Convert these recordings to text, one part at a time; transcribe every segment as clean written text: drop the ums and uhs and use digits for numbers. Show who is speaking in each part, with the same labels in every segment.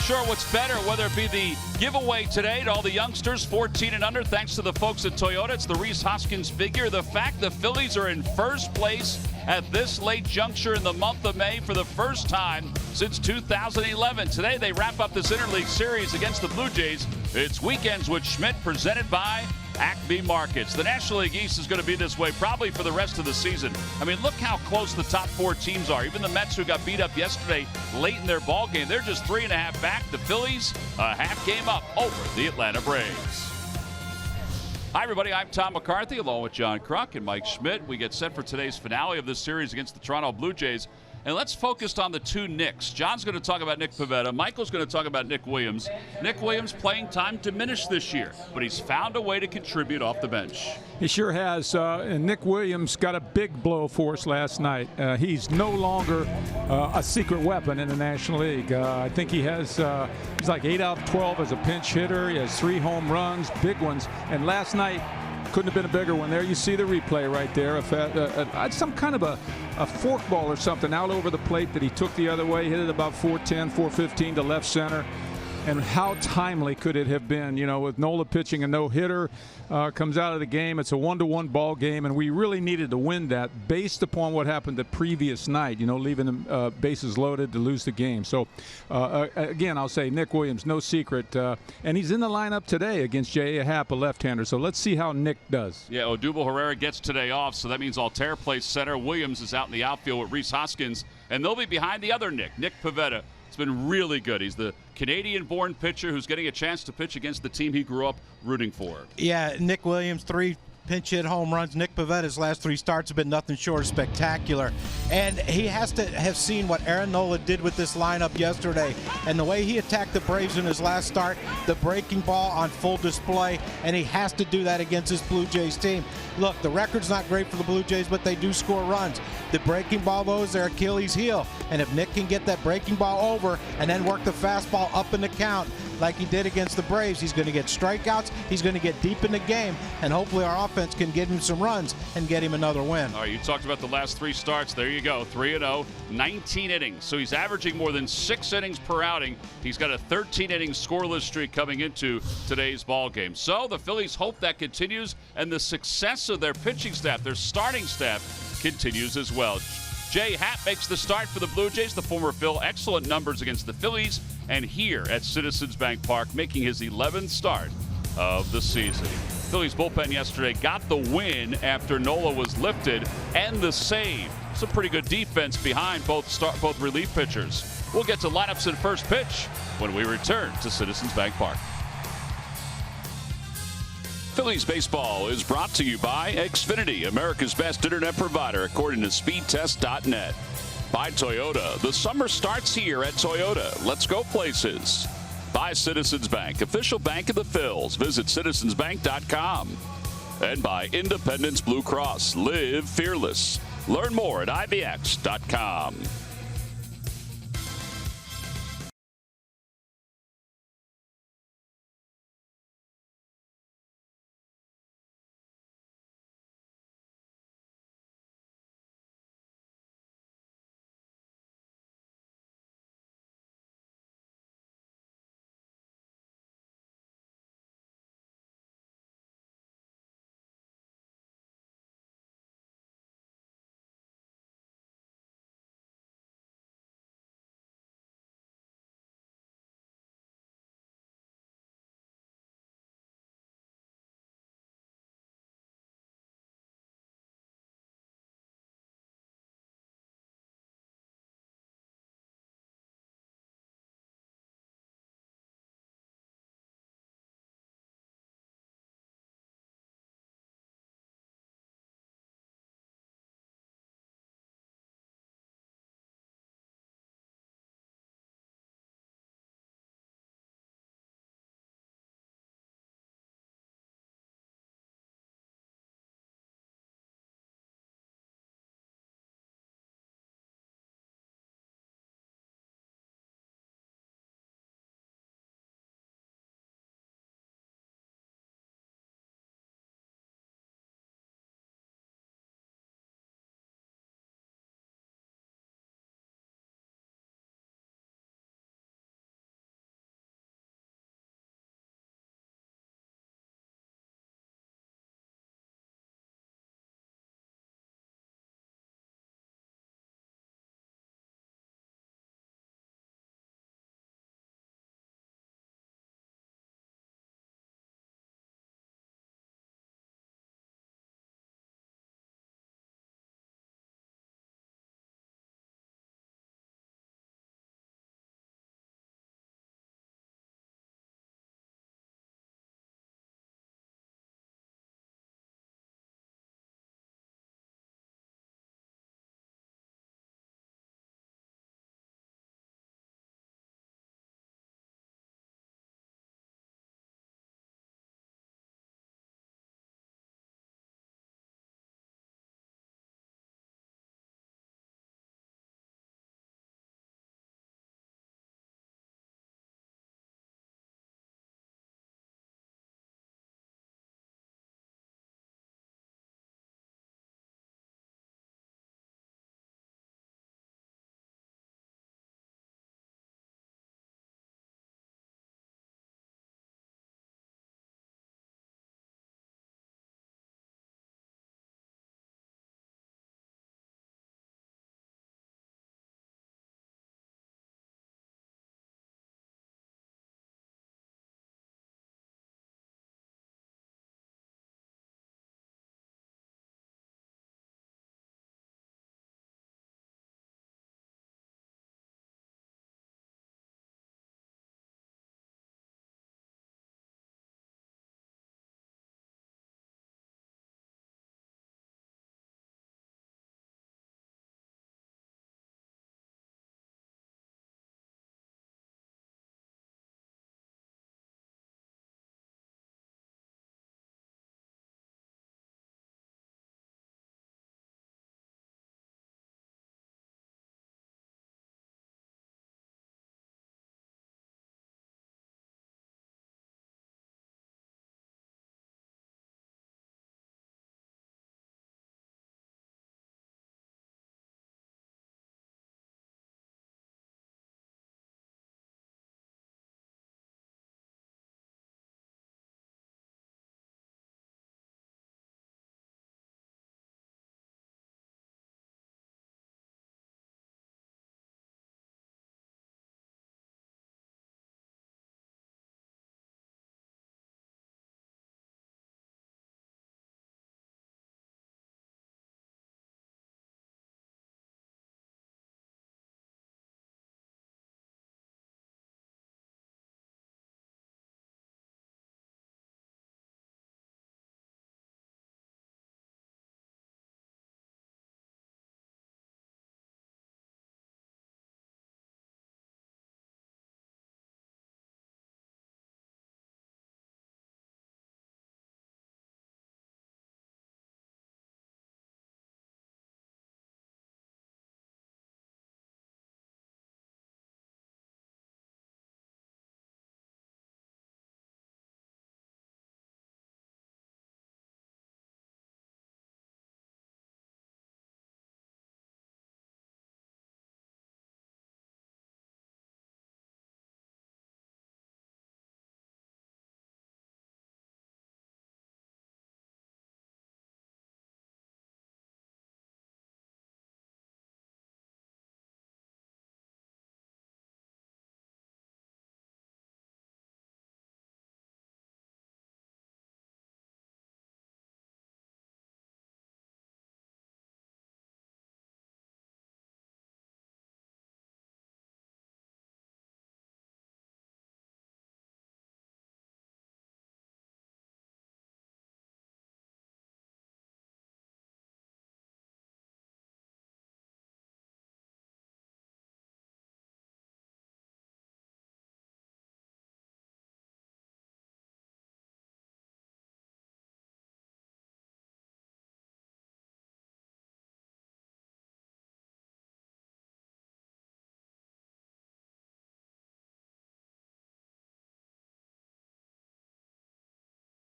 Speaker 1: sure what's better, whether it be the giveaway today to all the youngsters 14 and under, thanks to the folks at Toyota. It's the Reese Hoskins figure. The fact the Phillies are in first place at this late juncture in the month of May for the first time since 2011. Today they wrap up this interleague series against the Blue Jays. It's Weekends with Schmidt, presented by Acme Markets. The National League East is going to be this way probably for the rest of the season. I mean, look how close the top four teams are. Even the Mets, who got beat up yesterday late in their ball game, they're just 3.5 back. The Phillies, a half game up over the Atlanta Braves. Hi, everybody. I'm Tom McCarthy, along with John Kruk and Mike Schmidt. We get set for today's finale of this series against the Toronto Blue Jays. And let's focus on the two Nicks. John's going to talk about Nick Pivetta. Michael's going to talk about Nick Williams. Nick Williams' playing time diminished this year, but he's found a way to contribute off the bench.
Speaker 2: He sure has. And Nick Williams got a big blow for us last night. He's no longer a secret weapon in the National League. I think he has, he's like 8 out of 12 as a pinch hitter. He has 3 home runs, big ones. And last night, couldn't have been a bigger one there. You see the replay right there. Some kind of a forkball or something out over the plate that he took the other way, hit it about 410, 415 to left center. And how timely could it have been? You know, with Nola pitching a no-hitter, comes out of the game. It's a 1-1 ball game, and we really needed to win that based upon what happened the previous night, you know, leaving the bases loaded to lose the game. So, again, I'll say Nick Williams, no secret. And he's in the lineup today against J.A. Happ, a left-hander. So let's see how Nick does.
Speaker 1: Yeah, Odubel Herrera gets today off, so that means Altair plays center. Williams is out in the outfield with Reese Hoskins, and they'll be behind the other Nick Pivetta. It's been really good. He's the Canadian-born pitcher who's getting a chance to pitch against the team he grew up rooting for.
Speaker 3: Yeah, Nick Williams, 3 pinch hit home runs. Nick Pivetta's last 3 starts have been nothing short of spectacular. And he has to have seen what Aaron Nola did with this lineup yesterday. And the way he attacked the Braves in his last start, the breaking ball on full display, and he has to do that against his Blue Jays team. Look, the record's not great for the Blue Jays, but they do score runs. The breaking ball, though, is their Achilles heel. And if Nick can get that breaking ball over and then work the fastball up in the count like he did against the Braves, he's going to get strikeouts, he's going to get deep in the game, and hopefully our offense can get him some runs and get him another win.
Speaker 1: All right, you talked about the last 3 starts. There you go, 3-0, 19 innings. So he's averaging more than 6 innings per outing. He's got a 13-inning scoreless streak coming into today's ball game. So the Phillies hope that continues, and the success of their pitching staff, their starting staff, continues as well. Jay Happ makes the start for the Blue Jays. The former Phil, excellent numbers against the Phillies, and here at Citizens Bank Park, making his 11th start of the season. Phillies bullpen yesterday got the win after Nola was lifted, and the save. Some pretty good defense behind both relief pitchers. We'll get to lineups and first pitch when we return to Citizens Bank Park. Phillies baseball is brought to you by Xfinity, America's best internet provider, according to speedtest.net. By Toyota, the summer starts here at Toyota. Let's go places. By Citizens Bank, official bank of the Phils. Visit citizensbank.com. And by Independence Blue Cross, live fearless. Learn more at IBX.com.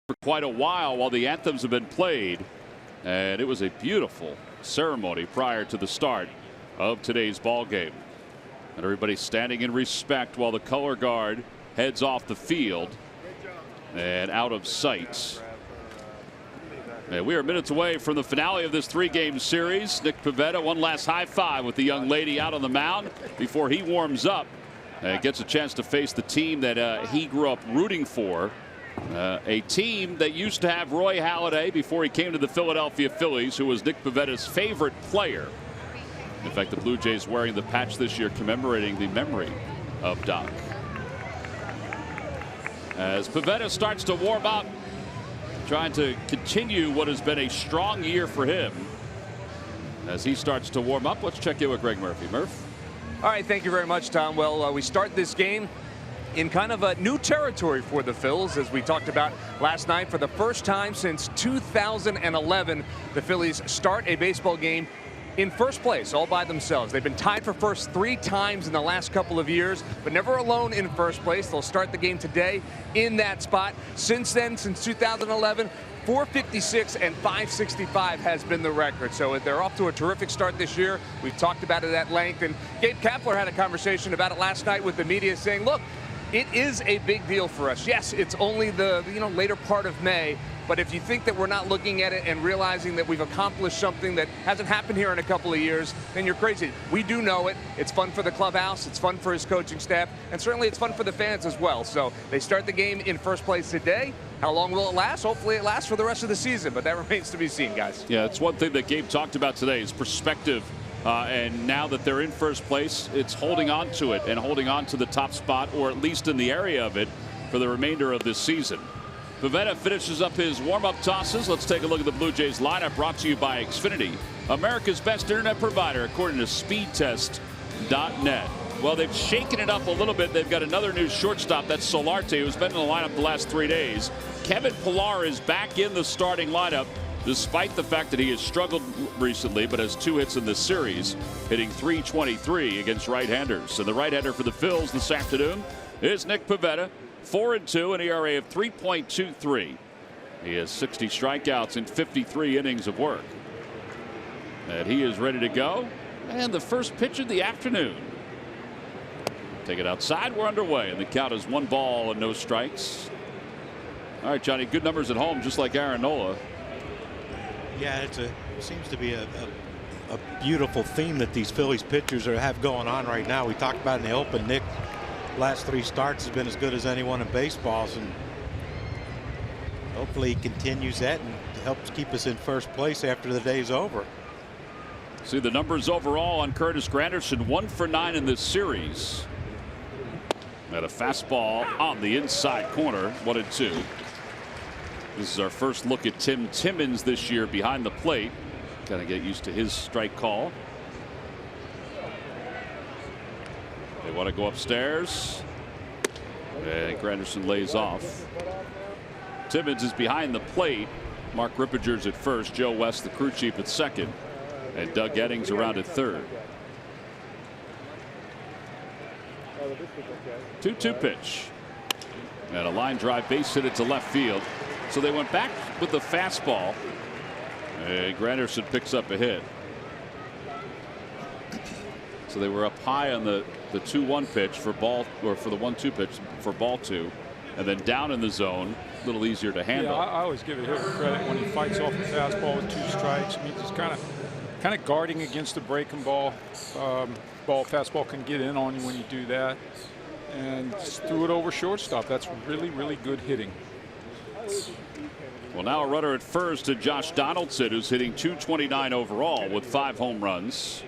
Speaker 1: for quite a while the anthems have been played, and it was a beautiful ceremony prior to the start of today's ball game. And everybody standing in respect while the color guard heads off the field and out of sight. And we are minutes away from the finale of this 3-game series. Nick Pivetta, one last high five with the young lady out on the mound before he warms up and gets a chance to face the team that he grew up rooting for. A team that used to have Roy Halladay before he came to the Philadelphia Phillies, who was Nick Pivetta's favorite player. In fact, the Blue Jays wearing the patch this year commemorating the memory of Doc. As Pivetta starts to warm up, trying to continue what has been a strong year for him. As he starts to warm up, let's check in with Greg Murphy. Murph.
Speaker 4: All right, thank you very much, Tom. Well, we start this game in kind of a new territory for the Phils, as we talked about last night. For the first time since 2011, the Phillies start a baseball game in first place all by themselves. They've been tied for first 3 times in the last couple of years, but never alone in first place. They'll start the game today in that spot. Since then, since 2011, 456 and 565 has been the record. So they're off to a terrific start this year. We've talked about it at length, and Gabe Kapler had a conversation about it last night with the media, saying, look, it is a big deal for us. Yes, it's only the later part of May, but if you think that we're not looking at it and realizing that we've accomplished something that hasn't happened here in a couple of years, then you're crazy. We do know it. It's fun for the clubhouse. It's fun for his coaching staff. And certainly it's fun for the fans as well. So they start the game in first place today. How long will it last? Hopefully it lasts for the rest of the season, but that remains to be seen, guys.
Speaker 1: Yeah, it's one thing that Gabe talked about today is perspective. And now that they're in first place, it's holding on to it and holding on to the top spot, or at least in the area of it, for the remainder of this season. Pivetta finishes up his warm-up tosses. Let's take a look at the Blue Jays lineup, brought to you by Xfinity, America's best internet provider, according to speedtest.net. Well, they've shaken it up a little bit. They've got another new shortstop. That's Solarte, who's been in the lineup the last 3 days. Kevin Pillar is back in the starting lineup, despite the fact that he has struggled recently, but has 2 hits in this series, hitting .323 against right-handers. And the right-hander for the Phils this afternoon is Nick Pivetta, 4-2, an ERA of 3.23. He has 60 strikeouts in 53 innings of work. And he is ready to go. And the first pitch of the afternoon. Take it outside. We're underway, and the count is 1 ball and no strikes. All right, Johnny, good numbers at home, just like Aaron Nola.
Speaker 3: Yeah, it seems to be a beautiful theme that these Phillies pitchers have going on right now. We talked about in the open, Nick, last 3 starts has been as good as anyone in baseball, and hopefully he continues that and helps keep us in first place after the day's over.
Speaker 1: See the numbers overall on Curtis Granderson, 1 for 9 in this series. At a fastball on the inside corner, 1-2. This is our first look at Tim Timmons this year behind the plate. Kind of get used to his strike call. They want to go upstairs. And Granderson lays off. Timmons is behind the plate. Mark Rippinger's at first. Joe West, the crew chief, at second. And Doug Eddings around at third. 2-2 pitch. And a line drive base hit it to left field. So they went back with the fastball. And Granderson picks up a hit. So they were up high on the 2-1 pitch for ball, or for the 1-2 pitch for ball 2, and then down in the zone, a little easier to handle.
Speaker 2: Yeah, I always give a hitter credit when he fights off the fastball with 2 strikes. I mean, just kind of guarding against the breaking ball. Fastball can get in on you when you do that, and just threw it over shortstop. That's really, really good hitting.
Speaker 1: Well, now a runner at first to Josh Donaldson, who's hitting .229 overall with 5 home runs.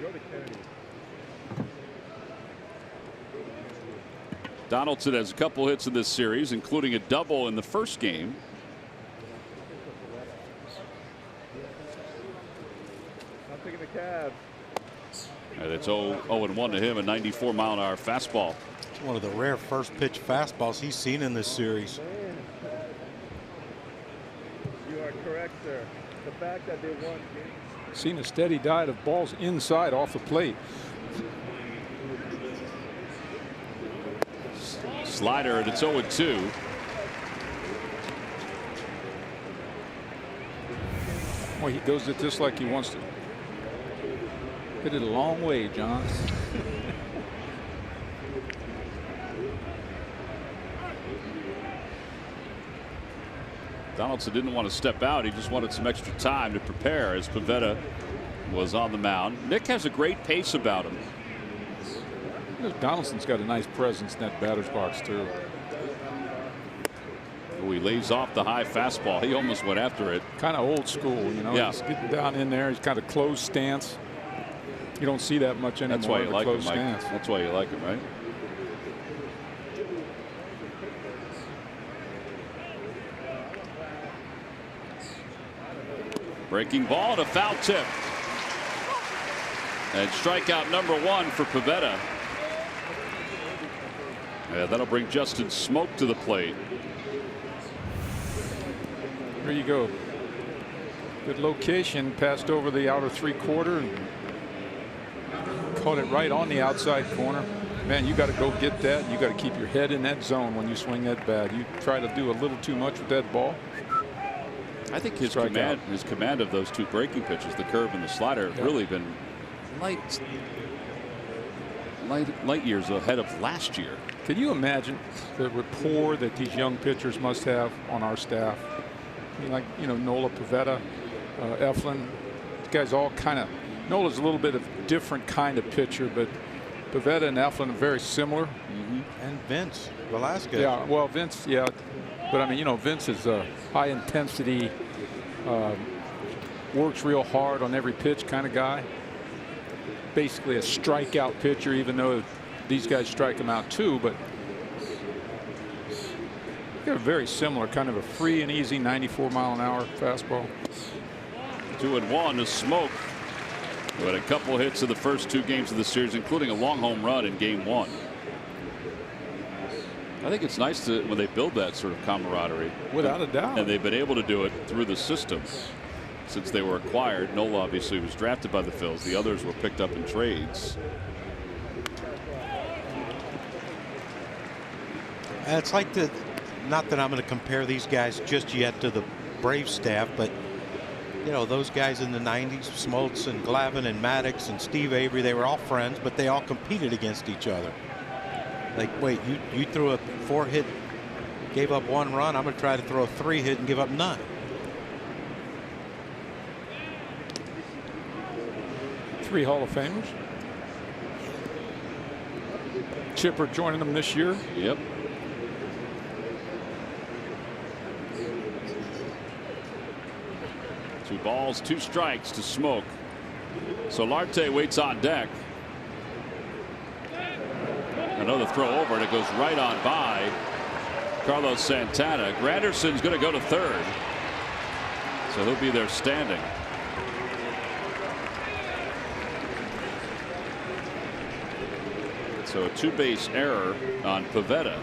Speaker 1: Donaldson has a couple hits in this series, including a double in the first game.
Speaker 5: I'm taking the cab.
Speaker 1: And it's 0-1 to him, a 94-mile-an-hour fastball.
Speaker 3: It's one of the rare first pitch fastballs he's seen in this series.
Speaker 5: You are correct, sir. The fact that they won.
Speaker 2: Seen a steady diet of balls inside off the plate.
Speaker 1: Slider, and it's 0-2.
Speaker 2: Well, he goes at this like he wants to hit it a long way, John.
Speaker 1: Donaldson didn't want to step out. He just wanted some extra time to prepare as Pivetta was on the mound. Nick has a great pace about him.
Speaker 2: Donaldson's got a nice presence in that batter's box, too.
Speaker 1: Oh, he lays off the high fastball. He almost went after it.
Speaker 2: Kind of old school, you know.
Speaker 1: Yeah.
Speaker 2: He's getting down in there. He's kind of closed stance. You don't see that much anymore.
Speaker 1: That's why you like him, Mike.
Speaker 2: Stance.
Speaker 1: That's why you like him, right? Breaking ball and a foul tip. And strikeout number 1 for Pivetta. Yeah, that'll bring Justin Smoke to the plate.
Speaker 2: There you go. Good location. Passed over the outer 3/4 and caught it right on the outside corner. Man, you got to go get that. You got to keep your head in that zone when you swing that bat. You try to do a little too much with that ball.
Speaker 1: I think his command of those 2 breaking pitches, the curve and the slider, have really been light years ahead of last year.
Speaker 2: Can you imagine the rapport that these young pitchers must have on our staff? I mean, like, you know, Nola, Pivetta, Eflin, these guys all kind of. Nola's a little bit of a different kind of pitcher, but Pivetta and Eflin are very similar.
Speaker 3: And Vince Velasquez.
Speaker 2: Yeah, well, Vince, yeah. But I mean, you know, Vince is a high intensity, works real hard on every pitch kind of guy. Basically a strikeout pitcher, even though these guys strike him out too. But they're very similar, kind of a free and easy 94-mile-an-hour fastball.
Speaker 1: 2-1 to Smoke. Who had a couple hits in the first 2 games of the series, including a long home run in game 1. I think it's nice when they build that sort of camaraderie.
Speaker 2: Without a doubt.
Speaker 1: And they've been able to do it through the system since they were acquired. Nola obviously was drafted by the Phils. The others were picked up in trades.
Speaker 3: It's like not that I'm going to compare these guys just yet to the Brave staff, but you know, those guys in the 90s, Smoltz and Glavine and Maddox and Steve Avery, they were all friends, but they all competed against each other. Like, wait, you threw a 4-hit, gave up 1 run. I'm going to try to throw a 3-hit and give up none.
Speaker 2: Three Hall of Famers. Chipper joining them this year.
Speaker 1: Yep. Two balls, 2 strikes to Smoke. Solarte waits on deck. Another throw over, and it goes right on by Carlos Santana. Granderson's going to go to third, so he'll be there standing. So a 2-base error on Pivetta.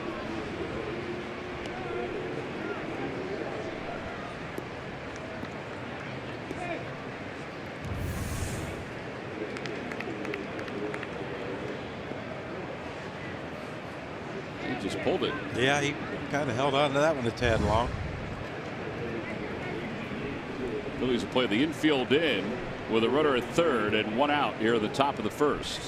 Speaker 1: Just pulled it.
Speaker 3: Yeah, he kind of held on to that one a tad long.
Speaker 1: Phillies will play the infield in with a runner at third and 1 out here at the top of the first.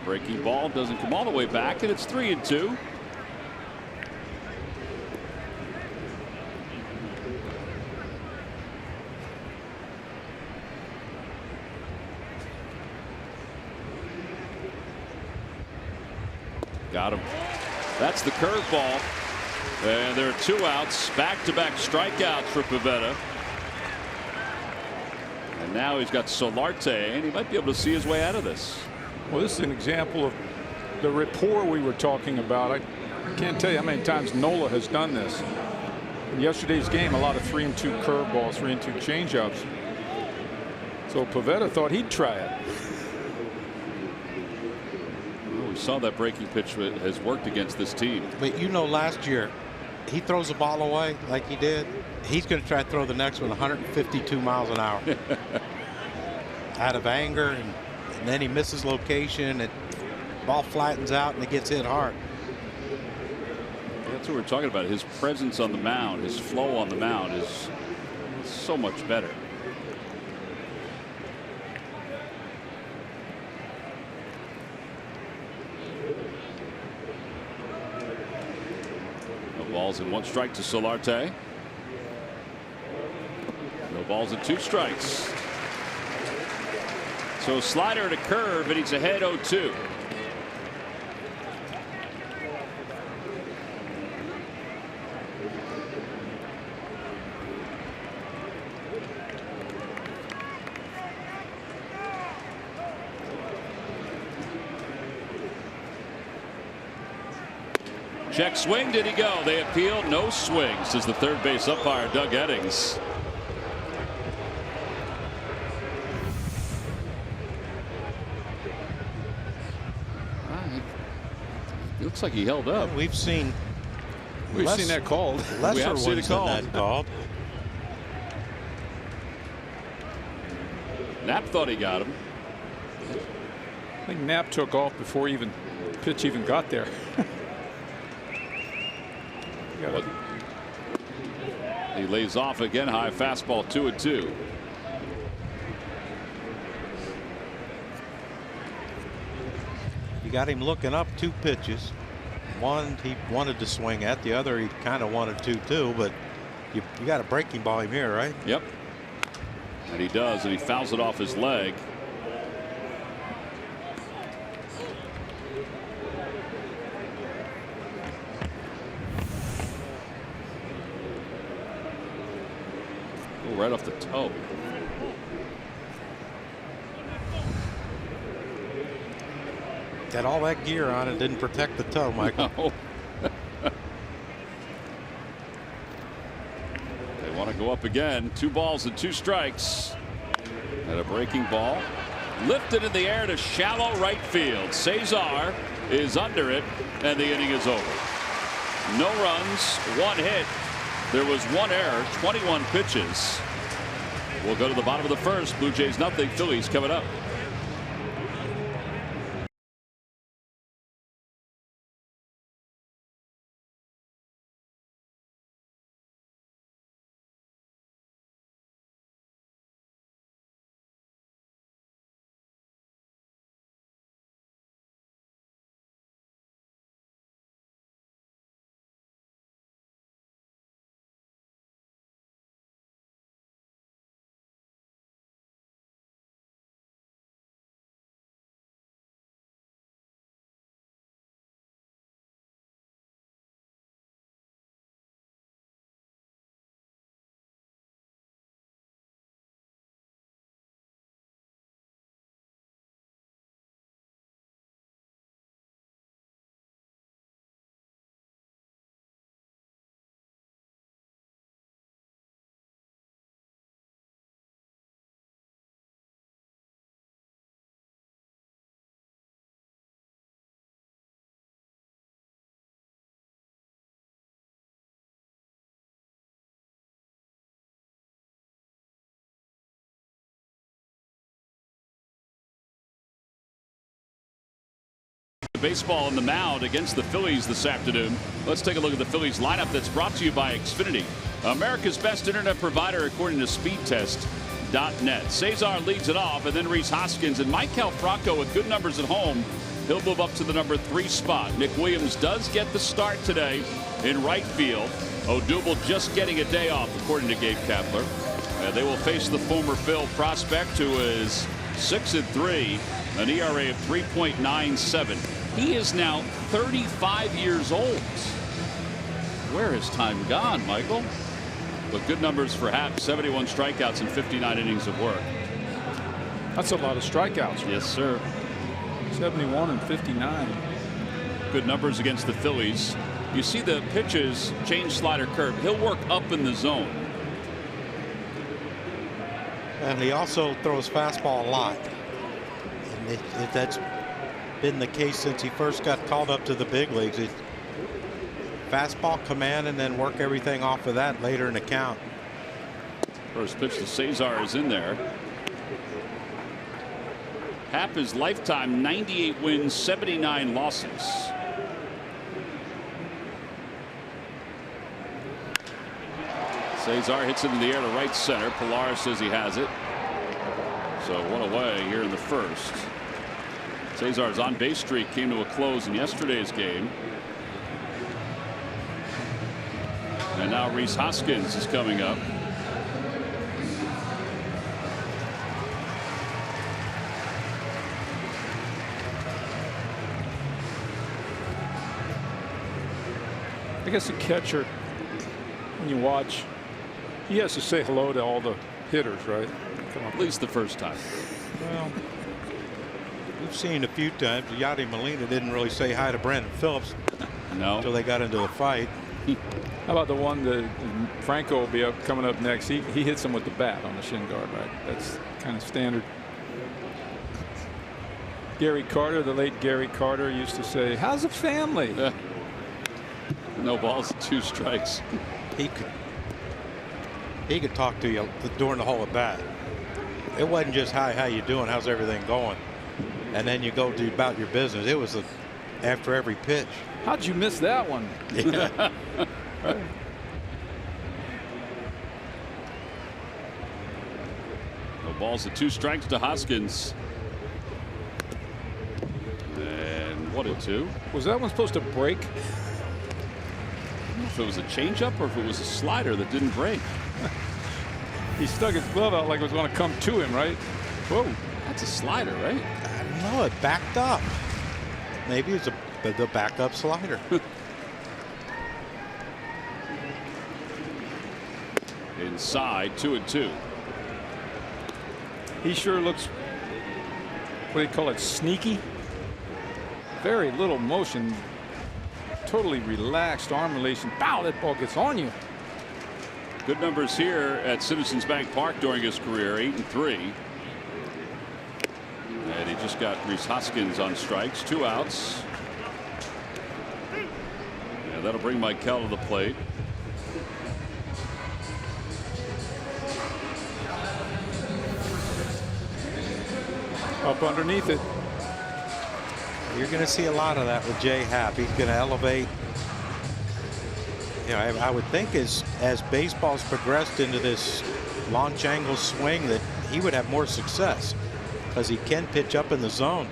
Speaker 1: Breaking ball doesn't come all the way back, and it's 3-2. Got him. That's the curveball. And there are 2 outs. Back-to-back strikeouts for Pivetta. And now he's got Solarte, and he might be able to see his way out of this.
Speaker 2: Well, this is an example of the rapport we were talking about. I can't tell you how many times Nola has done this. In yesterday's game, a lot of 3-2 curveballs, 3-2 changeups. So Pivetta thought he'd try it.
Speaker 1: We saw that breaking pitch has worked against this team.
Speaker 3: But you know, last year he throws a ball away like he did. He's going to try to throw the next one 152 miles an hour out of anger, and then he misses location. And ball flattens out and it gets hit hard.
Speaker 1: That's what we're talking about. His presence on the mound, his flow on the mound is so much better. No balls and 1 strike to Solarte. No balls and 2 strikes. So a slider and a curve, and he's ahead 0-2. Check swing. Did he go? They appealed. No swing, says the third base umpire, Doug Eddings. It looks like he held up.
Speaker 3: We've seen
Speaker 2: that called.
Speaker 3: Lesser
Speaker 1: seen
Speaker 3: ones
Speaker 1: it
Speaker 3: than
Speaker 1: called.
Speaker 3: that called.
Speaker 1: Knapp thought he got him.
Speaker 2: I think Knapp took off before pitch even got there.
Speaker 1: He lays off again. High fastball, 2-2.
Speaker 3: You got him looking up 2 pitches. One he wanted to swing at, the other he kind of wanted to too, but you got to breaking ball him here, right?
Speaker 1: Yep. And he does, and he fouls it off his leg. Oh, right off the toe.
Speaker 3: Got all that gear on it, didn't protect the toe, Michael.
Speaker 1: No. They want to go up again. 2 balls and 2 strikes. And a breaking ball. Lifted in the air to shallow right field. Cesar is under it, and the inning is over. No runs, 1 hit. There was 1 error, 21 pitches. We'll go to the bottom of the first. Blue Jays nothing. Phillies coming up. Baseball on the mound against the Phillies this afternoon. Let's take a look at the Phillies lineup that's brought to you by Xfinity, America's best internet provider according to speedtest.net. Cesar leads it off, and then Rhys Hoskins and Mike Calfracco with good numbers at home. He'll move up to the number 3 spot. Nick Williams does get the start today in right field. Odubel just getting a day off according to Gabe Kapler. They will face the former Phil prospect, who is 6-3, an ERA of 3.97. He is now 35 years old. Where has time gone, Michael? But good numbers for Happ, 71 strikeouts and 59 innings of work.
Speaker 2: That's a lot of strikeouts.
Speaker 1: Yes, sir.
Speaker 2: 71 and 59.
Speaker 1: Good numbers against the Phillies. You see the pitches, change, slider, curve. He'll work up in the zone.
Speaker 3: And he also throws fastball a lot. And that's been the case since he first got called up to the big leagues. Fastball, command, and then work everything off of that later in the count.
Speaker 1: First pitch to Cesar is in there. Happ is lifetime 98 wins, 79 losses. Cesar hits it in the air to right center. Pilar says he has it. So one away here in the first. Cesar's on base streak came to a close in yesterday's game. And now Rhys Hoskins is coming up.
Speaker 2: I guess the catcher, when you watch, he has to say hello to all the hitters, right?
Speaker 1: At least the first time.
Speaker 3: Well, we've seen a few times. Yadi Molina didn't really say hi to Brandon Phillips until they got into the fight.
Speaker 2: How about the one that Franco will be coming up next? He hits him with the bat on the shin guard, right? That's kind of standard. Gary Carter, the late Gary Carter, used to say, "How's the family?"
Speaker 1: No balls, 2 strikes.
Speaker 3: He could talk to you during the whole at bat. It wasn't just, "Hi, how you doing? How's everything going?" And then you go about your business. It was after every pitch.
Speaker 2: How'd you miss that one?
Speaker 3: Yeah.
Speaker 2: Right.
Speaker 1: No balls and 2 strikes to Hoskins. And 1-2.
Speaker 2: Was that one supposed to break?
Speaker 1: I don't know if it was a changeup or if it was a slider that didn't break.
Speaker 2: He stuck his glove out like it was going to come to him, right? Whoa.
Speaker 1: That's a slider, right?
Speaker 3: I don't know. It backed up. Maybe it's the backup slider.
Speaker 1: Inside, 2-2.
Speaker 2: He sure looks, what do you call it, sneaky? Very little motion. Totally relaxed arm relation. Pow, that ball gets on you.
Speaker 1: Good numbers here at Citizens Bank Park during his career, 8-3. And he just got Rhys Hoskins on strikes, 2 outs. Yeah, that'll bring Michael to the plate.
Speaker 2: Up underneath it.
Speaker 3: You're going to see a lot of that with Jay Happ. He's going to elevate. You know, I would think as baseball's progressed into this launch angle swing that he would have more success because he can pitch up in the zone.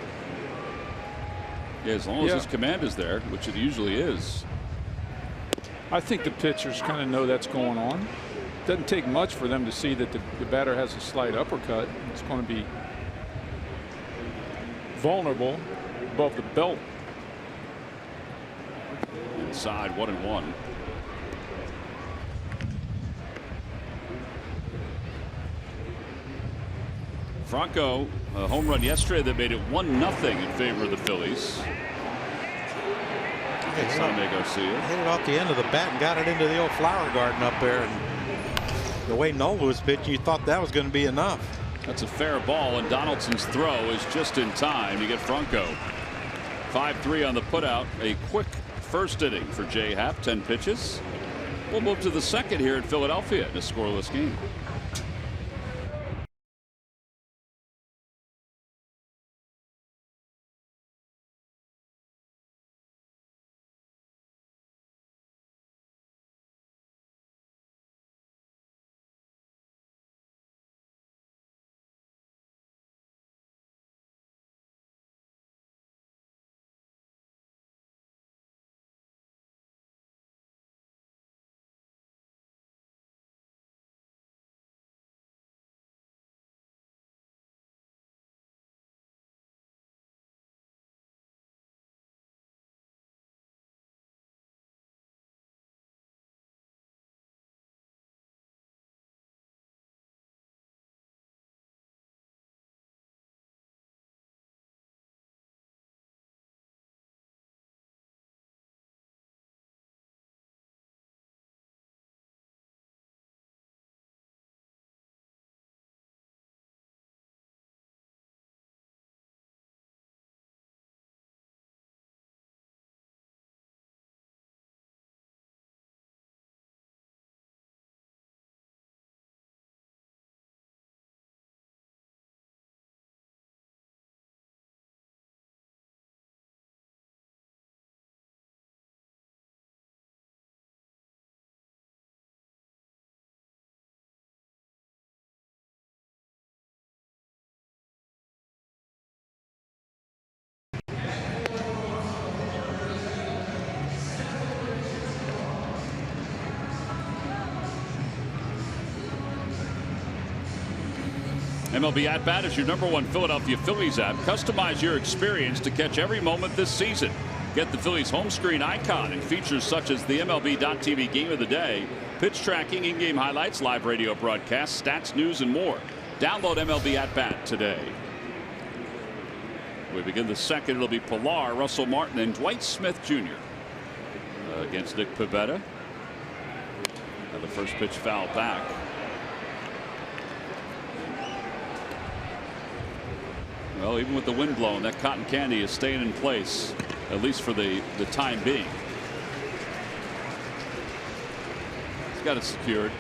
Speaker 1: Yeah, as long as his command is there, which it usually is.
Speaker 2: I think the pitchers kind of know that's going on. Doesn't take much for them to see that the batter has a slight uppercut. It's going to be vulnerable above the belt.
Speaker 1: Inside, 1-1. Franco, a home run yesterday that made it 1-0 in favor of the Phillies. Jaime Garcia
Speaker 3: hit it off the end of the bat and got it into the old flower garden up there. And the way Nola was pitching, you thought that was going to be enough.
Speaker 1: That's a fair ball, and Donaldson's throw is just in time to get Franco. 5-3 on the putout. A quick first inning for Jay Happ. 10 pitches. We'll move to the second here in Philadelphia in a scoreless game. MLB At Bat is your #1 Philadelphia Phillies app. Customize your experience to catch every moment this season. Get the Phillies home screen icon and features such as the MLB.tv Game of the Day, pitch tracking, in-game highlights, live radio broadcasts, stats, news, and more. Download MLB At Bat today. We begin the second. It'll be Pilar, Russell Martin, and Dwight Smith Jr. Against Nick Pivetta. And the first pitch fouled back. Well, even with the wind blowing, that cotton candy is staying in place, at least for the time being. He's got it secured.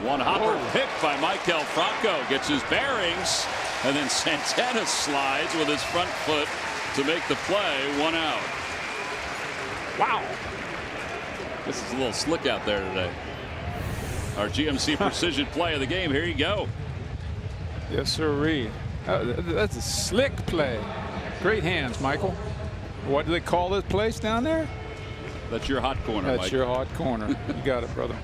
Speaker 1: One hopper pick by Michael Franco, gets his bearings, and then Santana slides with his front foot to make the play. 1 out. Wow. This is a little slick out there today. Our GMC precision play of the game. Here you go.
Speaker 2: Yes, sirree. That's a slick play. Great hands, Michael. What do they call this place down there?
Speaker 1: That's your hot corner,
Speaker 2: That's
Speaker 1: Mike.
Speaker 2: your hot corner. You got it, brother.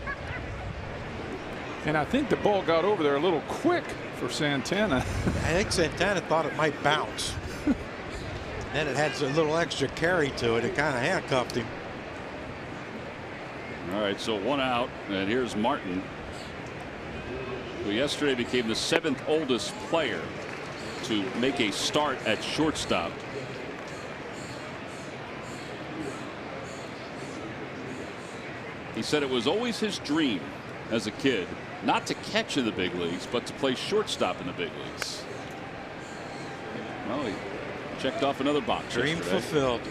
Speaker 2: And I think the ball got over there a little quick for Santana.
Speaker 3: I think Santana thought it might bounce. Then it had a little extra carry to it. It kind of handcuffed him.
Speaker 1: All right, so 1 out, and here's Martin, who yesterday became the 7th oldest player to make a start at shortstop. He said it was always his dream as a kid not to catch in the big leagues, but to play shortstop in the big leagues. Well, he checked off another box.
Speaker 3: Dream
Speaker 1: yesterday.
Speaker 3: fulfilled.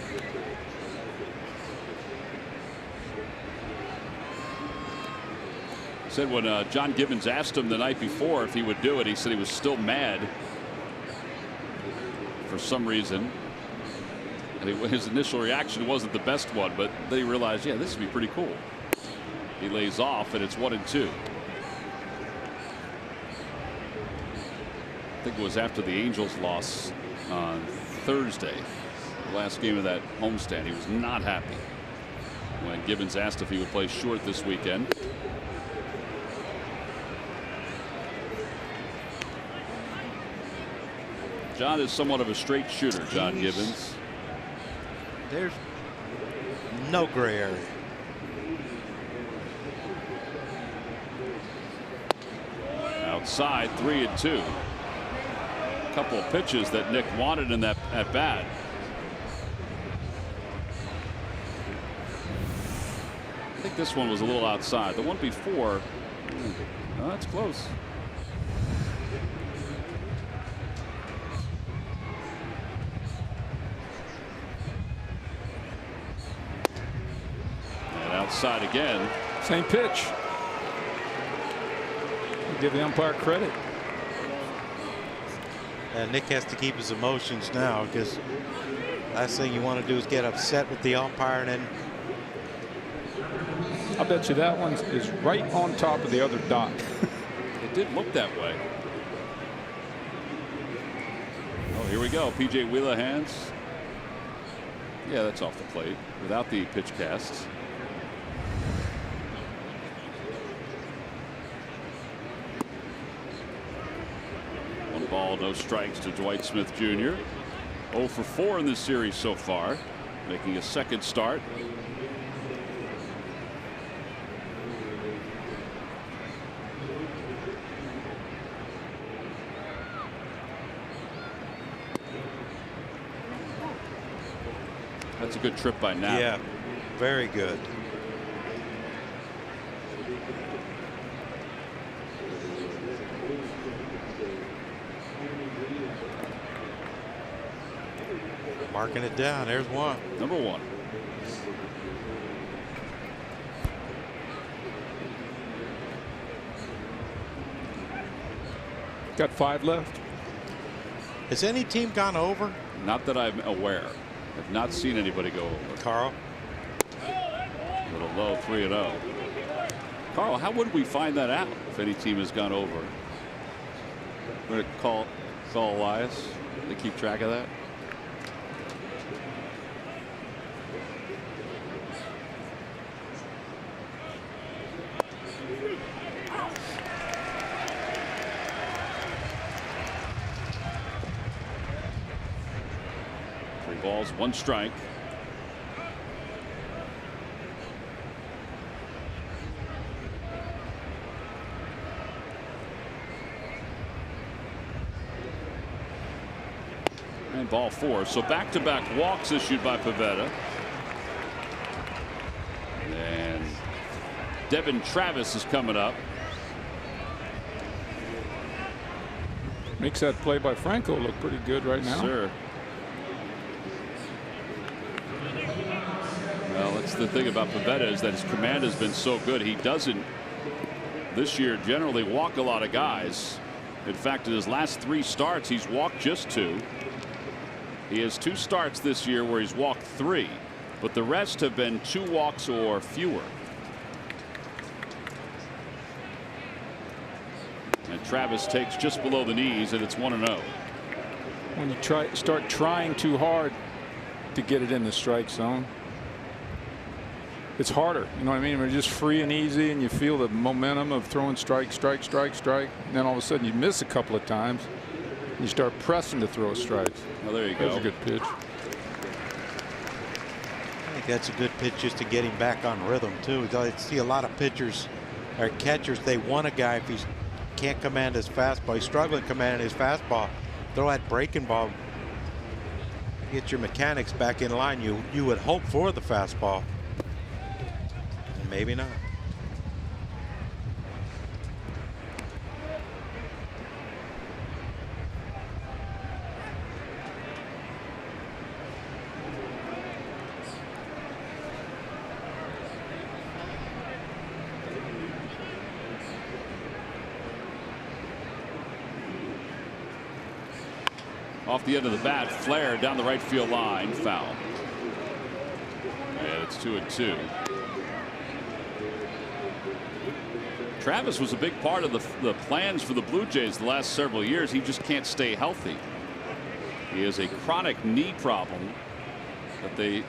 Speaker 1: Said when John Gibbons asked him the night before if he would do it, he said he was still mad for some reason. And his initial reaction wasn't the best one, but then he realized, yeah, this would be pretty cool. He lays off, and it's 1-2. I think it was after the Angels loss on Thursday, the last game of that homestand. He was not happy when Gibbons asked if he would play short this weekend. John is somewhat of a straight shooter, John Gibbons.
Speaker 3: There's no gray area.
Speaker 1: Outside, 3-2. A couple of pitches that Nick wanted in that at bat. I think this one was a little outside. The one before, that's close. And outside again.
Speaker 2: Same pitch. Give the umpire credit.
Speaker 3: And Nick has to keep his emotions now, because last thing you want to do is get upset with the umpire and then.
Speaker 2: I bet you that one is right on top of the other dot.
Speaker 1: It did look that way. Oh, here we go. P.J. Wheeler hands. Yeah, that's off the plate without the pitch cast. One ball, no strikes to Dwight Smith Jr. 0 for 4 in this series so far, making a second start. That's a good trip by Knapp.
Speaker 3: Yeah, very good. Marking it down. There's one.
Speaker 1: Number 1.
Speaker 2: Got 5 left.
Speaker 3: Has any team gone over?
Speaker 1: Not that I'm aware. I've not seen anybody go over.
Speaker 3: Carl?
Speaker 1: A little low, 3-0. Carl, how would we find that out if any team has gone over? We're going to call Elias. They keep track of that. balls, 1 strike. And ball 4. So back-to-back walks issued by Pivetta. And Devin Travis is coming up.
Speaker 2: Makes that play by Franco look pretty good right now.
Speaker 1: Sure. Well, that's the thing about Pivetta, is that his command has been so good. He doesn't this year generally walk a lot of guys. In fact, in his last 3 starts, he's walked just 2. He has 2 starts this year where he's walked 3, but the rest have been 2 walks or fewer. And Travis takes just below the knees, and it's 1-0.
Speaker 2: When you start trying too hard to get it in the strike zone, it's harder. You know what I mean? We're just free and easy, and you feel the momentum of throwing strike, strike, strike, strike. And then all of a sudden you miss a couple of times. And you start pressing to throw strikes.
Speaker 1: Well, there you go.
Speaker 2: That was a good pitch.
Speaker 3: I think that's a good pitch just to get him back on rhythm, too. I see a lot of pitchers or catchers, they want a guy if he can't command his fastball. He's struggling commanding his fastball. Throw that breaking ball. Get your mechanics back in line. You would hope for the fastball. And maybe not.
Speaker 1: Off the end of the bat, flare down the right field line, foul. And it's 2-2. Travis was a big part of the plans for the Blue Jays the last several years. He just can't stay healthy. He has a chronic knee problem that the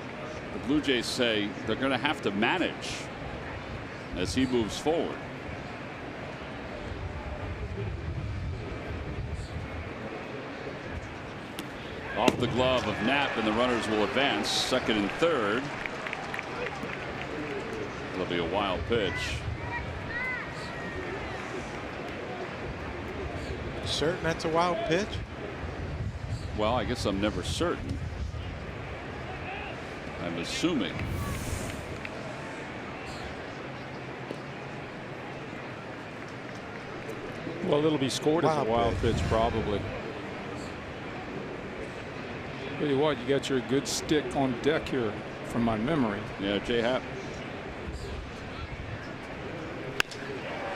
Speaker 1: Blue Jays say they're going to have to manage as he moves forward. Off the glove of Knapp, and the runners will advance. 2nd and 3rd. It'll be a wild pitch.
Speaker 3: Certain that's a wild pitch?
Speaker 1: Well, I guess I'm never certain. I'm assuming.
Speaker 2: Well, it'll be scored as a wild pitch, probably. Tell you what, you got your good stick on deck here from my memory.
Speaker 1: Yeah, Jay Happ.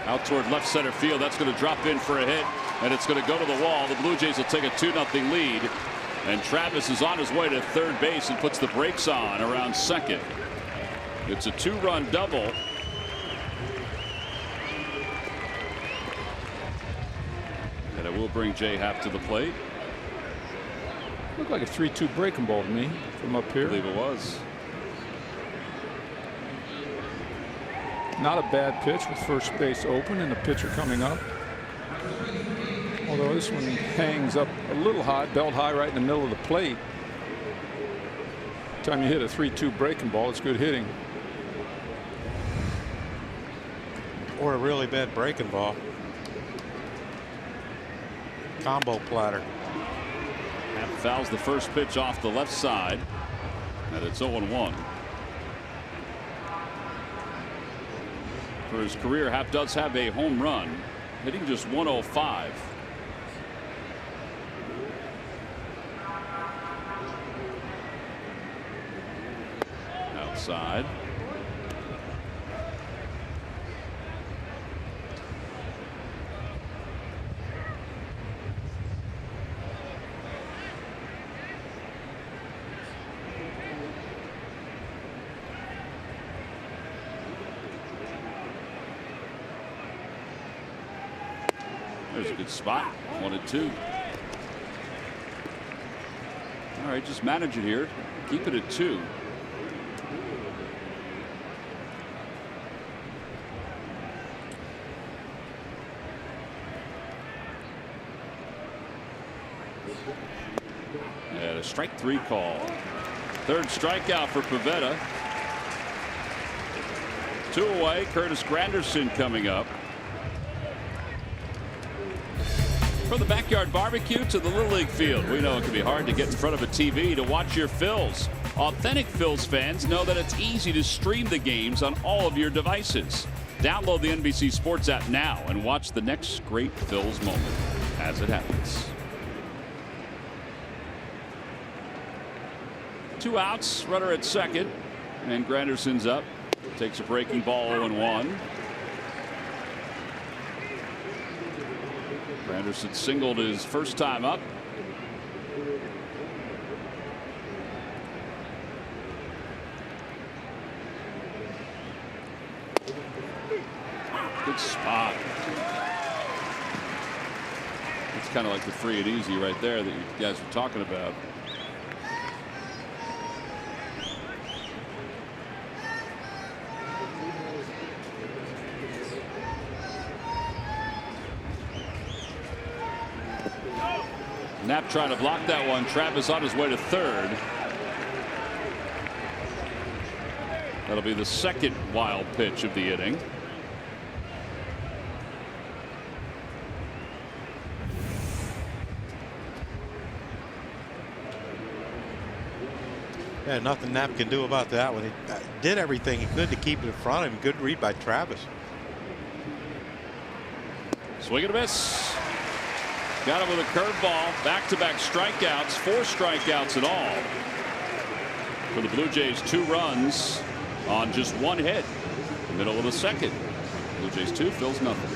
Speaker 1: Out toward left center field. That's going to drop in for a hit, and it's going to go to the wall. The Blue Jays will take a 2-0 lead, and Travis is on his way to 3rd base and puts the brakes on around 2nd. It's a 2-run double. And it will bring Jay Happ to the plate.
Speaker 2: Looked like a 3-2 breaking ball to me from up here.
Speaker 1: I believe it was.
Speaker 2: Not a bad pitch with first base open and the pitcher coming up. Although this one hangs up a little high, belt high, right in the middle of the plate. Time you hit a 3-2 breaking ball, it's good hitting.
Speaker 3: Or a really bad breaking ball. Combo platter.
Speaker 1: Happ fouls the first pitch off the left side, and it's 0-1. For his career, Happ does have a home run, hitting just 105. Outside. There's a good spot. 1-2. All right, just manage it here. Keep it at 2. And a strike 3 call. Third strikeout for Pivetta. 2 away. Curtis Granderson coming up. From the backyard barbecue to the Little League field, we know it can be hard to get in front of a TV to watch your Phils. Authentic Phils fans know that it's easy to stream the games on all of your devices. Download the NBC Sports app now and watch the next great Phils moment as it happens. 2 outs, runner at second, and Granderson's up. Takes a breaking ball 0-1. Granderson singled his first time up. Good spot. It's kind of like the free and easy right there that you guys were talking about. Knapp trying to block that one. Travis on his way to third. That'll be the second wild pitch of the inning.
Speaker 3: Yeah, nothing Knapp can do about that one. He did everything he could to keep it in front of him. Good read by Travis.
Speaker 1: Swing and a miss. Got him with a curveball. Back-to-back strikeouts. 4 strikeouts in all. For the Blue Jays, 2 runs on just 1 hit. Middle of the second. Blue Jays 2, Phils nothing.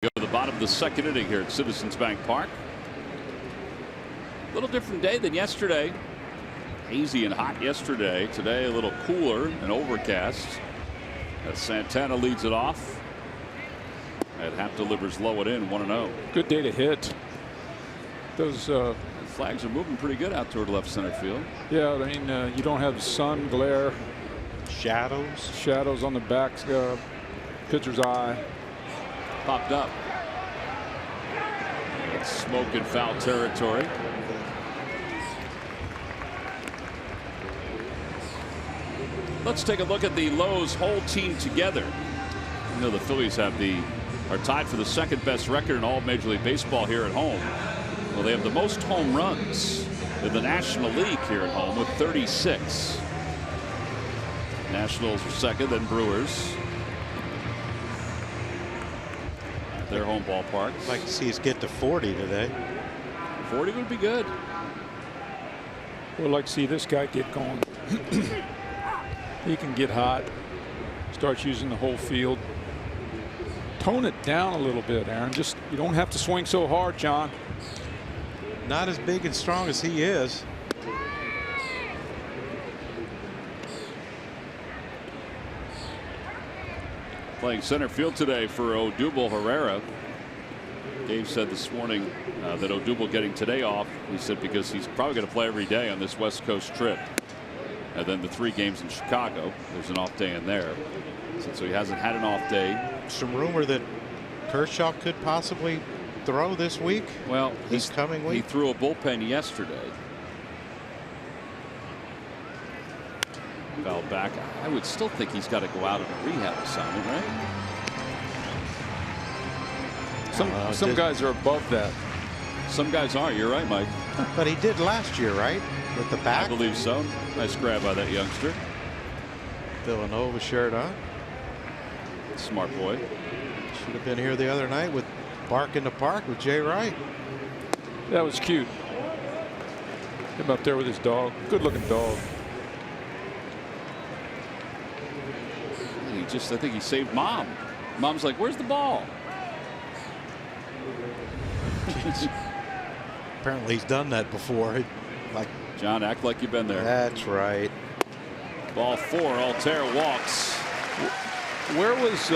Speaker 1: Go to the bottom of the second inning here at Citizens Bank Park. A little different day than yesterday. Hazy and hot yesterday. Today a little cooler and overcast. As Santana leads it off. And Happ delivers low and in, 1-0.
Speaker 2: Good day to hit. Those
Speaker 1: flags are moving pretty good out toward left center field.
Speaker 2: Yeah, I mean you don't have sun glare, shadows on the back pitcher's eye.
Speaker 1: Popped up. It's smoke and foul territory. Let's take a look at the Lowe's whole team together. You know the Phillies are tied for the second best record in all Major League Baseball here at home. Well, they have the most home runs in the National League here at home with 36. Nationals are second, then Brewers. Their home ballpark.
Speaker 3: I'd like to see us get to 40 today.
Speaker 1: 40 would be good.
Speaker 2: We'd like to see this guy get going. He can get hot, starts using the whole field. Tone it down a little bit, Aaron. Just, you don't have to swing so hard, John.
Speaker 3: Not as big and strong as he is.
Speaker 1: Playing center field today for Odubel Herrera. Dave said this morning that Odubel getting today off, he said, because he's probably going to play every day on this West Coast trip. And then the 3 games in Chicago, there's an off day in there. So he hasn't had an off day.
Speaker 3: Some rumor that Kershaw could possibly throw this week.
Speaker 1: Well,
Speaker 3: this coming week.
Speaker 1: He threw a bullpen yesterday. Fouled back. I would still think he's got to go out on a rehab assignment, right?
Speaker 2: Some guys are above that.
Speaker 1: Some guys aren't. You're right, Mike.
Speaker 3: But he did last year, right? With the back.
Speaker 1: I believe so. Nice grab by that youngster.
Speaker 3: Villanova shirt on.
Speaker 1: Smart boy.
Speaker 3: Should have been here the other night with Bark in the Park with Jay Wright.
Speaker 2: That was cute. Him up there with his dog. Good looking dog.
Speaker 1: I think he saved Mom. Mom's like, where's the ball?
Speaker 3: Apparently he's done that before. Like,
Speaker 1: John, act like you've been there.
Speaker 3: That's right.
Speaker 1: Ball 4. Altair walks.
Speaker 2: Where was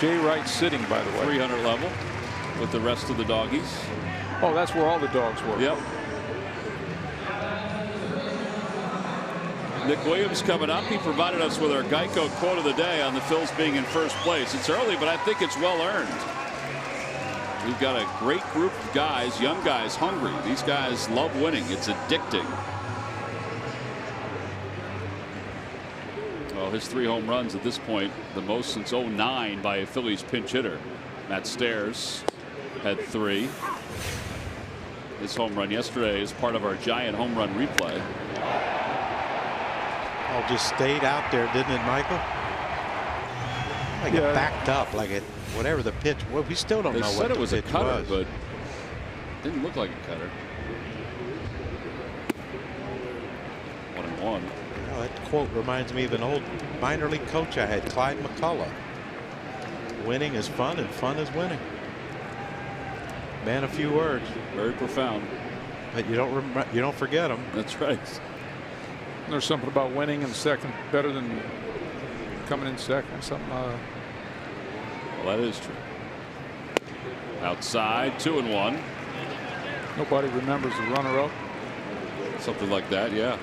Speaker 2: Jay Wright sitting, by the way?
Speaker 1: 300 level with the rest of the doggies.
Speaker 2: Oh, that's where all the dogs were.
Speaker 1: Yep. Nick Williams coming up. He provided us with our Geico quote of the day on the Phils being in first place. It's early, but I think it's well earned. We've got a great group of guys, young guys, hungry. These guys love winning. It's addicting. Well, his 3 home runs at this point, the most since '09 by a Phillies pinch hitter. Matt Stairs had 3. His home run yesterday is part of our giant home run replay.
Speaker 3: All just stayed out there, didn't it, Michael? Like it backed up, like it, whatever the pitch. Well, we still don't know what
Speaker 1: the pitch was. They said it was a cutter,
Speaker 3: was.
Speaker 1: but didn't look like a cutter. 1-1.
Speaker 3: Well, that quote reminds me of an old minor league coach I had, Clyde McCullough. Winning is fun, and fun is winning. Man, a few words.
Speaker 1: Very profound.
Speaker 3: But you don't forget them.
Speaker 1: That's right.
Speaker 2: There's something about winning in second better than coming in second. Something.
Speaker 1: Well, that is true. Outside, 2-1.
Speaker 2: Nobody remembers the runner-up.
Speaker 1: Something like that, yeah.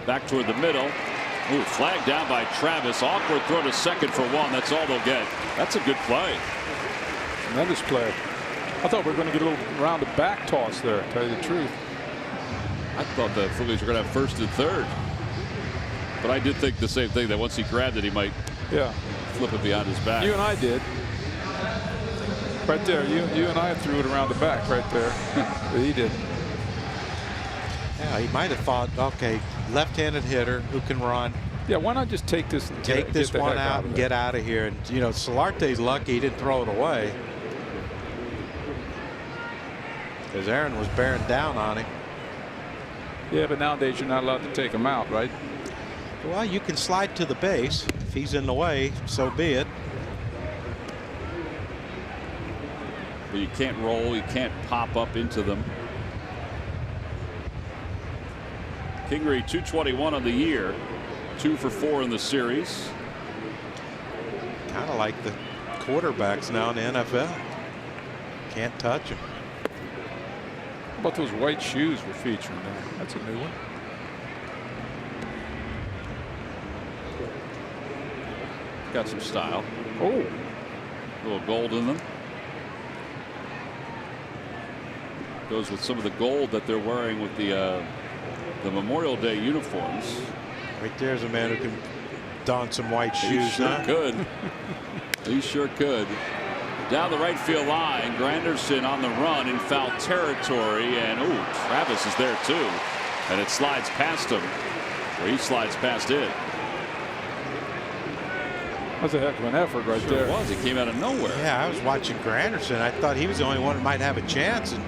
Speaker 1: Back toward the middle. Ooh, flag down by Travis. Awkward throw to second for 1. That's all they'll get. That's a good play.
Speaker 2: Tremendous play. I thought we were going to get a little round the back toss there, to tell you the truth.
Speaker 1: I thought the Phillies were going to have first and third. But I did think the same thing, that once he grabbed it, he might flip it behind his back.
Speaker 2: You and I did. Right there. You and I threw it around the back right there. But he didn't.
Speaker 3: Yeah, he might have thought, okay, left-handed hitter who can run.
Speaker 2: Yeah, why not just take this and
Speaker 3: take this one out and get out of here? And you know, Solarte's lucky he didn't throw it away, because Aaron was bearing down on him.
Speaker 2: Yeah, but nowadays you're not allowed to take him out, right?
Speaker 3: Well, you can slide to the base. If he's in the way, so be it.
Speaker 1: But you can't roll. You can't pop up into them. Kingery 221 on the year, 2 for 4 in the series.
Speaker 3: Kind of like the quarterbacks now in the NFL. Can't touch them.
Speaker 2: How about those white shoes we're featuring there? That's a new one.
Speaker 1: Got some style.
Speaker 2: Oh,
Speaker 1: a little gold in them. Goes with some of the gold that they're wearing with the Memorial Day uniforms.
Speaker 3: Right there's a man who can don some white shoes.
Speaker 1: He sure could. He sure could. Down the right field line, Granderson on the run in foul territory, and ooh, Travis is there too. And it slides past him, or he slides past it.
Speaker 2: That's a heck of an effort right there.
Speaker 1: It was. He came out of nowhere.
Speaker 3: Yeah, I was watching Granderson. I thought he was the only one that might have a chance, and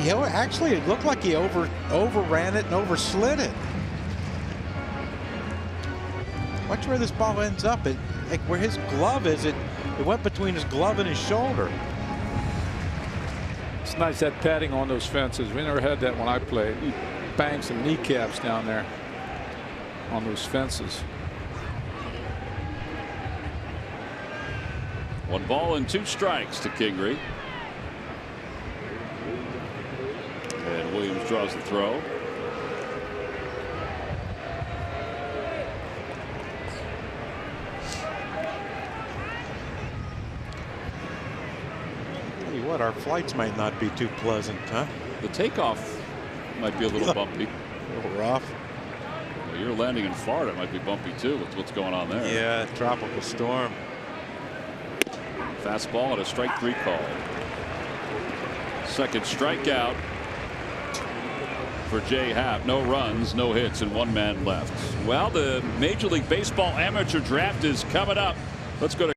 Speaker 3: he actually it looked like he overran it and overslid it. Watch where this ball ends up. Like where his glove is, it went between his glove and his shoulder.
Speaker 2: It's nice that padding on those fences. We never had that when I played. You bang some kneecaps down there on those fences.
Speaker 1: 1 ball and 2 strikes to Kingery. And Williams draws the throw.
Speaker 3: Tell you what, our flights might not be too pleasant, huh?
Speaker 1: The takeoff might be a little bumpy.
Speaker 3: A little rough.
Speaker 1: Well, your landing in Florida might be bumpy too with what's going on there.
Speaker 3: Yeah, tropical storm.
Speaker 1: Fastball and a strike 3 call. Second strikeout for Jay Happ. No runs, no hits, and 1 man left. Well, the Major League Baseball amateur draft is coming up. Let's go to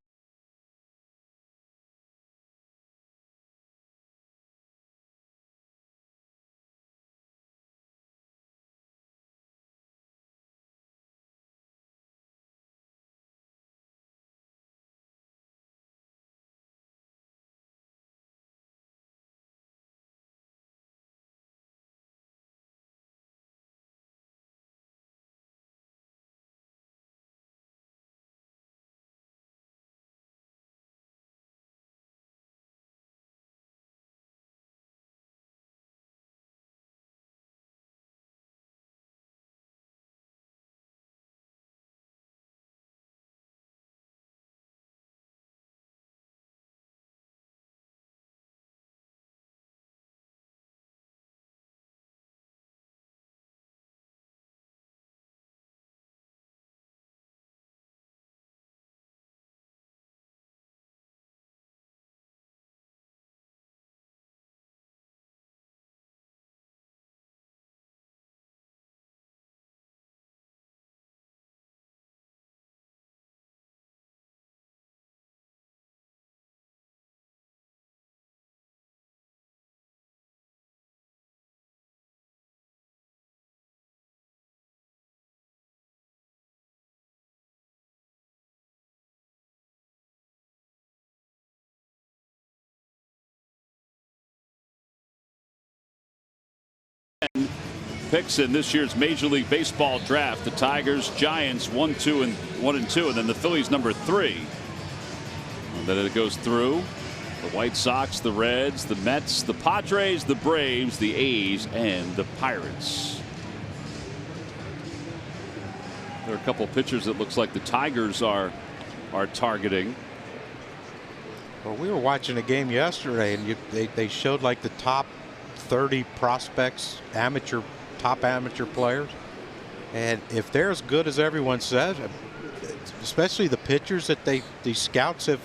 Speaker 1: picks in this year's Major League Baseball draft. The Tigers, Giants 1, 2, and 2, and then the Phillies number 3. And then it goes through the White Sox, the Reds, the Mets, the Padres, the Braves, the A's, and the Pirates. There are a couple pitchers that looks like the Tigers are targeting.
Speaker 3: Well, we were watching a game yesterday, and they showed like the top 30 prospects, top amateur players, and if they're as good as everyone says, especially the pitchers that these scouts have,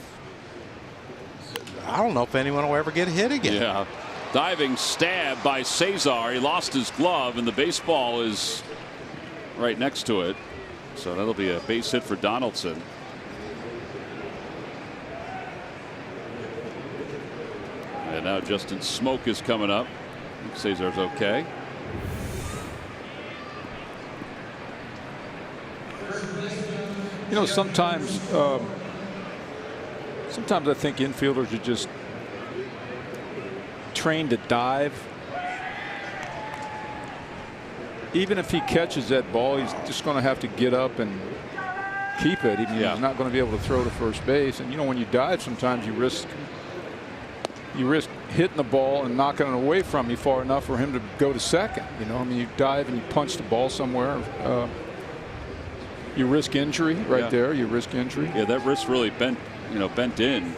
Speaker 3: I don't know if anyone will ever get hit again.
Speaker 1: Yeah, diving stab by Cesar. He lost his glove, and the baseball is right next to it, so that'll be a base hit for Donaldson. And now Justin Smoke is coming up. Cesar's okay.
Speaker 2: You know, sometimes I think infielders are just trained to dive. Even if he catches that ball, he's just going to have to get up and keep it. He's not going to be able to throw to first base. And you know, when you dive, sometimes you risk hitting the ball and knocking it away from you far enough for him to go to second. You know, I mean, you dive and you punch the ball somewhere. You risk injury right there. You risk injury.
Speaker 1: Yeah, that wrist really bent in.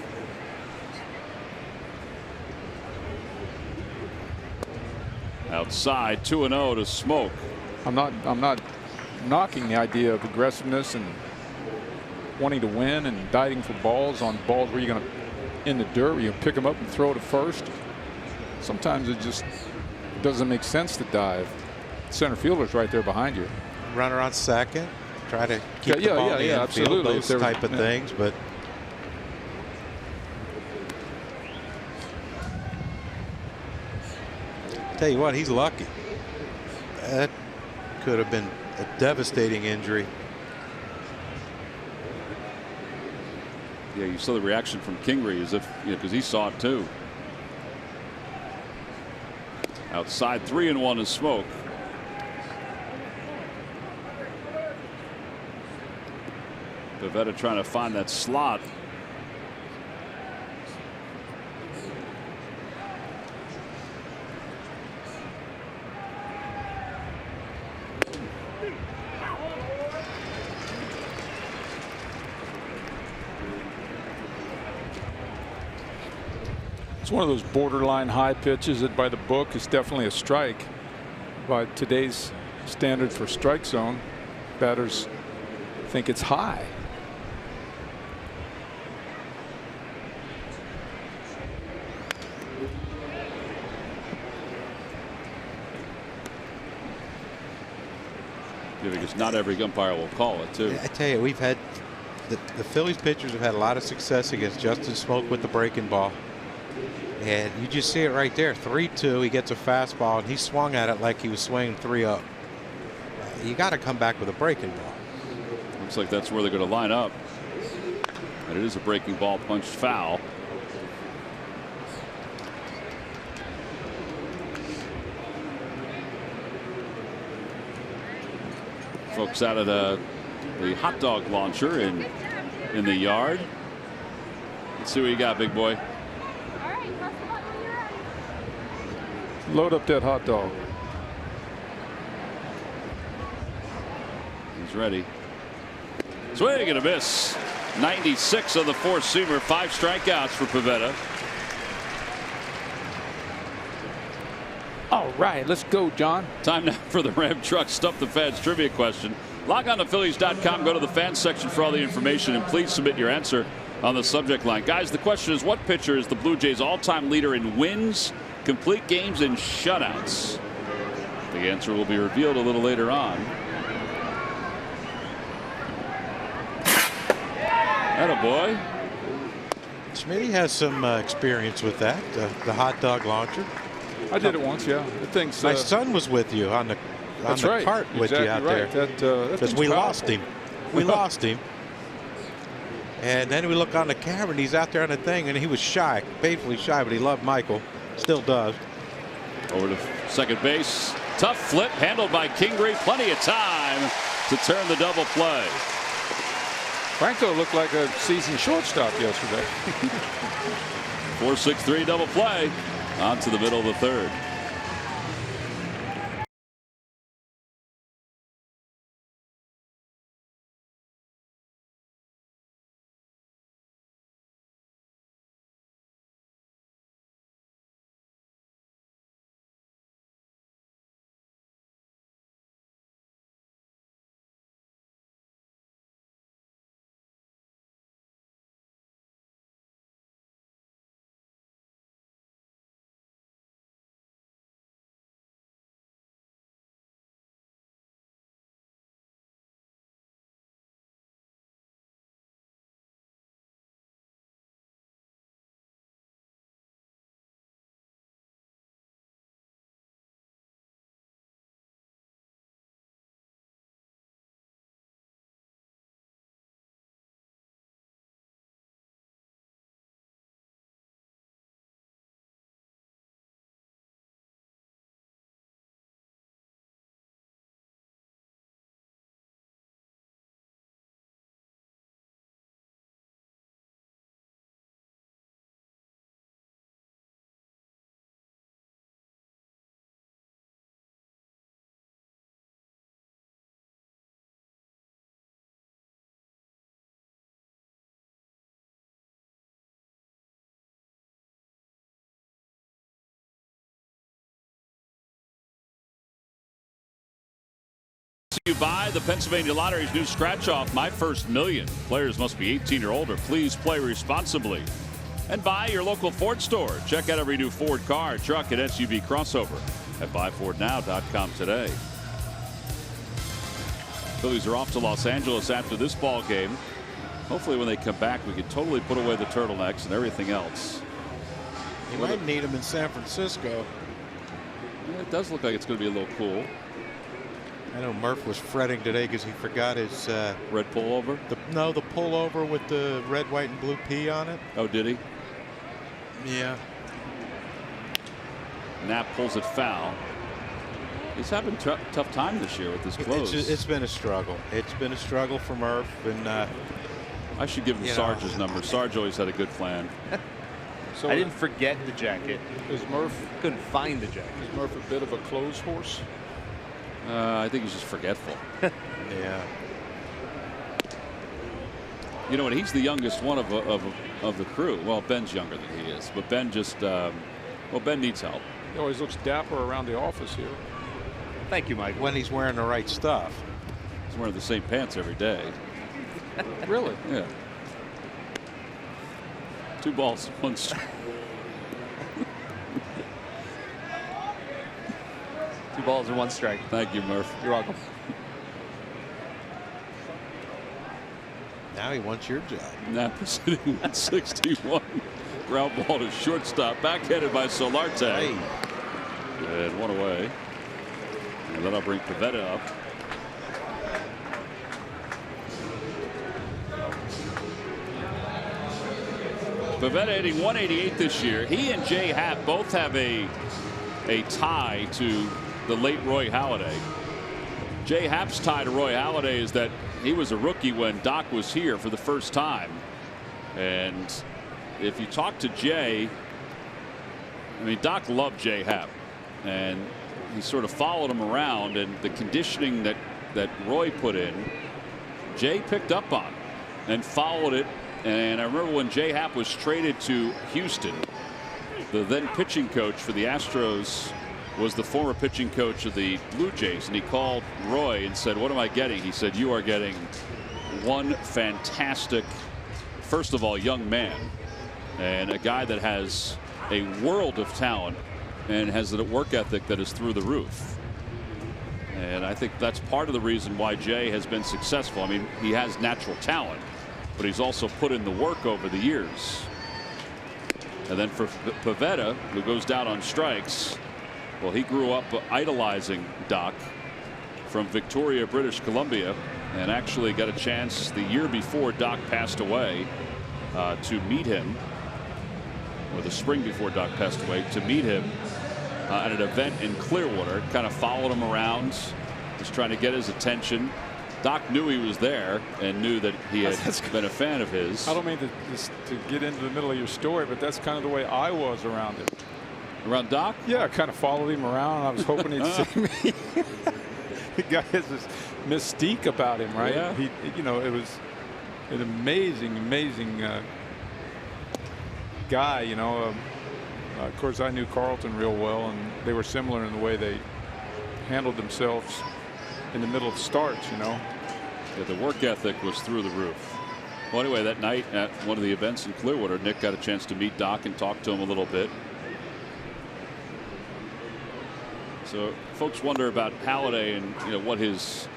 Speaker 1: Outside, 2-0 to Smoke.
Speaker 2: I'm not knocking the idea of aggressiveness and wanting to win and diving for balls on balls where you're going to in the dirt, where you pick them up and throw to first. Sometimes it just doesn't make sense to dive. center fielder's right there behind you.
Speaker 3: Runner on second. Try to keep the
Speaker 2: yeah,
Speaker 3: ball in the infield,
Speaker 2: absolutely.
Speaker 3: those type of things. But tell you what, he's lucky. That could have been a devastating injury.
Speaker 1: Yeah, you saw the reaction from Kingery as if, because he saw it too. Outside, 3-1 is Smoke. Pivetta trying to find that slot.
Speaker 2: It's one of those borderline high pitches that by the book is definitely a strike. By today's standard for strike zone, batters think it's high.
Speaker 1: Yeah, because not every umpire will call it too.
Speaker 3: I tell you, we've had the Phillies pitchers have had a lot of success against Justin Smoke with the breaking ball. And you just see it right there. 3-2, he gets a fastball, and he swung at it like he was swinging 3-up. You got to come back with a breaking ball.
Speaker 1: Looks like that's where they're going to line up. And it is a breaking ball punched foul. Folks out of the hot dog launcher in the yard. Let's see what you got, big boy.
Speaker 2: Load up that hot dog.
Speaker 1: He's ready. Swing and a miss. 96 on the four-seamer. 5 strikeouts for Pivetta.
Speaker 2: All right, let's go, John.
Speaker 1: Time now for the Ram Truck Stump the Fans trivia question. Log on to Phillies.com, go to the fans section for all the information, and please submit your answer on the subject line. Guys, the question is, what pitcher is the Blue Jays' all-time leader in wins, complete games, and shutouts? The answer will be revealed a little later on. Attaboy.
Speaker 3: Smitty has some experience with that, the hot dog launcher.
Speaker 2: I did it once, yeah. The thing's,
Speaker 3: My son was with you on the
Speaker 2: right.
Speaker 3: cart with you out
Speaker 2: right.
Speaker 3: there.
Speaker 2: Because
Speaker 3: we lost him. We lost him. And then we look on the camera, and he's out there on the thing, and he was shy, painfully shy, but he loved Michael. Still does.
Speaker 1: Over to second base. Tough flip handled by Kingery. Plenty of time to turn the double play.
Speaker 2: Franco looked like a seasoned shortstop yesterday.
Speaker 1: 4-6-3 double play. On to the middle of the third. You buy the Pennsylvania Lottery's new scratch-off, My First Million. Players must be 18 or older. Please play responsibly. And buy your local Ford store. Check out every new Ford car, truck, and SUV crossover at buyfordnow.com today. Phillies are off to Los Angeles after this ball game. Hopefully when they come back, we can totally put away the turtlenecks and everything else.
Speaker 3: You might need them in San Francisco.
Speaker 1: Yeah, it does look like it's going to be a little cool.
Speaker 3: I know Murph was fretting today because he forgot his
Speaker 1: red pullover.
Speaker 3: The pullover with the red, white, and blue P on it.
Speaker 1: Oh, did he?
Speaker 3: Yeah.
Speaker 1: Knapp pulls it foul. He's having tough time this year with his clothes.
Speaker 3: It's been a struggle. It's been a struggle for Murph, and
Speaker 1: I should give him Sarge's number. Sarge always had a good plan.
Speaker 4: So I didn't forget the jacket.
Speaker 2: Is Murph
Speaker 4: couldn't find the jacket?
Speaker 2: Is Murph a bit of a clothes horse?
Speaker 1: I think he's just forgetful.
Speaker 3: Yeah.
Speaker 1: You know what? He's the youngest one of the crew. Well, Ben's younger than he is, but Ben just well, Ben needs help.
Speaker 2: He always looks dapper around the office here.
Speaker 4: Thank you, Mike.
Speaker 3: When he's wearing the right stuff.
Speaker 1: He's wearing the same pants every day.
Speaker 2: Really?
Speaker 1: Yeah. 2 balls, 1 strike.
Speaker 4: 2 balls and 1 strike.
Speaker 1: Thank you, Murph.
Speaker 4: You're welcome.
Speaker 3: Now he wants your job.
Speaker 1: Knapp is hitting 161. Ground ball to shortstop. Backhanded by Solarte.
Speaker 3: Hey.
Speaker 1: And 1 away. And then I'll bring Pavetta up. Pavetta hitting 188 this year. He and Jay Happ both have a tie to the late Roy Halladay. Jay Happ's tie to Roy Halladay is that he was a rookie when Doc was here for the first time. And if you talk to Jay, I mean, Doc loved Jay Happ. And he sort of followed him around, and the conditioning that Roy put in, Jay picked up on and followed it. And I remember when Jay Happ was traded to Houston, the then pitching coach for the Astros was the former pitching coach of the Blue Jays, and he called Roy and said, "What am I getting?" He said, "You are getting one fantastic, first of all, young man, and a guy that has a world of talent and has a work ethic that is through the roof." And I think that's part of the reason why Jay has been successful. I mean, he has natural talent, but he's also put in the work over the years. And then for Pavetta, who goes down on strikes, well, he grew up idolizing Doc from Victoria, British Columbia, and actually got a chance the year before Doc passed away to meet him, or the spring before Doc passed away, to meet him at an event in Clearwater. Kind of followed him around, was trying to get his attention. Doc knew he was there and knew that he had been a fan of his.
Speaker 2: I don't mean to get into the middle of your story, but that's kind of the way I was around him.
Speaker 1: Around Doc?
Speaker 2: Yeah, I kind of followed him around. I was hoping he'd see me. The guy has this mystique about him, right?
Speaker 1: Yeah.
Speaker 2: He, you know, it was an amazing guy. You know, of course, I knew Carlton real well, and they were similar in the way they handled themselves in the middle of starts. You know,
Speaker 1: yeah, the work ethic was through the roof. Well, anyway, that night at one of the events in Clearwater, Nick got a chance to meet Doc and talk to him a little bit. So folks wonder about Halladay and, you know, what his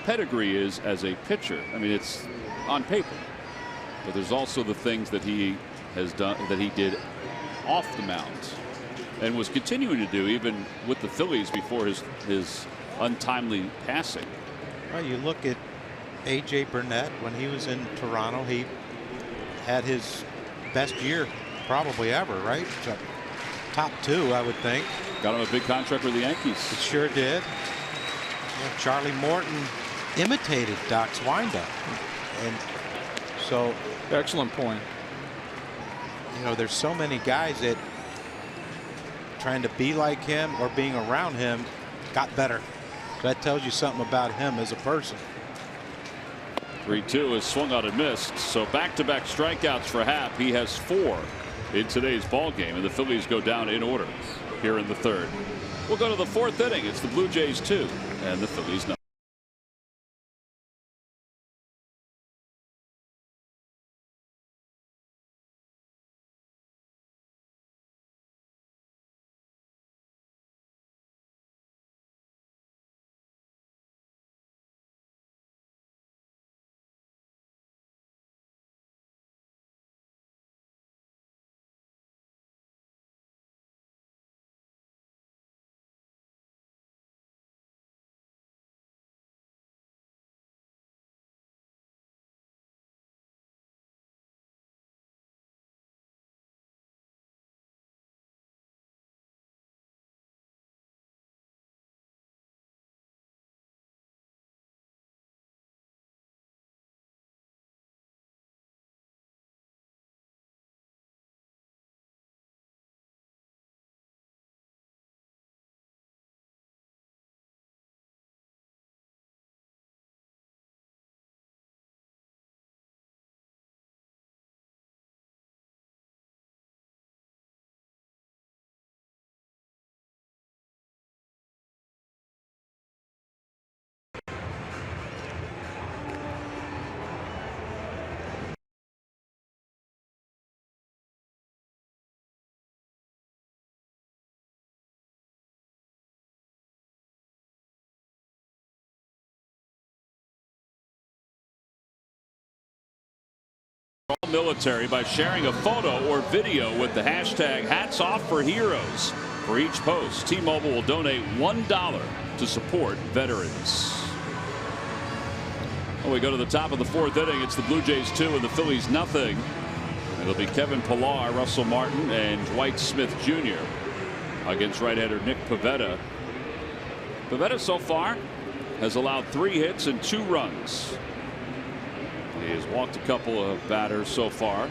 Speaker 1: pedigree is as a pitcher. I mean, it's on paper, but there's also the things that he has done, that he did off the mound and was continuing to do even with the Phillies before his untimely passing.
Speaker 3: Well, you look at A.J. Burnett when he was in Toronto. He had his best year probably ever, right? So, top 2, I would think.
Speaker 1: Got him a big contract with the Yankees.
Speaker 3: It sure did. Yeah, Charlie Morton imitated Doc's windup, and so
Speaker 2: excellent point.
Speaker 3: You know, there's so many guys that trying to be like him or being around him got better. So that tells you something about him as a person.
Speaker 1: 3-2 is swung out and missed. So back-to-back strikeouts for Happ. He has 4 in today's ball game, and the Phillies go down in order here in the 3rd. We'll go to the 4th inning. It's the Blue Jays 2 and the Phillies 9. All military by sharing a photo or video with the hashtag Hats Off for Heroes. For each post, T-Mobile will donate $1 to support veterans. Well, we go to the top of the 4th inning. It's the Blue Jays 2 and the Phillies nothing. It'll be Kevin Pillar, Russell Martin, and Dwight Smith Jr. against right-hander Nick Pivetta. Pivetta so far has allowed 3 hits and 2 runs. He has walked a couple of batters so far.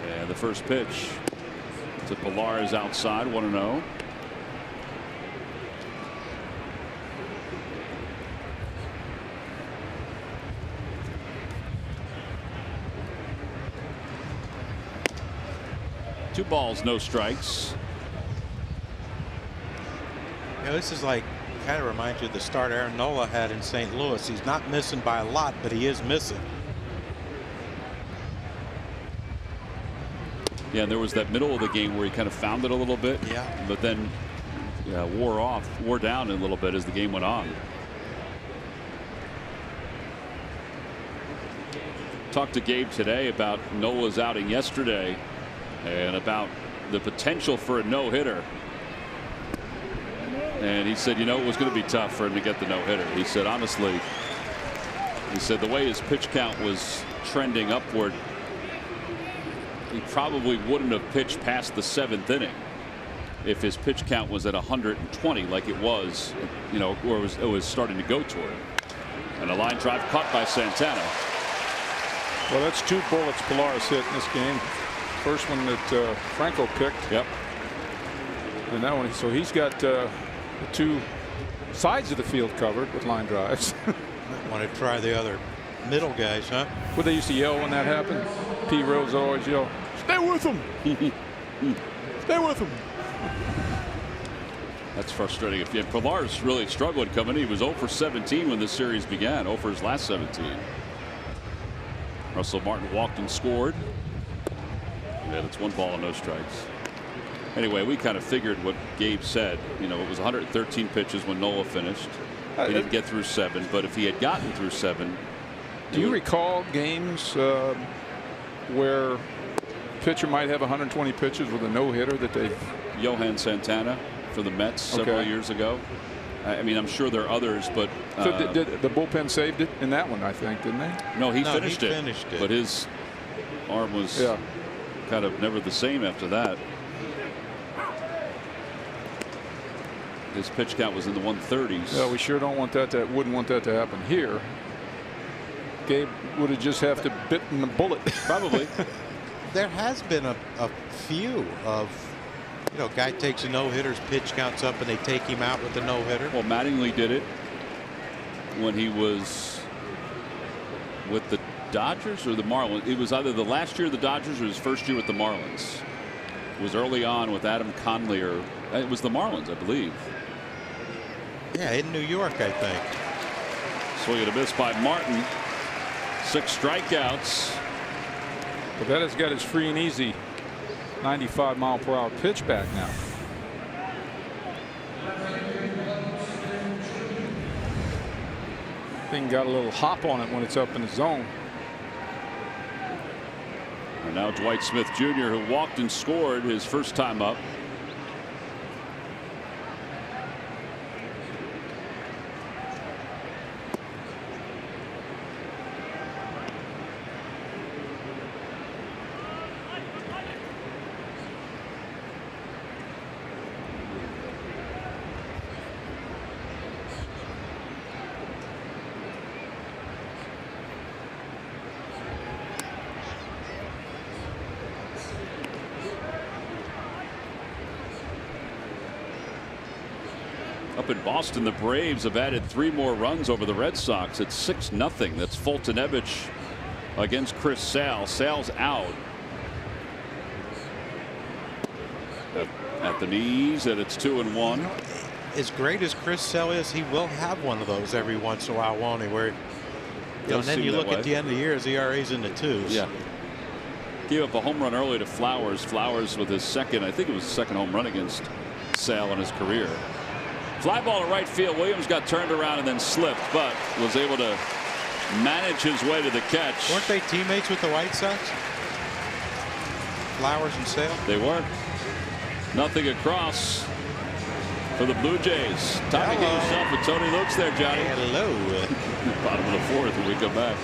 Speaker 1: And the first pitch to Pillar is outside, 1-0. Two balls, no strikes.
Speaker 3: You know, this is like, kind of reminds you of the start Aaron Nola had in St. Louis. He's not missing by a lot, but he is missing.
Speaker 1: Yeah, there was that middle of the game where he kind of found it a little bit.
Speaker 3: Yeah.
Speaker 1: But then wore down a little bit as the game went on. Talked to Gabe today about Nola's outing yesterday and about the potential for a no-hitter. And he said, you know, it was going to be tough for him to get the no-hitter. He said, honestly, he said the way his pitch count was trending upward, he probably wouldn't have pitched past the 7th inning if his pitch count was at 120 like it was, you know, or it was starting to go toward. And a line drive caught by Santana.
Speaker 2: Well, that's 2 bullets Pilar's hit in this game. First one that Franco picked.
Speaker 1: Yep.
Speaker 2: And that one, so he's got the 2 sides of the field covered with line drives.
Speaker 3: Might want to try the other middle guys, huh?
Speaker 2: What they used to yell when that happened? P. Rose always yell, "Stay with him! Stay with him!"
Speaker 1: That's frustrating. If Pilar's really struggling coming in, he was 0 for 17 when this series began. 0 for his last 17. Russell Martin walked and scored. Yeah, that's 1 ball and no strikes. Anyway, we kind of figured what Gabe said. You know, it was 113 pitches when Nola finished. He didn't get through 7, but if he had gotten through 7.
Speaker 2: Do you recall games where pitcher might have 120 pitches with a no-hitter that they?
Speaker 1: Johan Santana for the Mets several years ago. I mean, I'm sure there are others, but
Speaker 2: so did the bullpen saved it in that one, I think, didn't they?
Speaker 1: No, he finished it. But his arm was kind of never the same after that. His pitch count was in the 130s.
Speaker 2: Yeah, we sure don't want that. Wouldn't want that to happen here. Gabe would have just have to bitten the bullet.
Speaker 1: Probably.
Speaker 3: There has been a few of, you know, guy takes a no-hitter's pitch counts up and they take him out with a no-hitter.
Speaker 1: Well, Mattingly did it when he was with the Dodgers or the Marlins. It was either the last year of the Dodgers or his first year with the Marlins. It was early on with Adam Conley, or it was the Marlins, I believe.
Speaker 3: Yeah, in New York, I think.
Speaker 1: Swing and a miss by Martin. 6 strikeouts.
Speaker 2: But that has got his free and easy 95-mile-per-hour pitch back now. Thing got a little hop on it when it's up in the zone.
Speaker 1: And now Dwight Smith Jr., who walked and scored his first time up. Up in Boston, the Braves have added 3 more runs over the Red Sox. It's 6-0. That's Fultonevich against Chris Sale. Sale's out at the knees, and it's 2-1.
Speaker 3: As great as Chris Sale is, he will have one of those every once in a while, won't he? Where, you know, and then you look at the end of the year, his ERA's in the 2s.
Speaker 1: Yeah. Gave up a home run early to Flowers. Flowers with his second, I think it was his second home run against Sale in his career. Fly ball to right field. Williams got turned around and then slipped, but was able to manage his way to the catch.
Speaker 3: Weren't they teammates with the White Sox? Flowers and Sale?
Speaker 1: They weren't. Nothing across for the Blue Jays. Time to get yourself a Tony Lukes there, Johnny.
Speaker 3: Hello.
Speaker 1: Bottom of the fourth when we come back.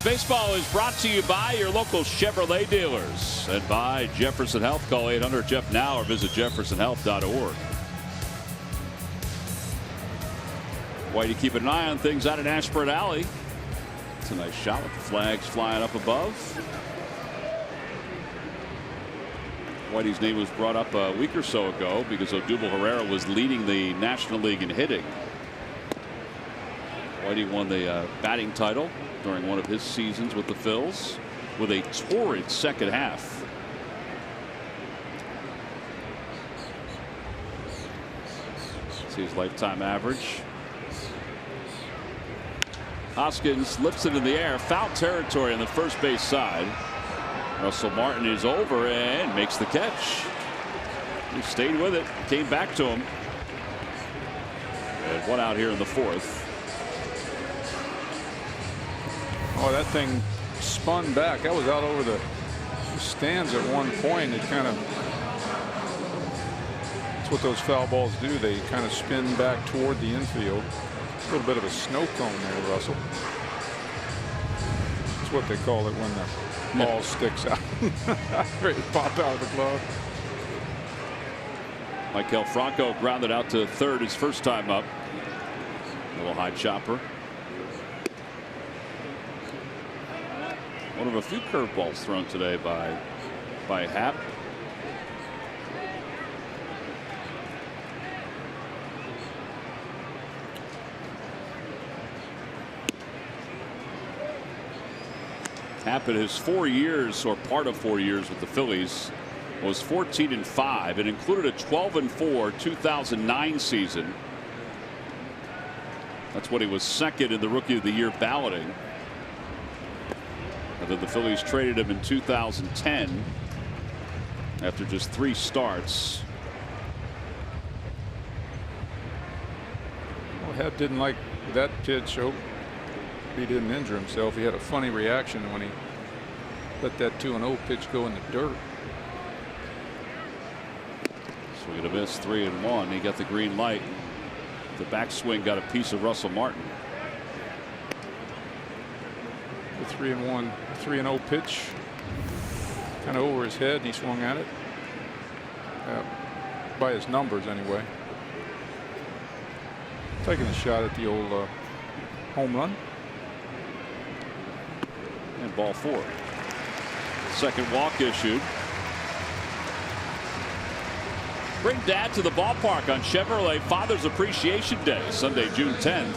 Speaker 1: Baseball is brought to you by your local Chevrolet dealers and by Jefferson Health. Call 800-JEFF now or visit jeffersonhealth.org. While you keep an eye on things out in Ashford Alley. It's a nice shot with the flags flying up above. Whitey's name was brought up a week or so ago because Odubel Herrera was leading the National League in hitting. Whitey won the batting title during one of his seasons with the Phils with a torrid second half. See his lifetime average. Hoskins lifts it in the air, foul territory on the first base side. Russell Martin is over and makes the catch. He stayed with it, came back to him. And one out here in the fourth.
Speaker 2: Oh, that thing spun back. That was out over the stands at one point. It kind of, that's what those foul balls do. They kind of spin back toward the infield. A little bit of a snow cone there, Russell. That's what they call it when the ball sticks out. Ready to pop out of the glove.
Speaker 1: Michael Franco grounded out to third his first time up. A little high chopper. One of a few curveballs thrown today by Happ. Happ in his 4 years, or part of 4 years with the Phillies, was 14-5. It included a 12-4 2009 season. That's when he was second in the Rookie of the Year balloting. And then the Phillies traded him in 2010 after just 3 starts.
Speaker 2: Well, Happ didn't like that pitch. Hope he didn't injure himself. He had a funny reaction when he let that 2-0 pitch go in the dirt.
Speaker 1: Swing and a miss, 3-1. He got the green light. The backswing got a piece of Russell Martin.
Speaker 2: The 3-1, 3-0 pitch, kind of over his head. He swung at it. By his numbers, anyway. Taking a shot at the old home run.
Speaker 1: And ball 4. Second walk issued. Bring Dad to the ballpark on Chevrolet Father's Appreciation Day, Sunday, June 10th.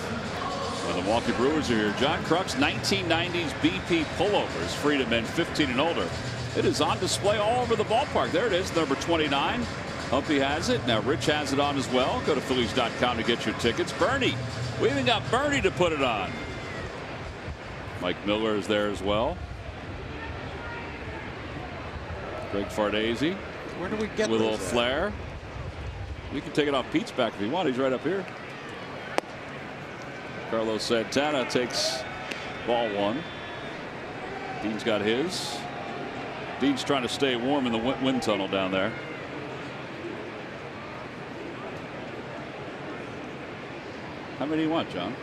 Speaker 1: When the Milwaukee Brewers are here. John Kruk's 1990s BP pullovers, free to men 15 and older. It is on display all over the ballpark. There it is, number 29. Humpy has it. Now Rich has it on as well. Go to Phillies.com to get your tickets. Bernie. We even got Bernie to put it on. Mike Miller is there as well. Greg Fardazzi.
Speaker 3: Where do we get
Speaker 1: with a little
Speaker 3: those at?
Speaker 1: flair? We can take it off Pete's back if you want. He's right up here. Carlos Santana takes ball one. Dean's got his. Dean's trying to stay warm in the wind tunnel down there. How many do you want, John?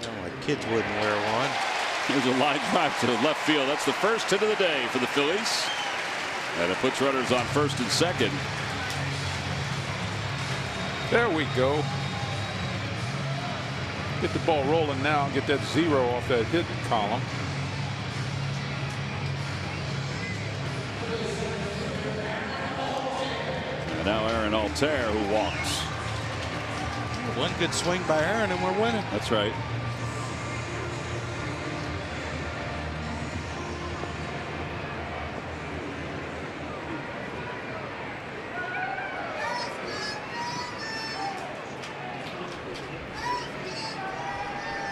Speaker 3: Well, my kids wouldn't wear one.
Speaker 1: There's a line drive to left field. That's the first hit of the day for the Phillies. And it puts runners on first and second.
Speaker 2: There we go. Get the ball rolling now and get that 0 off that hit column.
Speaker 1: And now Aaron Altair, who walks.
Speaker 3: One good swing by Aaron and we're winning.
Speaker 1: That's right.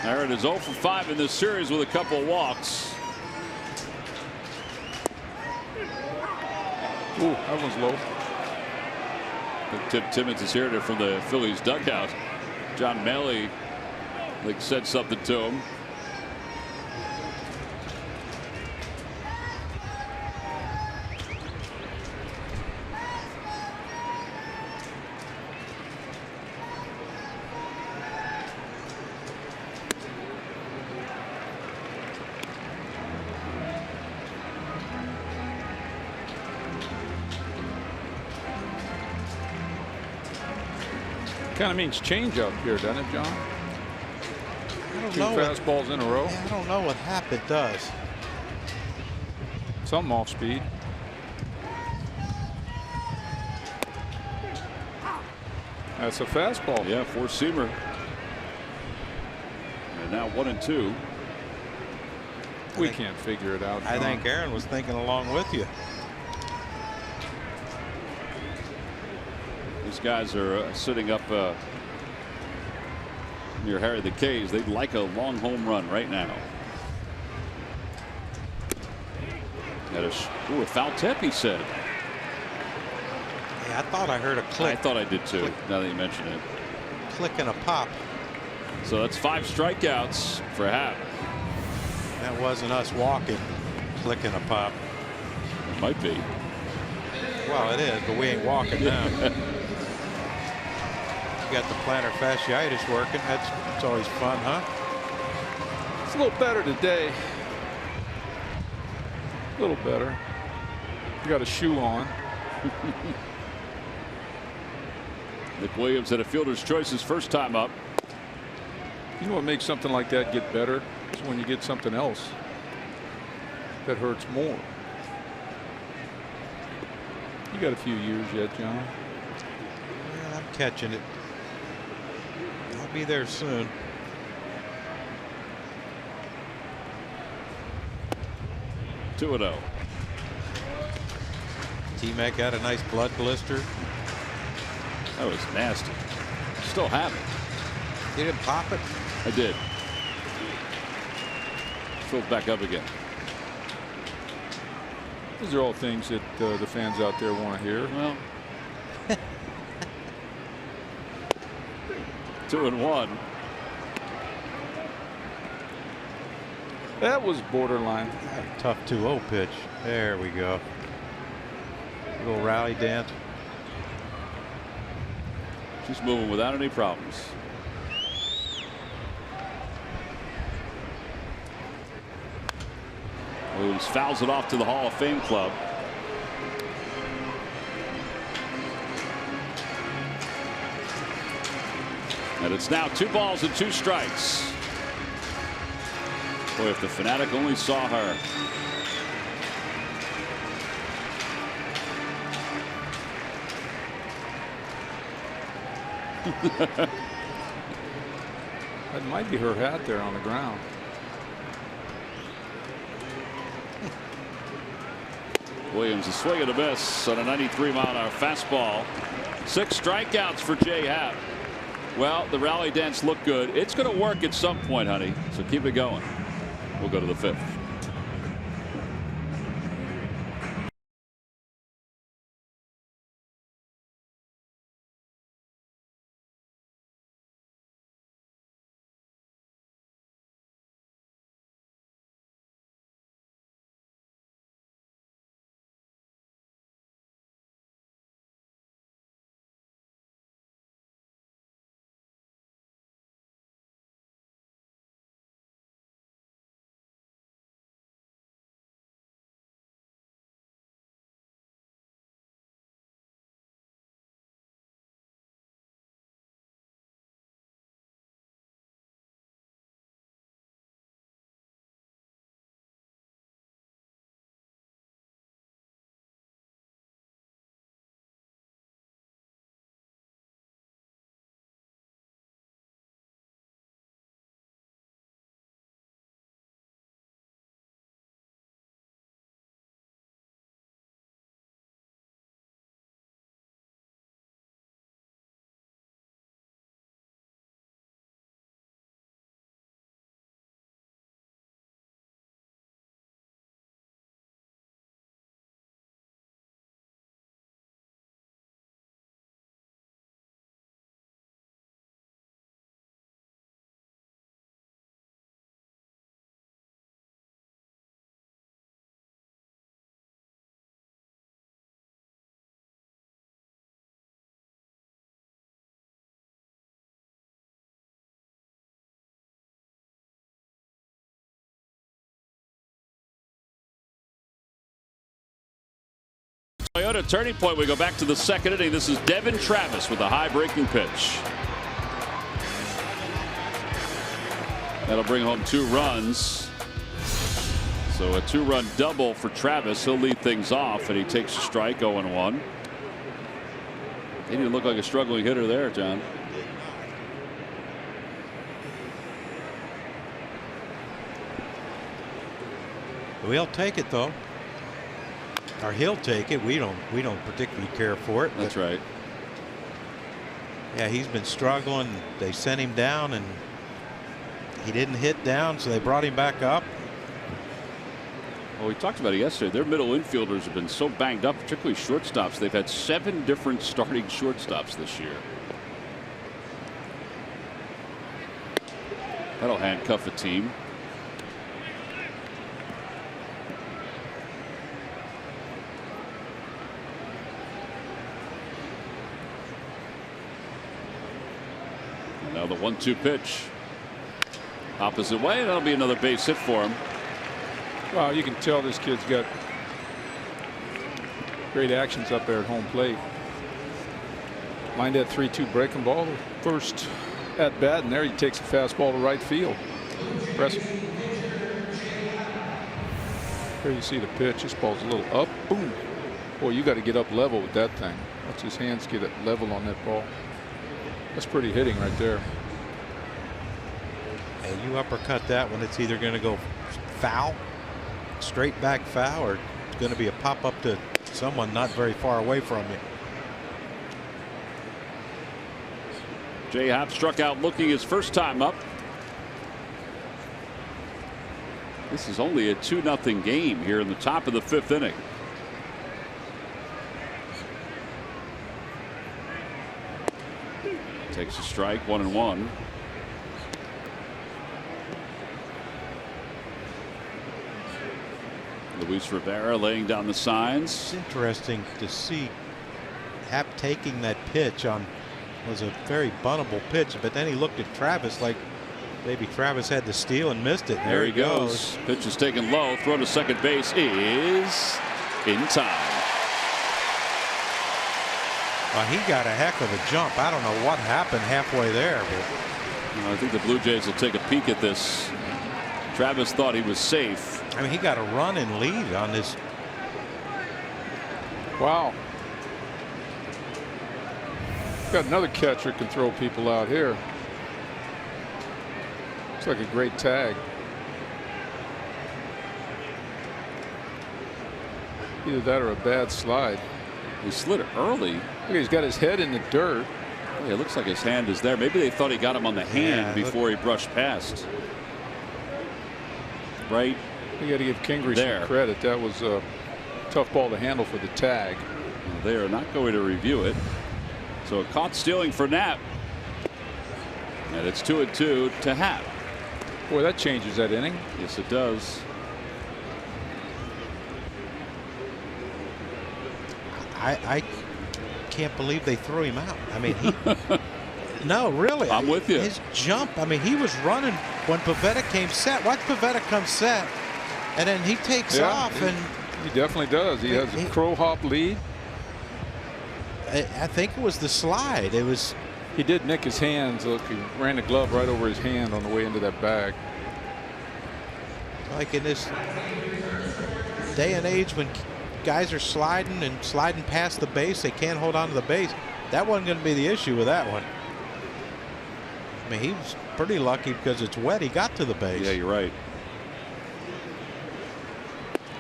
Speaker 1: Aaron is 0 for 5 in this series with a couple of walks.
Speaker 2: Ooh, that one's low.
Speaker 1: Tip Timmons is hearing it from the Phillies dugout. John Maley said something to him.
Speaker 2: Kind of means change up here, doesn't it, John?
Speaker 3: I don't
Speaker 2: Two
Speaker 3: know.
Speaker 2: fastballs in a row.
Speaker 3: I don't know what Happett does.
Speaker 2: Something off speed. That's a fastball.
Speaker 1: Yeah, four-seamer. And now 1-2.
Speaker 2: We can't figure it out, John.
Speaker 3: I think Aaron was thinking along with you.
Speaker 1: These guys are sitting up near Harry the K's. They'd like a long home run right now. A foul tip, he said.
Speaker 3: Yeah, I thought I heard a click.
Speaker 1: I thought I did too,
Speaker 3: click.
Speaker 1: now that you mention it.
Speaker 3: Click and a pop.
Speaker 1: So that's 5 strikeouts for Happ.
Speaker 3: That wasn't us walking. Click and a pop.
Speaker 1: It might be.
Speaker 3: Well, it is, but we ain't walking now. You got the plantar fasciitis working. That's always fun, huh?
Speaker 2: It's a little better today. A little better. You got a shoe on.
Speaker 1: Nick Williams had a fielder's choice his first time up.
Speaker 2: You know what makes something like that get better? Is when you get something else that hurts more. You got a few years yet, John.
Speaker 3: Well, I'm catching it. I'll be there soon.
Speaker 1: 2-0.
Speaker 3: T-Mac got a nice blood blister.
Speaker 1: That was nasty. Still have it.
Speaker 3: You didn't pop it?
Speaker 1: I did. Filled back up again.
Speaker 2: These are all things that the fans out there want to hear.
Speaker 1: Well, 2-1.
Speaker 2: That was borderline.
Speaker 3: Tough 2-0 pitch. There we go. Little rally dance.
Speaker 1: She's moving without any problems. Williams fouls it off to the Hall of Fame club. And it's now 2 balls and 2 strikes. Boy, if the Fanatic only saw her.
Speaker 2: That might be her hat there on the ground.
Speaker 1: Williams, a swing and a miss on a 93-mile-an-hour fastball. 6 strikeouts for Jay Happ. Well, the rally dance looked good. It's going to work at some point, honey. So keep it going. We'll go to the 5th. Toyota turning point. We go back to the 2nd inning. This is Devin Travis with a high breaking pitch. That'll bring home 2 runs. So a 2-run double for Travis. He'll lead things off, and he takes a strike. 0-1. He didn't look like a struggling hitter there, John.
Speaker 3: We'll take it though. Or he'll take it. We don't particularly care for it.
Speaker 1: That's right.
Speaker 3: Yeah, he's been struggling. They sent him down and he didn't hit down, so they brought him back up.
Speaker 1: Well, we talked about it yesterday. Their middle infielders have been so banged up, particularly shortstops. They've had 7 different starting shortstops this year. That'll handcuff a team. Now the 1-2 pitch. Opposite way. That'll be another base hit for him.
Speaker 2: Well, you can tell this kid's got great actions up there at home plate. Lined that 3-2 breaking ball. First at bat, and there he takes a fastball to right field. Impressive. Here you see the pitch. This ball's a little up. Boom. Boy, you got to get up level with that thing. Watch his hands get it level on that ball. That's pretty hitting right there.
Speaker 3: And you uppercut that one, it's either going to go foul, straight back foul, or it's going to be a pop up to someone not very far away from you.
Speaker 1: Jay Happ struck out looking his first time up. This is only a 2-0 game here in the top of the 5th inning. Takes a strike. 1-1. Luis Rivera laying down the signs.
Speaker 3: It's interesting to see Happ taking that pitch on was a very buntable pitch, but then he looked at Travis like maybe Travis had the steal and missed it.
Speaker 1: There he goes. Pitch is taken low. Throw to second base is in time.
Speaker 3: Well, he got a heck of a jump. I don't know what happened halfway there, but
Speaker 1: I think the Blue Jays will take a peek at this. Travis thought he was safe.
Speaker 3: I mean, he got a run and lead on this.
Speaker 2: Wow. Got another catcher can throw people out here. Looks like a great tag. Either that or a bad slide.
Speaker 1: He slid it early.
Speaker 2: Look, he's got his head in the dirt.
Speaker 1: Boy, it looks like his hand is there. Maybe they thought he got him on the hand before he brushed past. Right.
Speaker 2: You got to give Kingery some credit. That was a tough ball to handle for the tag.
Speaker 1: They are not going to review it. So caught stealing for Knapp. And it's 2-2 to Happ.
Speaker 2: Boy, that changes that inning.
Speaker 1: Yes, it does.
Speaker 3: I can't believe they threw him out. I mean, he no, really.
Speaker 1: I'm with you.
Speaker 3: His jump, I mean, he was running when Pavetta came set. Watch Pavetta come set, and then he takes off. And
Speaker 2: he definitely does. He has a crow hop lead.
Speaker 3: I think it was the slide. It was.
Speaker 2: He did nick his hands. Look, he ran the glove right over his hand on the way into that bag.
Speaker 3: Like in this day and age when guys are sliding past the base, they can't hold on to the base. That wasn't going to be the issue with that one. I mean, he was pretty lucky because it's wet. He got to the base.
Speaker 1: Yeah, you're right.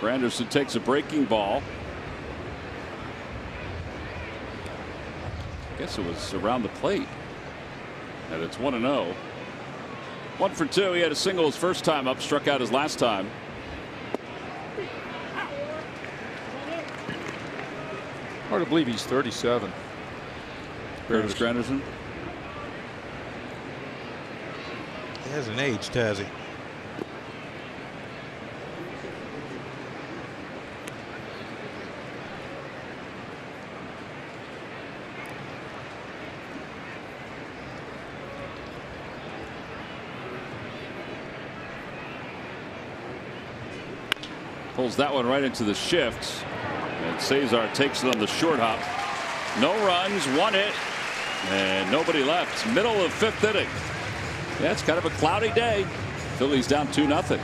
Speaker 1: Granderson takes a breaking ball. I guess it was around the plate. And it's 1-0. 1 for 2. He had a single his first time up, struck out his last time.
Speaker 2: Hard to believe he's 37.
Speaker 1: Curtis Granderson.
Speaker 3: He hasn't aged, has he?
Speaker 1: Pulls that one right into the shift. And Cesar takes it on the short hop. No runs, 1 hit, and nobody left. Middle of 5th inning. Yeah, it's kind of a cloudy day. Phillies down 2-0.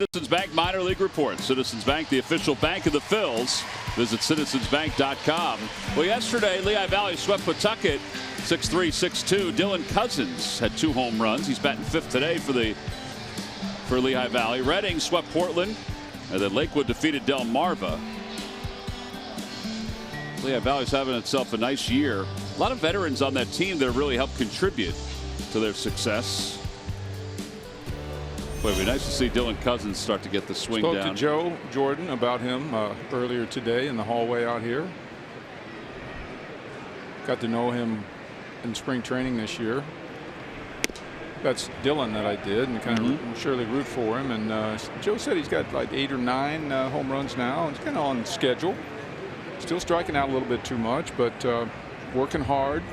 Speaker 1: Citizens Bank minor league report. Citizens Bank, the official bank of the Phils. Visit citizensbank.com. Well, yesterday, Lehigh Valley swept Pawtucket 6-3, 6-2. Dylan Cousins had 2 home runs. He's batting 5th today for Lehigh Valley. Reading swept Portland, and then Lakewood defeated Delmarva. Lehigh Valley's having itself a nice year. A lot of veterans on that team that have really helped contribute to their success. Boy, it'd be nice to see Dylan Cousins start to get the swing down.
Speaker 2: Spoke to Joe Jordan about him earlier today in the hallway out here. Got to know him in spring training this year. That's Dylan that I did, and kind of surely root for him. And Joe said he's got like 8 or 9 home runs now. He's kind of on schedule. Still striking out a little bit too much, but working hard.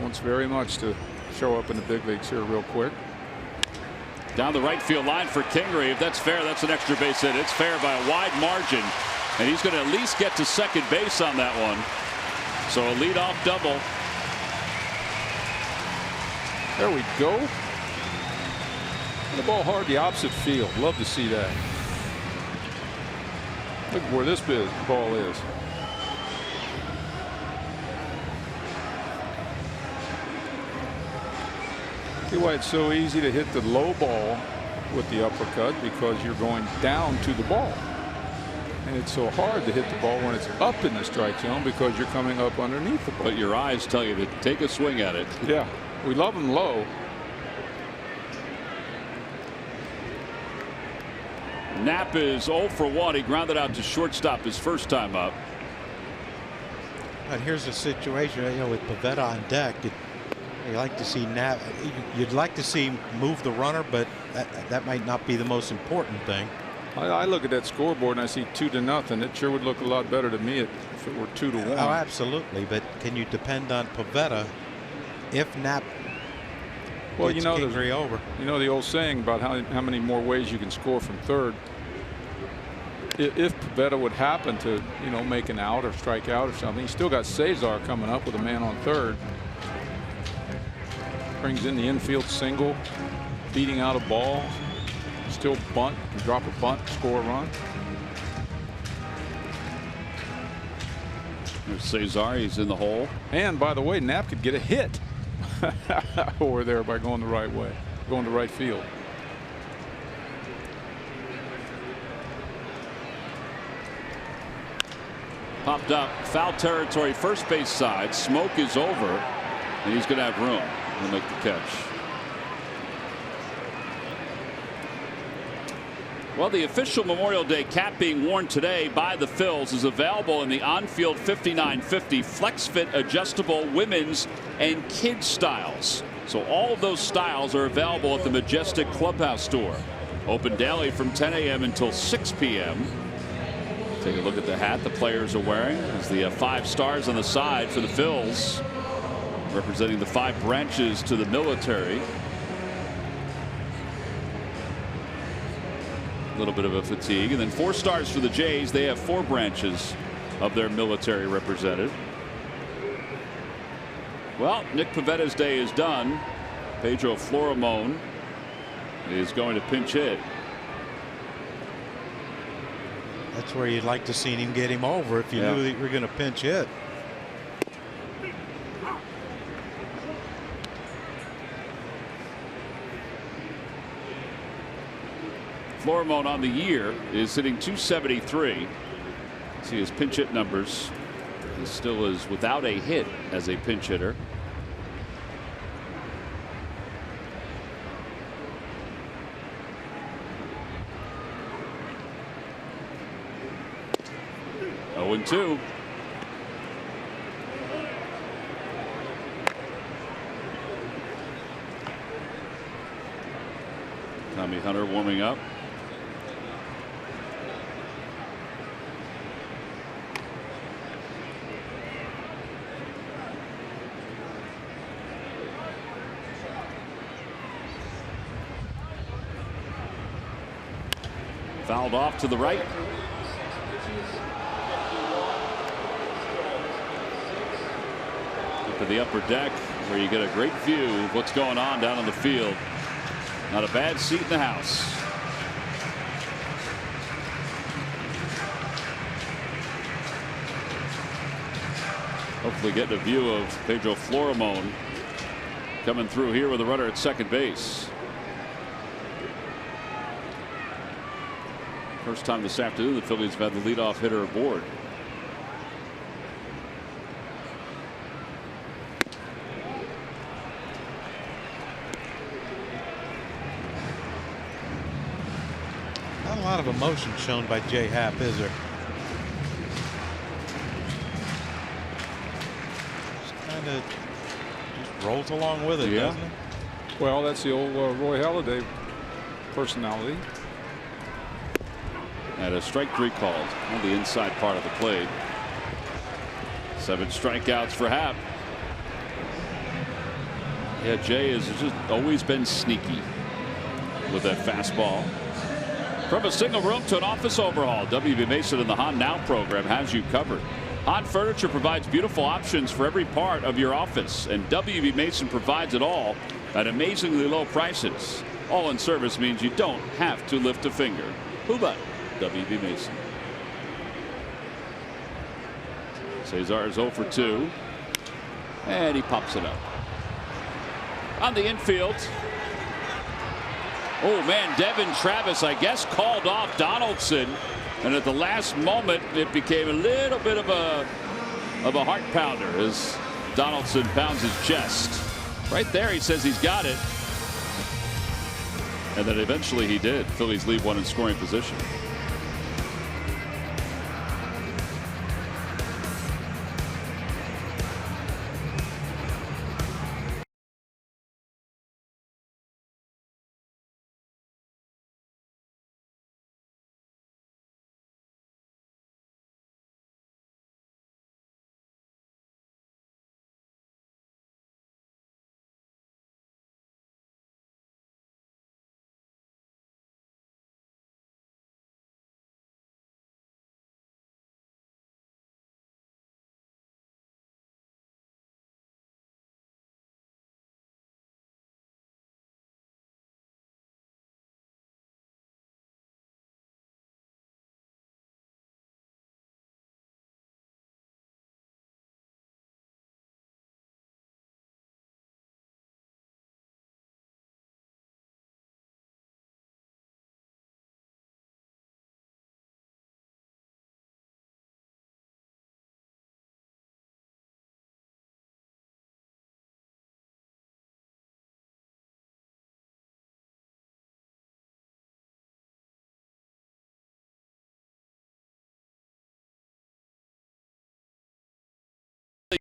Speaker 2: Wants very much to show up in the big leagues here real quick.
Speaker 1: Down the right field line for Kingery. If that's fair, that's an extra base hit. It's fair by a wide margin, and he's going to at least get to second base on that one. So a leadoff double.
Speaker 2: There we go. The ball hard the opposite field. Love to see that. Look where this ball is. See why it's so easy to hit the low ball with the uppercut, because you're going down to the ball. And it's so hard to hit the ball when it's up in the strike zone because you're coming up underneath the ball.
Speaker 1: But your eyes tell you to take a swing at it.
Speaker 2: Yeah, we love them low.
Speaker 1: Knapp is 0 for 1. He grounded out to shortstop his first time up.
Speaker 3: But here's a situation, with Pivetta on deck. You like to see Knapp. You'd like to see him move the runner, but that might not be the most important thing.
Speaker 2: I look at that scoreboard and I see 2-0. It sure would look a lot better to me if it were 2-1.
Speaker 3: Oh, absolutely. But can you depend on Pivetta if Knapp gets King 3 over?
Speaker 2: You know the old saying about how many more ways you can score from third. If Pivetta would happen to make an out or strike out or something, he's still got Cesar coming up with a man on third. Brings in the infield single, beating out a ball. Still bunt, can drop a bunt, score a run.
Speaker 1: There's Cesar, he's in the hole.
Speaker 2: And by the way, Knapp could get a hit over there by going the right way, going to right field.
Speaker 1: Popped up, foul territory, first base side. Smoke is over, and he's going to have room to make the catch. Well, the official Memorial Day cap being worn today by the Phils is available in the on-field 5950 flex fit adjustable women's and kids styles. So all of those styles are available at the Majestic Clubhouse store. Open daily from 10 a.m. until 6 p.m. Take a look at the hat the players are wearing. There's the 5 stars on the side for the Phils, representing the 5 branches to the military. A little bit of a fatigue, and then 4 stars for the Jays. They have 4 branches of their military represented. Well, Nick Pivetta's day is done. Pedro Florimon is going to pinch hit.
Speaker 3: That's where you'd like to see him get him over if you knew that you were going to pinch hit.
Speaker 1: Florimon on the year is hitting .273. See his pinch hit numbers. He still is without a hit as a pinch hitter. Oh, 0-2. Tommy Hunter warming up. Fouled off to the right. Up to the upper deck where you get a great view of what's going on down on the field. Not a bad seat in the house. Hopefully getting a view of Pedro Florimon coming through here with a runner at second base. First time this afternoon the Phillies have had the leadoff hitter aboard.
Speaker 3: Not a lot of emotion shown by Jay Happ, is there? Just kind of just rolls along with it, doesn't it?
Speaker 2: Well, that's the old Roy Halladay personality.
Speaker 1: And a strike 3 called on the inside part of the plate. 7 strikeouts for Happ. Yeah, Jay has just always been sneaky with that fastball. From a single room to an office overhaul, WB Mason and the Hahn Now program has you covered. Hahn Furniture provides beautiful options for every part of your office, and WB Mason provides it all at amazingly low prices. All in service means you don't have to lift a finger. Who but W.B. Mason? Cesar is 0 for 2. And he pops it up. On the infield. Oh, man, Devin Travis, I guess, called off Donaldson. And at the last moment, it became a little bit of a heart pounder as Donaldson pounds his chest. Right there, he says he's got it. And then eventually he did. Phillies leave one in scoring position.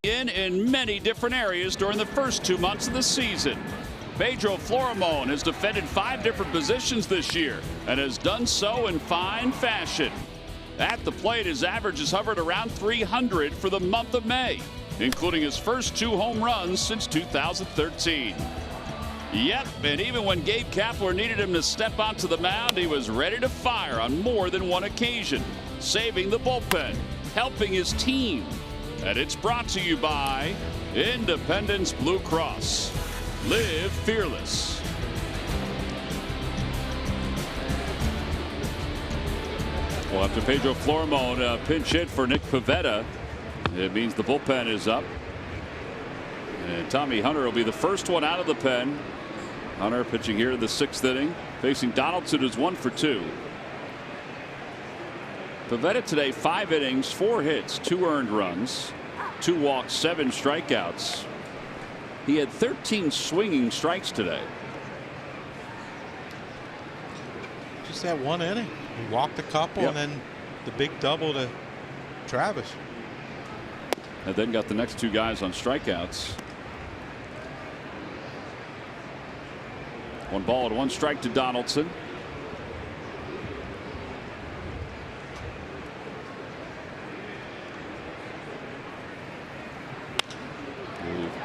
Speaker 1: In many different areas during the first 2 months of the season. Pedro Florimon has defended 5 different positions this year and has done so in fine fashion. At the plate, his average has hovered around 300 for the month of May, including his first 2 home runs since 2013. Yep, and even when Gabe Kapler needed him to step onto the mound, he was ready to fire on more than one occasion, saving the bullpen, helping his team. And it's brought to you by Independence Blue Cross. Live fearless. Well, after Pedro Florimon pinch hit for Nick Pivetta, it means the bullpen is up. And Tommy Hunter will be the first one out of the pen. Hunter pitching here in the 6th inning, facing Donaldson, who's 1 for 2. Pivetta today, 5 innings, 4 hits, 2 earned runs, 2 walks, 7 strikeouts. He had 13 swinging strikes today.
Speaker 3: Just that 1 inning. He walked a couple, and then the big double to Travis.
Speaker 1: And then got the next 2 guys on strikeouts. 1 ball and 1 strike to Donaldson.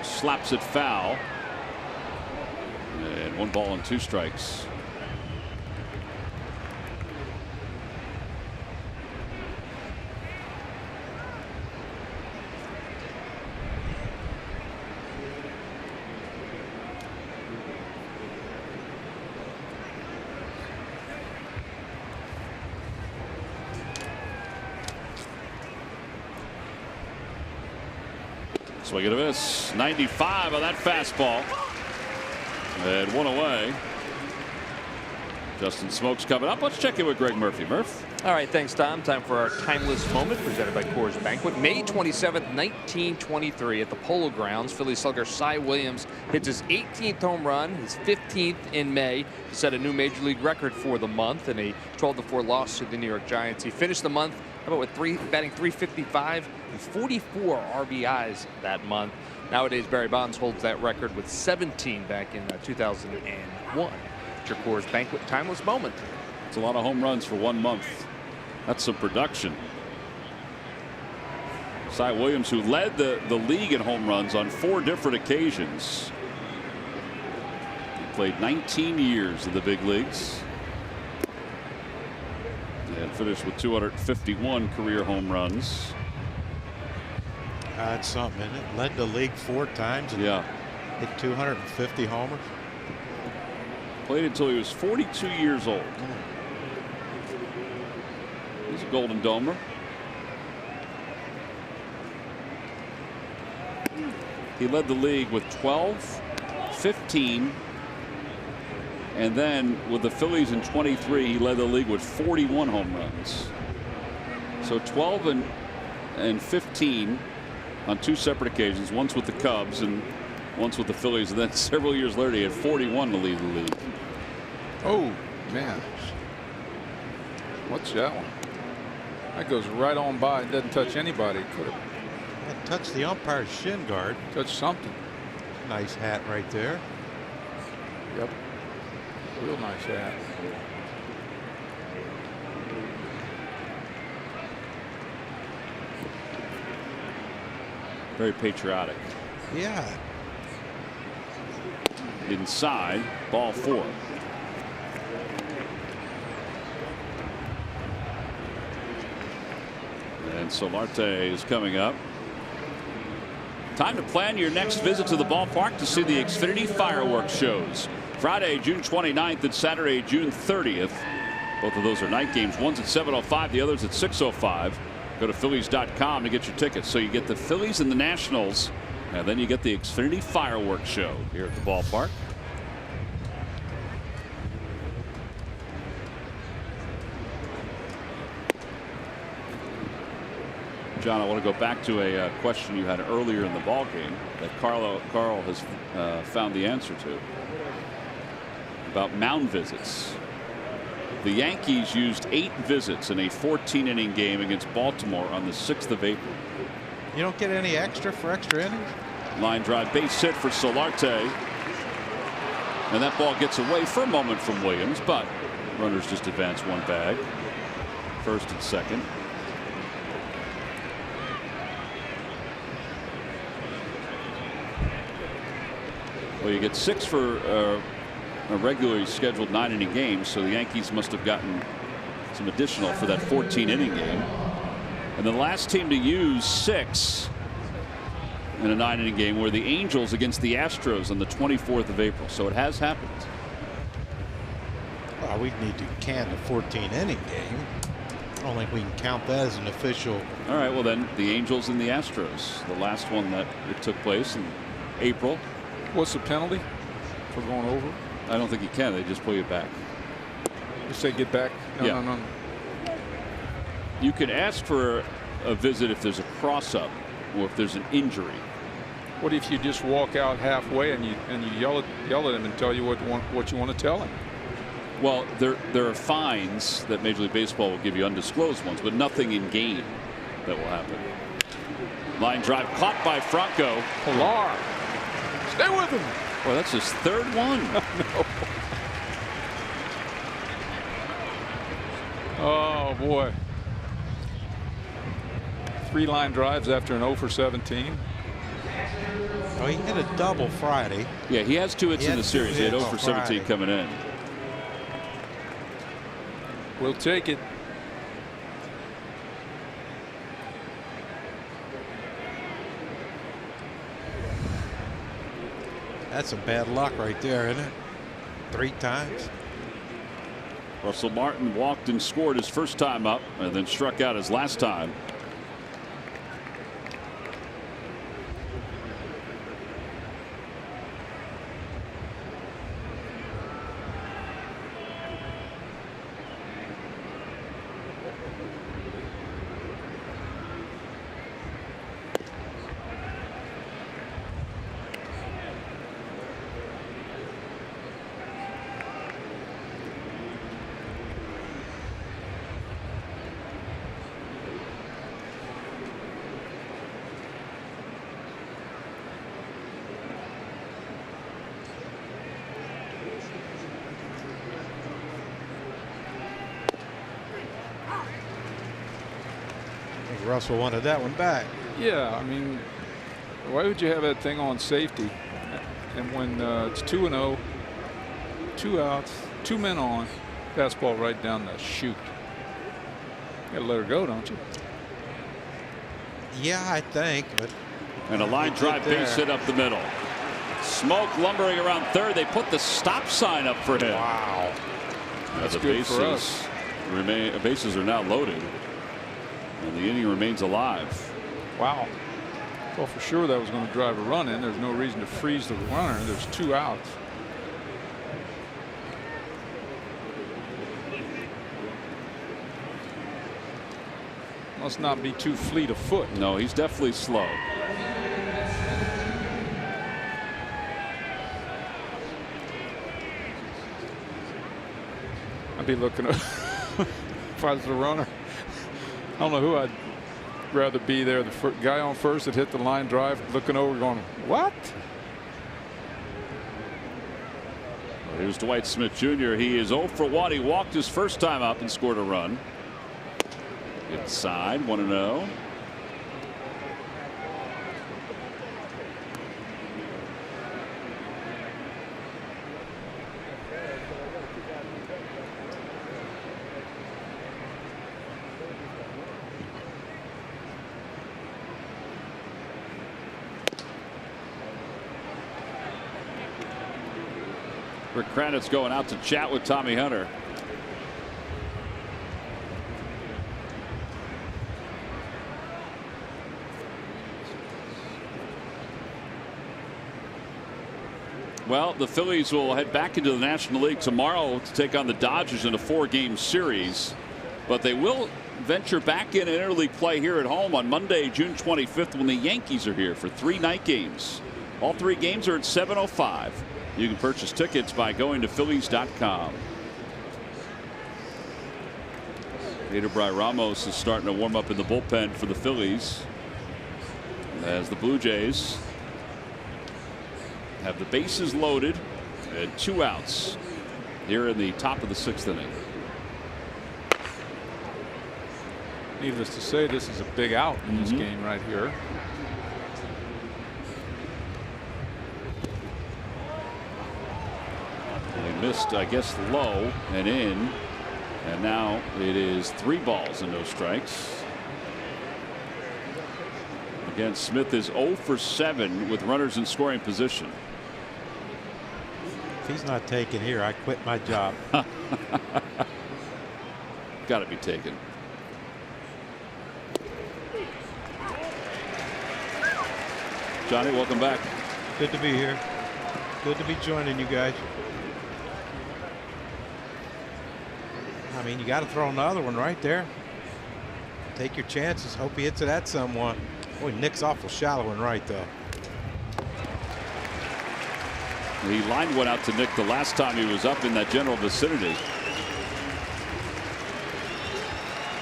Speaker 1: Slaps it foul. And 1 ball and 2 strikes. Swing and a miss. 95 on that fastball. And 1 away. Justin Smoke's coming up. Let's check in with Greg Murphy. Murph.
Speaker 4: All right, thanks, Tom. Time for our timeless moment presented by Coors Banquet. May 27th, 1923 at the Polo Grounds. Philly slugger Cy Williams hits his 18th home run, his 15th in May, to set a new major league record for the month in a 12-4 loss to the New York Giants. He finished the month with batting .355 and 44 RBIs that month. Nowadays, Barry Bonds holds that record with 17 back in 2001. It's your Coors Banquet timeless moment.
Speaker 1: It's a lot of home runs for 1 month. That's some production. Cy Williams, who led the league in home runs on 4 different occasions. He played 19 years in the big leagues. And finished with 251 career home runs.
Speaker 3: That's something, isn't it? Led the league 4 times and hit 250 homers.
Speaker 1: Played until he was 42 years old. He's a Golden Domer. He led the league with 12, 15, and then with the Phillies in 23, he led the league with 41 home runs. So 12 and 15 on 2 separate occasions, once with the Cubs and once with the Phillies, and then several years later he had 41 to lead the league.
Speaker 2: Oh, man. What's that one? That goes right on by. It doesn't touch anybody. Could have
Speaker 3: touched the umpire's shin guard.
Speaker 2: touched something.
Speaker 3: Nice hat right there.
Speaker 2: Yep. Real nice hat.
Speaker 1: Very patriotic.
Speaker 3: Yeah.
Speaker 1: Inside, ball 4. And Solarte is coming up. Time to plan your next visit to the ballpark to see the Xfinity fireworks shows. Friday, June 29th and Saturday, June 30th. Both of those are night games. One's at 7:05, the other's at 6:05. Go to Phillies.com to get your tickets. So you get the Phillies and the Nationals, and then you get the Xfinity fireworks show here at the ballpark. John, I want to go back to a question you had earlier in the ball game that Carl has found the answer to about mound visits. The Yankees used 8 visits in a 14-inning game against Baltimore on the 6th of April.
Speaker 3: You don't get any extra for extra innings?
Speaker 1: Line drive base hit for Solarte. And that ball gets away for a moment from Williams, but runners just advance 1 bag. First and second. Well, you get 6 for a regularly scheduled 9-inning game, so the Yankees must have gotten some additional for that 14-inning game. And the last team to use 6 in a 9-inning game were the Angels against the Astros on the 24th of April. So it has happened.
Speaker 3: Well, we need to can the 14-inning game. I don't think we can count that as an official.
Speaker 1: All right, well then the Angels and the Astros, the last one that it took place in April.
Speaker 2: What's the penalty for going over?
Speaker 1: I don't think you can. They just pull you back.
Speaker 2: You say get back? No,
Speaker 1: Yeah.
Speaker 2: no.
Speaker 1: You can ask for a visit if there's a cross-up or if there's an injury.
Speaker 2: What if you just walk out halfway and you yell at him and tell you what you want to tell him?
Speaker 1: Well, there are fines that Major League Baseball will give you, undisclosed ones, but nothing in game that will happen. Line drive caught by Franco.
Speaker 2: Pilar, stay with him.
Speaker 1: Well, that's his 3rd one.
Speaker 2: No. Oh boy. 3 line drives after an 0 for 17.
Speaker 3: Oh, he hit a double Friday.
Speaker 1: Yeah, he has 2 hits in the series. He had 0 for 17
Speaker 3: Friday.
Speaker 1: coming in.
Speaker 2: We'll take it.
Speaker 3: That's some bad luck right there, isn't it? 3 times.
Speaker 1: Russell Martin walked and scored his first time up and then struck out his last time.
Speaker 3: I think Russell wanted that one back.
Speaker 2: Yeah, I mean, why would you have that thing on safety? And when it's 2-0, 2 outs, 2 men on, fastball right down the chute. You gotta let her go, don't you?
Speaker 3: Yeah, I think, but
Speaker 1: And a line drive base hit up the middle. Smoke lumbering around third. They put the stop sign up for him.
Speaker 2: Wow.
Speaker 1: That's
Speaker 2: the good for us.
Speaker 1: Bases are now loaded, and the inning remains alive.
Speaker 2: Wow. Well, for sure that was going to drive a run in. There's no reason to freeze the runner. There's 2 outs. Must not be too fleet of foot.
Speaker 1: No, he's definitely slow.
Speaker 2: I'd be looking at if I was the runner. I don't know who I'd rather be there. The guy on first that hit the line drive, looking over, going, "What?"
Speaker 1: Well, here's Dwight Smith Jr. He is 0 for 1. He walked his first time up and scored a run. Inside, 1-0. Rick Kranitz going out to chat with Tommy Hunter. Well, the Phillies will head back into the National League tomorrow to take on the Dodgers in a 4-game series, but they will venture back in interleague play here at home on Monday, June 25th, when the Yankees are here for 3 night games. All 3 games are at 7:05. You can purchase tickets by going to Phillies.com. Bry Ramos is starting to warm up in the bullpen for the Phillies, as the Blue Jays have the bases loaded and 2 outs here in the top of the 6th inning.
Speaker 2: Needless to say, this is a big out in this game right here.
Speaker 1: They missed, I guess, low and in, and now it is 3 balls and no strikes. Again, Smith is 0 for 7 with runners in scoring position.
Speaker 3: If he's not taken here, I quit my job.
Speaker 1: Got to be taken. Johnny, welcome back.
Speaker 3: Good to be here. Good to be joining you guys. I mean, you got to throw another one right there. Take your chances. Hope he hits it at someone. Boy, Nick's awful shallow and right, though.
Speaker 1: He lined one out to Nick the last time he was up in that general vicinity.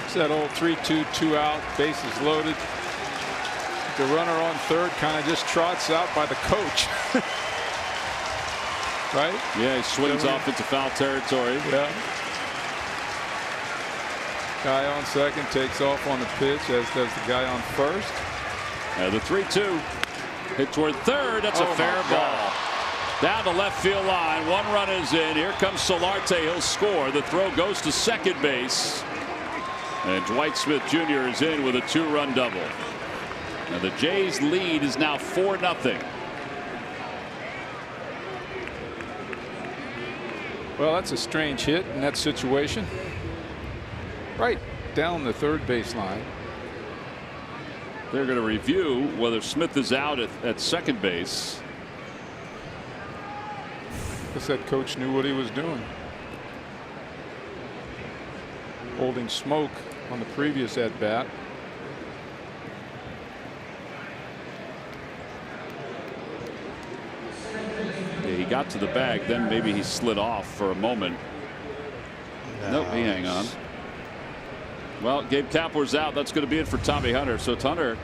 Speaker 2: It's that old 3-2, 2 out, bases loaded. The runner on third kind of just trots out by the coach. Right?
Speaker 1: Yeah, he swings off into foul territory.
Speaker 2: Yeah. Guy on second takes off on the pitch, as does the guy on first.
Speaker 1: The 3-2 hit toward third. That's a fair ball. Down the left field line. 1 run is in. Here comes Solarte. He'll score. The throw goes to second base. And Dwight Smith Jr. is in with a 2-run double. Now the Jays lead is now 4-0.
Speaker 2: Well, that's a strange hit in that situation. Right down the third baseline.
Speaker 1: They're going to review whether Smith is out at second base.
Speaker 2: I guess that coach knew what he was doing. Holding Smoke on the previous at bat.
Speaker 1: Yeah, he got to the bag, then maybe he slid off for a moment. Nope, he hang on. Well, Gabe Kapler's out. That's going to be it for Tommy Hunter. So Hunter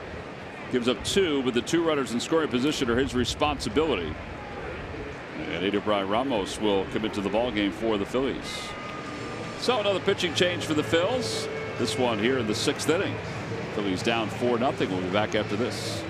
Speaker 1: gives up 2, but the 2 runners in scoring position are his responsibility. And Bry Ramos will commit to the ballgame for the Phillies. So another pitching change for the Phils. This one here in the 6th inning. Phillies down 4-0. We'll be back after this.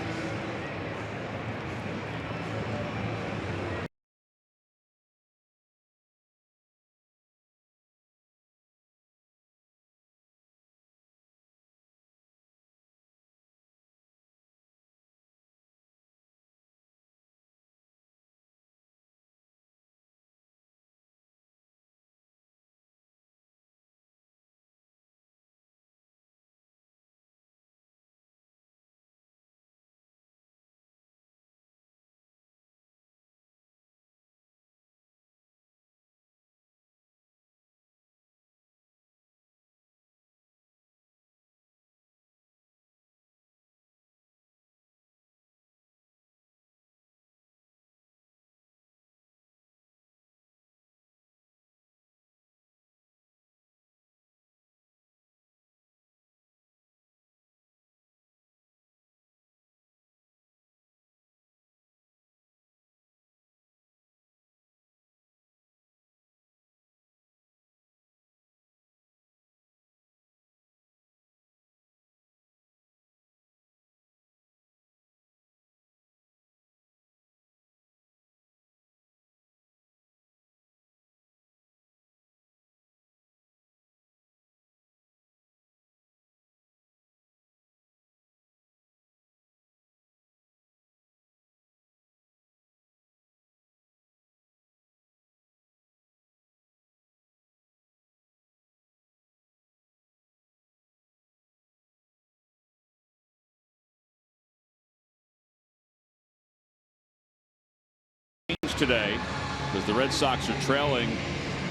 Speaker 1: today because the Red Sox are trailing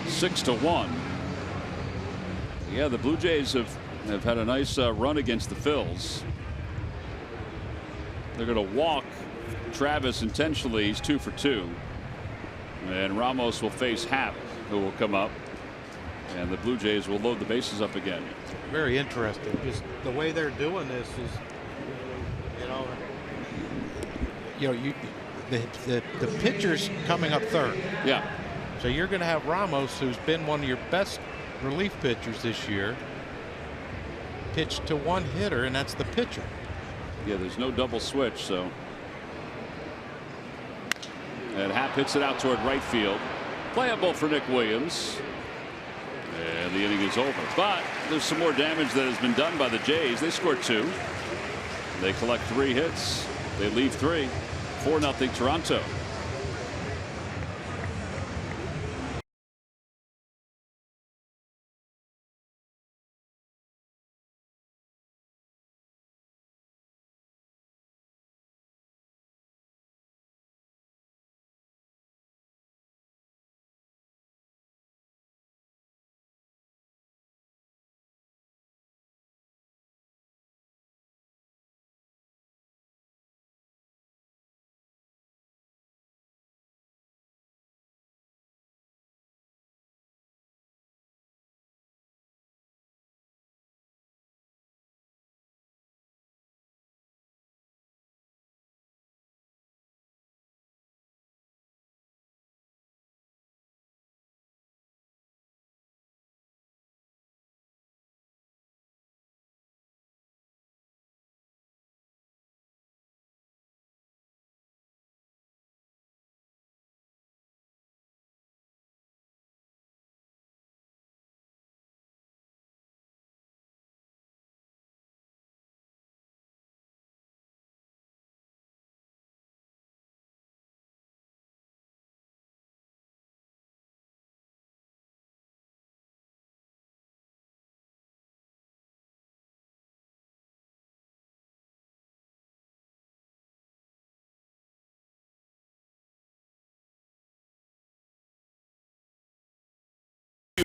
Speaker 1: 6-1. Yeah, the Blue Jays have had a nice run against the Phils. They're going to walk Travis intentionally. He's 2 for 2. And Ramos will face Happ, who will come up. And the Blue Jays will load the bases up again.
Speaker 3: Very interesting. Just the way they're doing this is, the pitcher's coming up third.
Speaker 1: Yeah.
Speaker 3: So you're going to have Ramos, who's been one of your best relief pitchers this year, pitch to one hitter, and that's the pitcher.
Speaker 1: Yeah, there's no double switch, so. And Happ hits it out toward right field. Playable for Nick Williams. And the inning is over. But there's some more damage that has been done by the Jays. They scored 2. They collect 3 hits. They leave 3. 4-0 Toronto.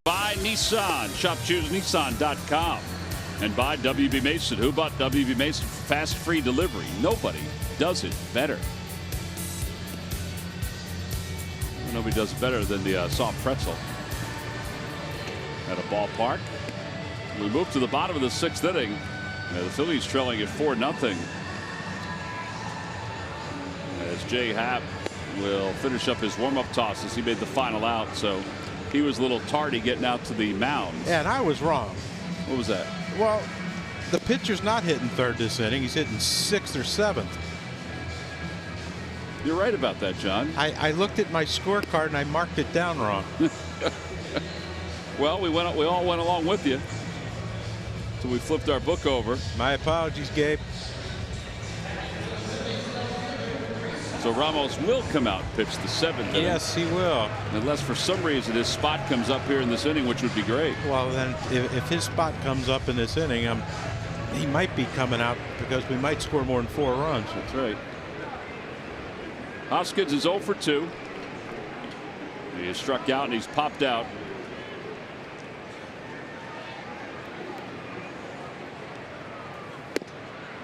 Speaker 1: By Nissan. Shop ChooseNissan.com. And by WB Mason. Who bought WB Mason? Fast free delivery. Nobody does it better. Nobody does it better than the soft pretzel at a ballpark. We move to the bottom of the 6th inning. The Phillies trailing at 4-0. As Jay Happ will finish up his warm-up tosses. He made the final out, so he was a little tardy getting out to the mound.
Speaker 3: Yeah, and I was wrong.
Speaker 1: What was that?
Speaker 3: Well, the pitcher's not hitting third this inning. He's hitting 6th or 7th.
Speaker 1: You're right about that, John.
Speaker 3: I looked at my scorecard and I marked it down wrong.
Speaker 1: Well, we all went along with you. So we flipped our book over.
Speaker 3: My apologies, Gabe.
Speaker 1: So Ramos will come out and pitch the 7th inning.
Speaker 3: Yes, he will.
Speaker 1: Unless for some reason his spot comes up here in this inning, which would be great.
Speaker 3: Well, then if his spot comes up in this inning, he might be coming out because we might score more than 4 runs.
Speaker 1: That's right. Hoskins is 0 for 2. He is struck out and he's popped out.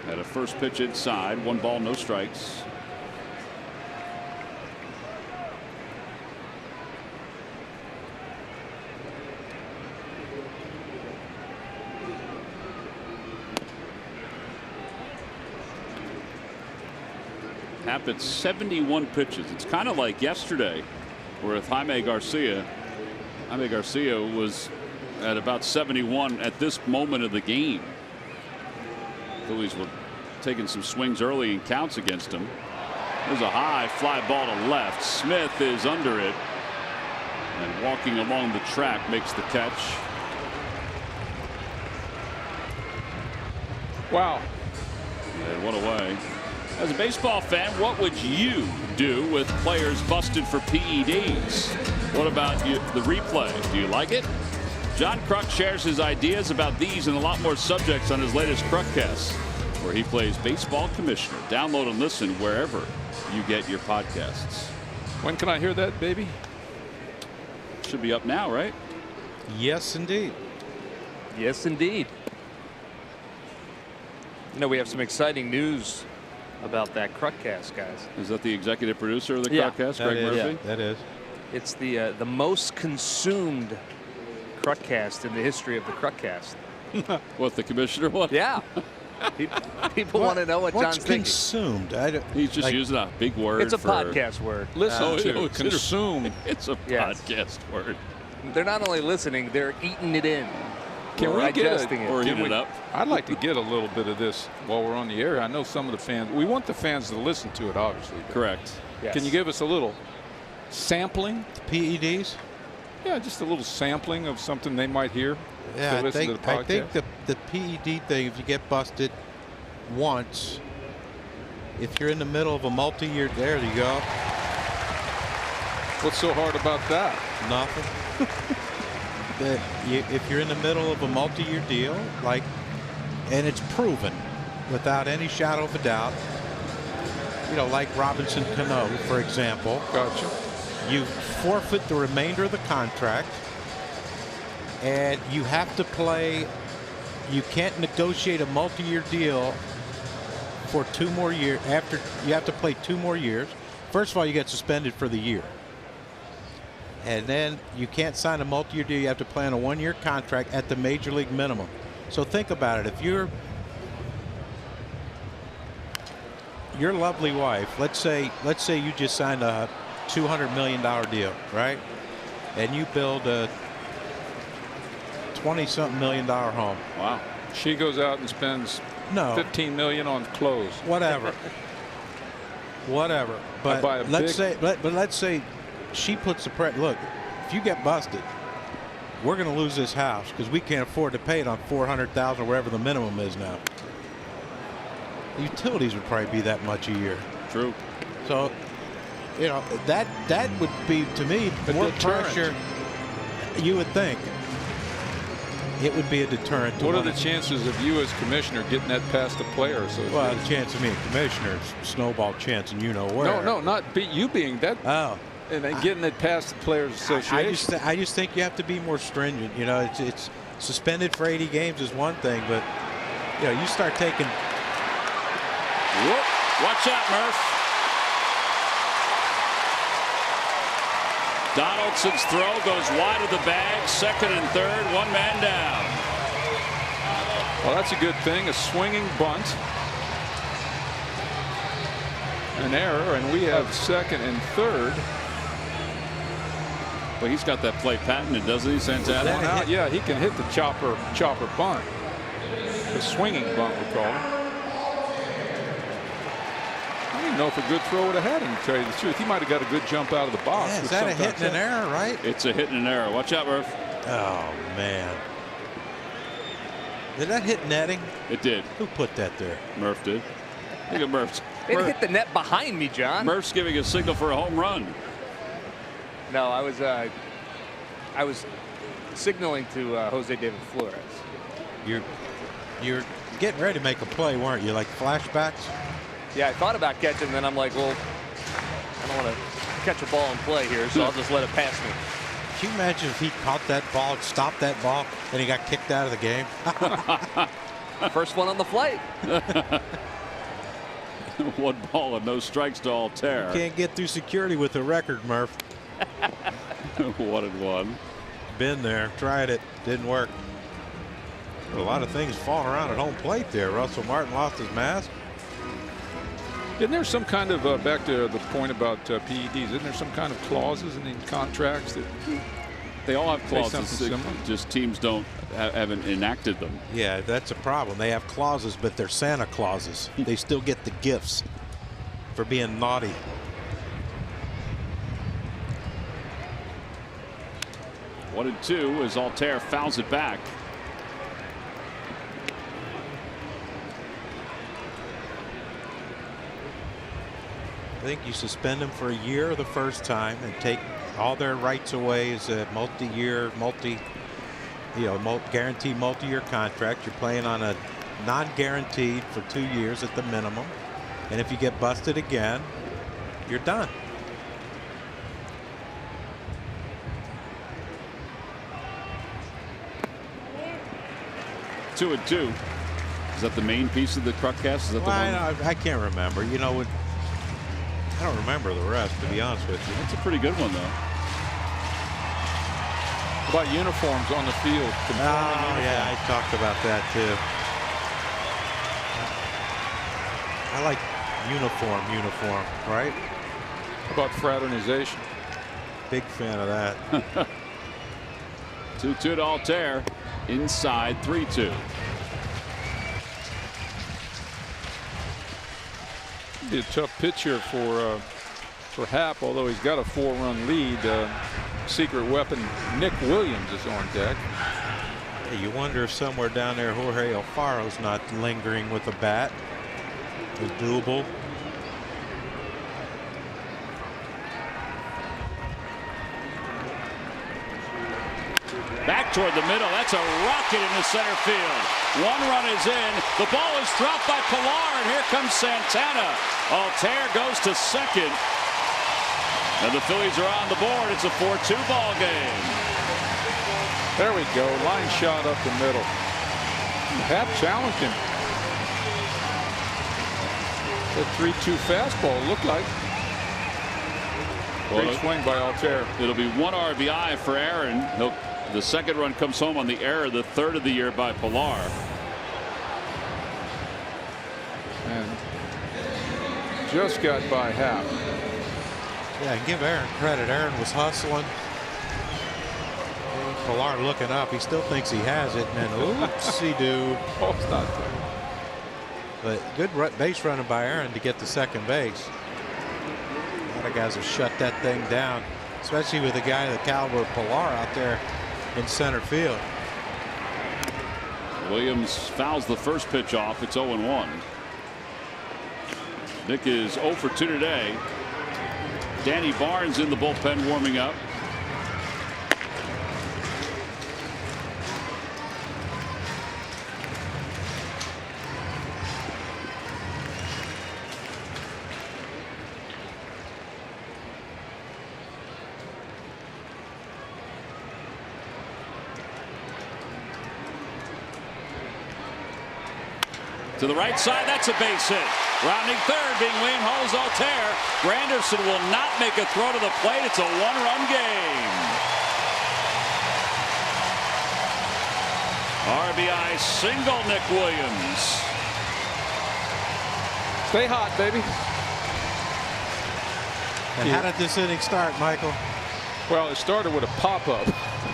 Speaker 1: Had a first pitch inside. 1 ball, no strikes. Happ at 71 pitches. It's kind of like yesterday with Jaime Garcia. Jaime Garcia was at about 71 at this moment of the game. Phillies were taking some swings early in counts against him. There's a high fly ball to left. Smith is under it and walking along the track makes the catch.
Speaker 2: Wow.
Speaker 1: And one away. As a baseball fan, what would you do with players busted for PEDs? What about the replay? Do you like it? John Kruk shares his ideas about these and a lot more subjects on his latest Krukcast, where he plays baseball commissioner. Download and listen wherever you get your podcasts.
Speaker 2: When can I hear that, baby?
Speaker 1: Should be up now, right?
Speaker 3: Yes, indeed.
Speaker 4: Yes, indeed. You know, we have some exciting news about that Crutcast, guys.
Speaker 1: Is that the executive producer of the
Speaker 4: Yeah.
Speaker 1: Crutcast,
Speaker 3: That
Speaker 1: Greg
Speaker 3: is,
Speaker 1: Murphy?
Speaker 3: that is.
Speaker 4: It's the most consumed Crutcast in the history of the Crutcast.
Speaker 1: What, the commissioner one?
Speaker 4: Yeah. People want to know what
Speaker 3: What's
Speaker 4: John's thinking.
Speaker 3: consumed?
Speaker 1: He's just using a big word.
Speaker 4: It's a
Speaker 1: for,
Speaker 4: podcast word.
Speaker 2: Listen
Speaker 1: Oh,
Speaker 2: to
Speaker 1: it's
Speaker 2: consume.
Speaker 1: It's a
Speaker 4: Yes.
Speaker 1: podcast word.
Speaker 4: They're not only listening, they're eating it in.
Speaker 2: Can
Speaker 4: Or
Speaker 2: we get
Speaker 4: digesting it.
Speaker 1: Or
Speaker 2: Can
Speaker 1: heating
Speaker 2: we-
Speaker 1: it up.
Speaker 2: I'd like to get a little bit of this while we're on the air. I know some of the fans. We want the fans to listen to it, obviously. but
Speaker 1: Correct.
Speaker 4: Yes.
Speaker 2: Can you give us a little sampling?
Speaker 3: PEDs?
Speaker 2: Yeah, just a little sampling of something they might hear. if
Speaker 3: Yeah,
Speaker 2: they
Speaker 3: I
Speaker 2: listen
Speaker 3: think,
Speaker 2: to the podcast.
Speaker 3: I think the PED thing, if you get busted once, if you're in the middle of a multi-year, there you go.
Speaker 2: What's so hard about that?
Speaker 3: Nothing. If you're in the middle of a multi-year deal, like, and it's proven without any shadow of a doubt, you know, like Robinson Cano, for example,
Speaker 2: Gotcha.
Speaker 3: you forfeit the remainder of the contract, and you have to play. You can't negotiate a multi-year deal for 2 more years. After you have to play 2 more years. First of all, you get suspended for the year, and then you can't sign a multi-year deal. You have to play on a 1-year contract at the major league minimum. So think about it. If your lovely wife, let's say you just signed a $200 million deal, right? And you build a $20-something million home.
Speaker 1: Wow.
Speaker 2: She goes out and spends
Speaker 3: No,
Speaker 2: $15 million on clothes.
Speaker 3: whatever. Whatever. But
Speaker 2: buy a
Speaker 3: let's
Speaker 2: big-
Speaker 3: say, but let's say she puts the look. If you get busted, we're going to lose this house because we can't afford to pay it on $400,000 or wherever the minimum is now. The utilities would probably be that much a year.
Speaker 1: True.
Speaker 3: So, you know, that would be, to me,
Speaker 2: A
Speaker 3: more
Speaker 2: deterrent.
Speaker 3: pressure. You would think it would be a deterrent. To
Speaker 2: What are the
Speaker 3: wanna-
Speaker 2: chances of you as commissioner getting that past the player association?
Speaker 3: Well, the chance of me, commissioner, snowball chance, and you know where.
Speaker 2: no, not you being that,
Speaker 3: Oh,
Speaker 2: and then getting it past the players association.
Speaker 3: I just think you have to be more stringent. You know, it's suspended for 80 games is one thing, but you know, you start taking.
Speaker 1: Whoop. Watch out, Murph. Donaldson's throw goes wide of the bag. Second and third. One man down.
Speaker 2: Well, that's a good thing. A swinging bunt. An error, and we have second and third.
Speaker 1: Well, he's got that play patented, doesn't he, Santana?
Speaker 2: One out. Yeah, he can hit the chopper bunt. The swinging bunt, we call it. I don't even know if a good throw would have had him, to tell you the truth. He might have got a good jump out of the box.
Speaker 3: Yeah, is
Speaker 2: which
Speaker 3: that a hit
Speaker 2: sometimes
Speaker 3: and an error, right?
Speaker 1: It's a hit and an error. Watch out, Murph.
Speaker 3: Oh man, did that hit netting?
Speaker 1: It did.
Speaker 3: Who put that there?
Speaker 1: Murph did. Look at Murph.
Speaker 4: It hit the net behind me, John.
Speaker 1: Murph's giving a signal for a home run.
Speaker 4: No, I was signaling to Jose David Flores.
Speaker 3: You're getting ready to make a play, weren't you? Like flashbacks?
Speaker 4: Yeah, I thought about catching, then I'm like, well, I don't want to catch a ball and play here, so I'll just let it pass me.
Speaker 3: Can you imagine if he caught that ball, stopped that ball, and he got kicked out of the game?
Speaker 4: First one on the flight.
Speaker 1: 1 ball and no strikes to Altair.
Speaker 3: Can't get through security with a record, Murph.
Speaker 1: 1-1.
Speaker 3: Been there, tried it, didn't work. But a lot of things falling around at home plate there. Russell Martin lost his mask.
Speaker 2: Isn't there some kind of, back to the point about PEDs, isn't there some kind of clauses in the contracts that
Speaker 1: They all have
Speaker 2: Say
Speaker 1: clauses.
Speaker 2: something similar.
Speaker 1: Just teams haven't enacted them.
Speaker 3: Yeah, that's a problem. They have clauses, but they're Santa Clauses. They still get the gifts for being naughty.
Speaker 1: One and two as Altair fouls it back.
Speaker 3: I think you suspend them for a year the first time and take all their rights away as a multi-year, guaranteed multi-year contract. You're playing on a non-guaranteed for 2 years at the minimum. And if you get busted again, you're done.
Speaker 1: 2-2. Is that the main piece of the truck cast? Is that the one?
Speaker 3: I can't remember. You know, I don't remember the rest, to be honest with you.
Speaker 1: It's a pretty good one, though.
Speaker 2: How about uniforms on the field?
Speaker 3: Oh, yeah, I talked about that, too. I like uniform, right?
Speaker 2: How about fraternization?
Speaker 3: Big fan of that.
Speaker 1: 2-2 to Altair. Inside 3-2.
Speaker 2: Be a tough pitch here for Happ, although he's got a 4-run lead. Secret weapon Nick Williams is on deck.
Speaker 3: Hey, you wonder if somewhere down there Jorge Alfaro's not lingering with a bat. It's doable.
Speaker 1: Back toward the middle. That's a rocket into center field. 1 run is in. The ball is dropped by Pilar, and here comes Santana. Altair goes to second. And the Phillies are on the board. It's a 4-2 ball game.
Speaker 2: There we go. Line shot up the middle. Happ challenged him. The 3-2 fastball looked like. Great swing by Altair.
Speaker 1: It'll be 1 RBI for Aaron. The second run comes home on the error, the 3rd of the year by Pilar.
Speaker 2: And just got by Happ.
Speaker 3: Yeah, give Aaron credit. Aaron was hustling. Pilar looking up. He still thinks he has it. And then, oopsie-doo.
Speaker 2: Oh, it's not there.
Speaker 3: But good base running by Aaron to get to second base. A lot of guys have shut that thing down, especially with a guy the caliber of Pilar out there in center field.
Speaker 1: Williams fouls the first pitch off. It's 0-1. Nick is 0 for 2 today. Danny Barnes in the bullpen warming up. To the right side, that's a base hit. Rounding third, being Wayne Hall's Altair. Granderson will not make a throw to the plate. It's a 1-run game. RBI single, Nick Williams.
Speaker 2: Stay hot, baby.
Speaker 3: And how did this inning start, Michael?
Speaker 2: Well, it started with a pop-up.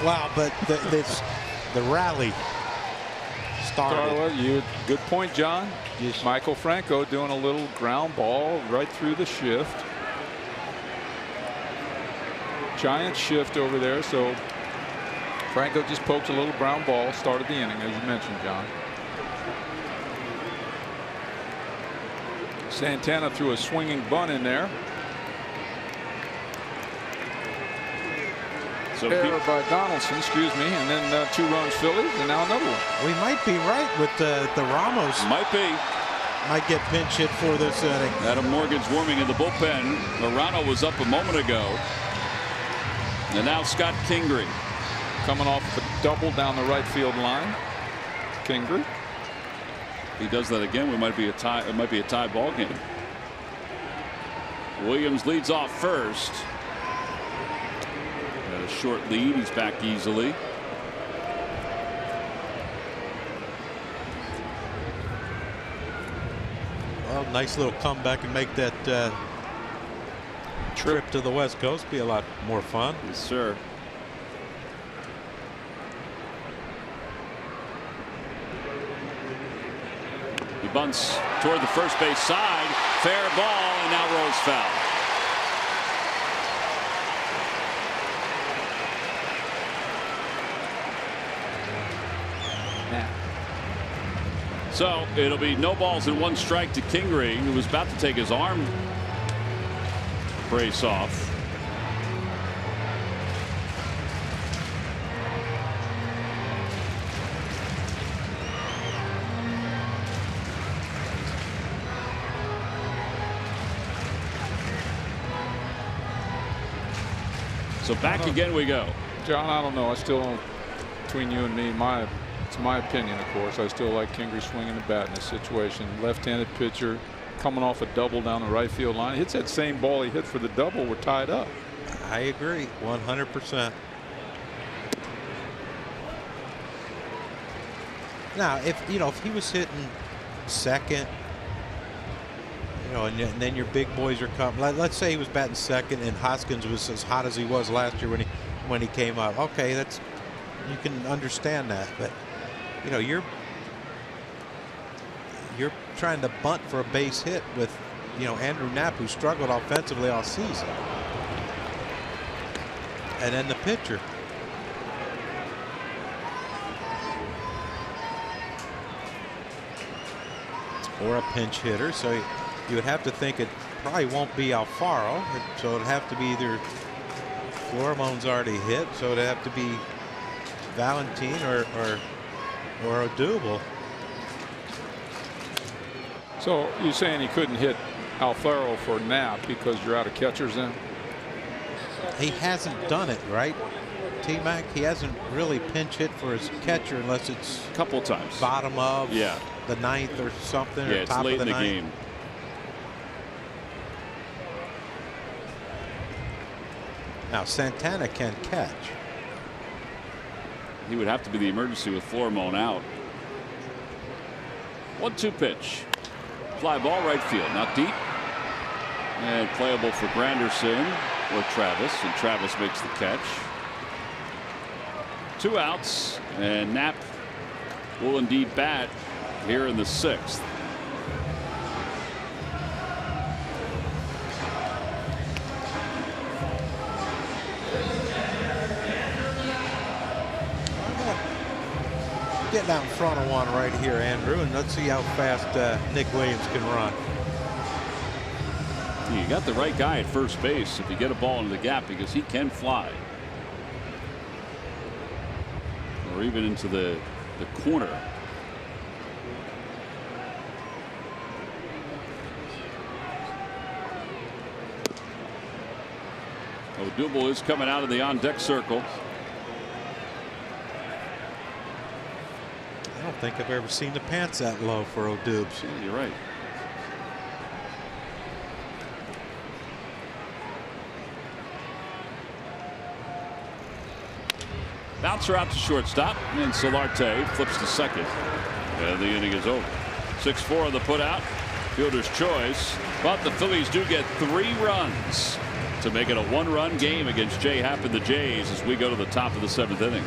Speaker 3: Wow, but the rally started.
Speaker 2: Good point, John. Michael Franco doing a little ground ball right through the shift. Giant shift over there, so Franco just poked a little ground ball, started the inning, as you mentioned, John. Santana threw a swinging bunt in there. So error by Donaldson, excuse me, and then 2 runs Phillies, and now another one.
Speaker 3: We might be right with the Ramos.
Speaker 1: Might be.
Speaker 3: Might get pinch hit for this inning.
Speaker 1: Adam Morgan's warming in the bullpen. Morano was up a moment ago. And now Scott Kingery.
Speaker 2: Coming off a double down the right field line. Kingery.
Speaker 1: He does that again. We might be a tie. It might be a tie ball game. Williams leads off first. A short lead. He's back easily.
Speaker 3: Well, nice little comeback and make that trip to the West Coast be a lot more fun.
Speaker 1: Yes, sir. He bunts toward the first base side. Fair ball, and now rolls foul. So it'll be no balls and 1 strike to Kingery, who was about to take his arm brace off. So back again we go.
Speaker 2: John, I don't know. I still, between you and me, my It's my opinion, of course. I still like Kingery swinging the bat in this situation. Left-handed pitcher coming off a double down the right field line. Hits that same ball he hit for the double. We're tied up.
Speaker 3: I agree 100%. Now, if he was hitting second, and then your big boys are coming. Let's say he was batting second and Hoskins was as hot as he was last year when he came up. Okay, you can understand that, but you're trying to bunt for a base hit with Andrew Knapp, who struggled offensively all season, and then the pitcher. Or a pinch hitter, so you would have to think it probably won't be Alfaro, so it'd have to be either Floremone's already hit, so it'd have to be Valentin or Odubel.
Speaker 2: So you're saying he couldn't hit Alfaro for Knapp because you're out of catchers then?
Speaker 3: He hasn't done it, right, T-Mac? He hasn't really pinch hit for his catcher unless it's
Speaker 1: a couple times.
Speaker 3: Bottom of the ninth or something.
Speaker 1: Yeah,
Speaker 3: or
Speaker 1: it's
Speaker 3: top
Speaker 1: late
Speaker 3: of the
Speaker 1: in the
Speaker 3: ninth.
Speaker 1: game.
Speaker 3: Now Santana can catch.
Speaker 1: He would have to be the emergency with Floremone out. 1-2 pitch. Fly ball right field, not deep. And playable for Granderson or Travis, and Travis makes the catch. 2 outs, and Knapp will indeed bat here in the 6th.
Speaker 3: Getting out in front of one right here, Andrew, and let's see how fast Nick Williams can run.
Speaker 1: You got the right guy at first base if you get a ball into the gap, because he can fly. Or even into the corner. Odubel is coming out of the on-deck circle.
Speaker 3: I don't think I've ever seen the pants that low for Odubs.
Speaker 1: Yeah, you're right. Bouncer out to shortstop, and Solarte flips to second. And the inning is over. 6-4 on the putout. Fielder's choice. But the Phillies do get 3 runs to make it a 1-run game against Jay Happ and the Jays as we go to the top of the 7th inning.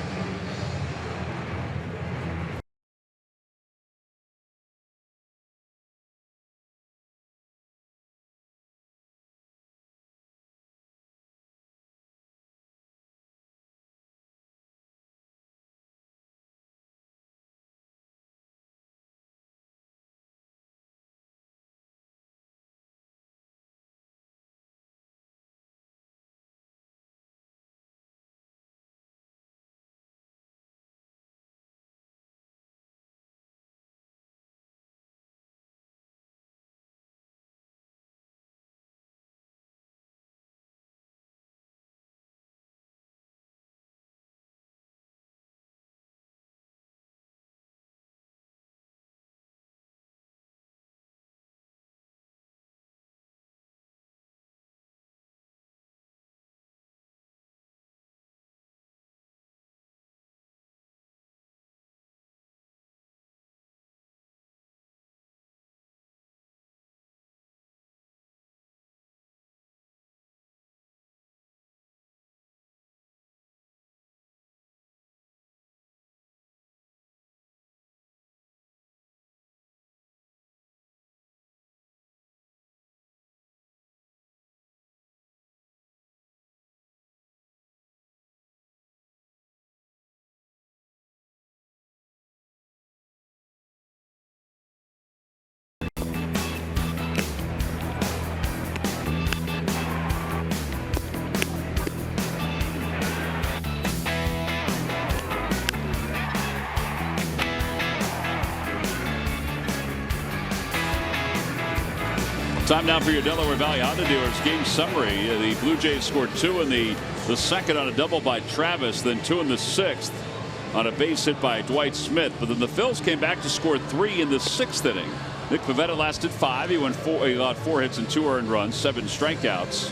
Speaker 1: Time now for your Delaware Valley Honda Dealers game summary. The Blue Jays scored 2 in the second on a double by Travis, then 2 in the 6th on a base hit by Dwight Smith. But then the Phils came back to score 3 in the 6th inning. Nick Pivetta lasted 5. He got 4 hits and 2 earned runs, 7 strikeouts.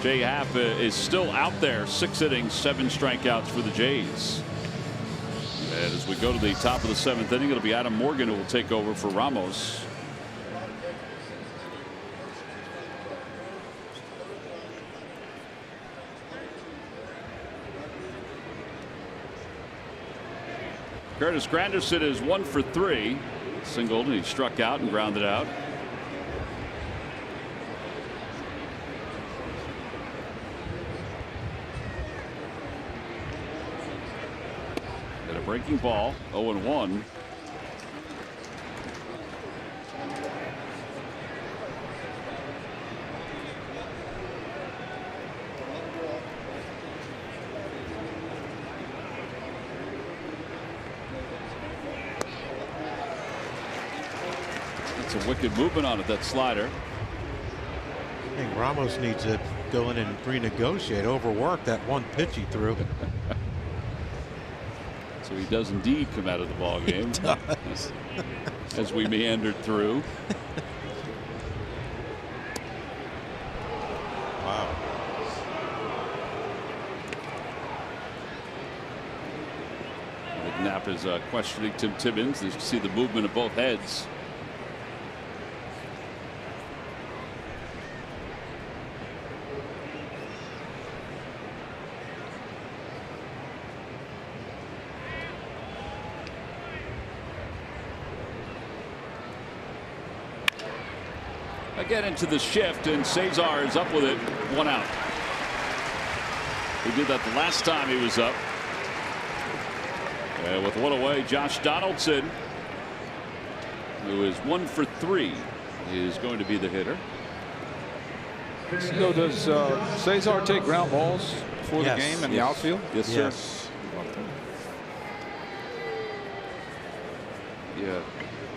Speaker 1: Jay Happ is still out there, 6 innings, 7 strikeouts for the Jays. And as we go to the top of the 7th inning, it'll be Adam Morgan who will take over for Ramos. Curtis Granderson is 1 for 3. Singled, and he struck out and grounded out. And a breaking ball, 0-1. A wicked movement on it, that slider.
Speaker 3: I think Ramos needs to go in and renegotiate, overwork that one pitch he threw.
Speaker 1: So he does indeed come out of the ball game as we meandered through.
Speaker 3: Wow.
Speaker 1: Knapp is questioning Tim Timmons. You see the movement of both heads. Again into the shift, and Cesar is up with it. 1 out. He did that the last time he was up. And with 1 away, Josh Donaldson, who is 1 for 3, is going to be the hitter.
Speaker 2: So does Cesar take ground balls before the game in the outfield?
Speaker 1: Yes, sir. Yeah.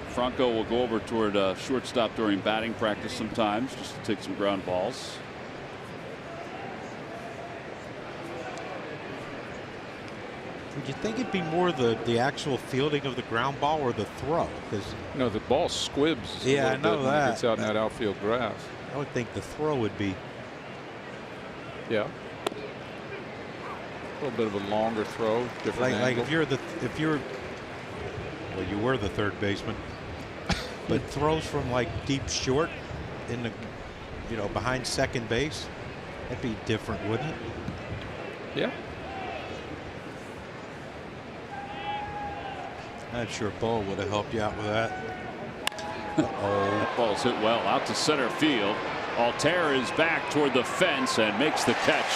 Speaker 1: Franco will go over toward shortstop during batting practice sometimes, just to take some ground balls.
Speaker 3: Would you think it'd be more the actual fielding of the ground ball or the throw? Because
Speaker 2: the ball squibs.
Speaker 3: Yeah, I know that.
Speaker 2: It's out in that outfield grass.
Speaker 3: I would think the throw would be.
Speaker 2: Yeah. A little bit of a longer throw, different
Speaker 3: Like
Speaker 2: angle.
Speaker 3: if you're well, you were the third baseman, but throws from like deep short in the behind second base, that'd be different, wouldn't it?
Speaker 2: Yeah.
Speaker 3: I'm sure Bo would have helped you out with that.
Speaker 1: That ball's hit well out to center field. Altair is back toward the fence and makes the catch.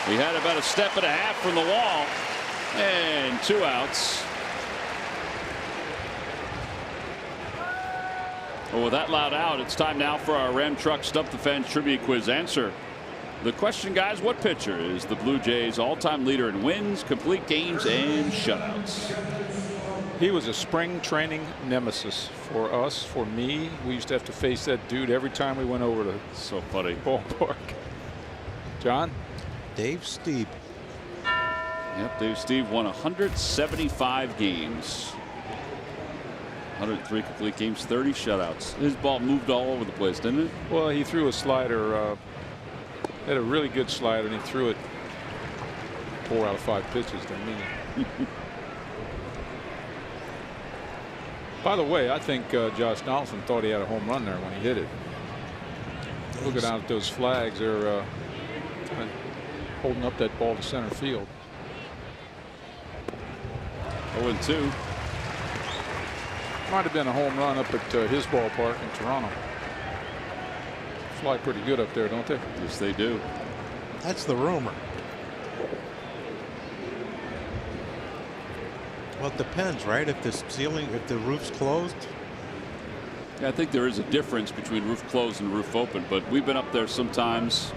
Speaker 1: He had about a step and a half from the wall, and 2 outs. Well, with that loud out, it's time now for our Ram Truck Stump the Fence Trivia Quiz answer. The question, guys, what pitcher is the Blue Jays' all-time leader in wins, complete games, and shutouts?
Speaker 2: He was a spring training nemesis for us, for me. We used to have to face that dude every time we went over to
Speaker 1: So funny.
Speaker 2: ballpark. John?
Speaker 3: Dave Stieb.
Speaker 1: Yep, Dave Stieb won 175 games. 103 complete games, 30 shutouts. His ball moved all over the place, didn't it?
Speaker 2: Well, he threw a slider. Had a really good slider, and he threw it 4 out of 5 pitches to me. By the way, I think Josh Donaldson thought he had a home run there when he hit it. Looking down at those flags, they're holding up that ball to center field.
Speaker 1: 0-2.
Speaker 2: Might have been a home run up at his ballpark in Toronto. Fly pretty good up there, don't they?
Speaker 1: Yes, they do.
Speaker 3: That's the rumor. Well, it depends, right? If the roof's closed.
Speaker 1: Yeah, I think there is a difference between roof closed and roof open, but we've been up there sometimes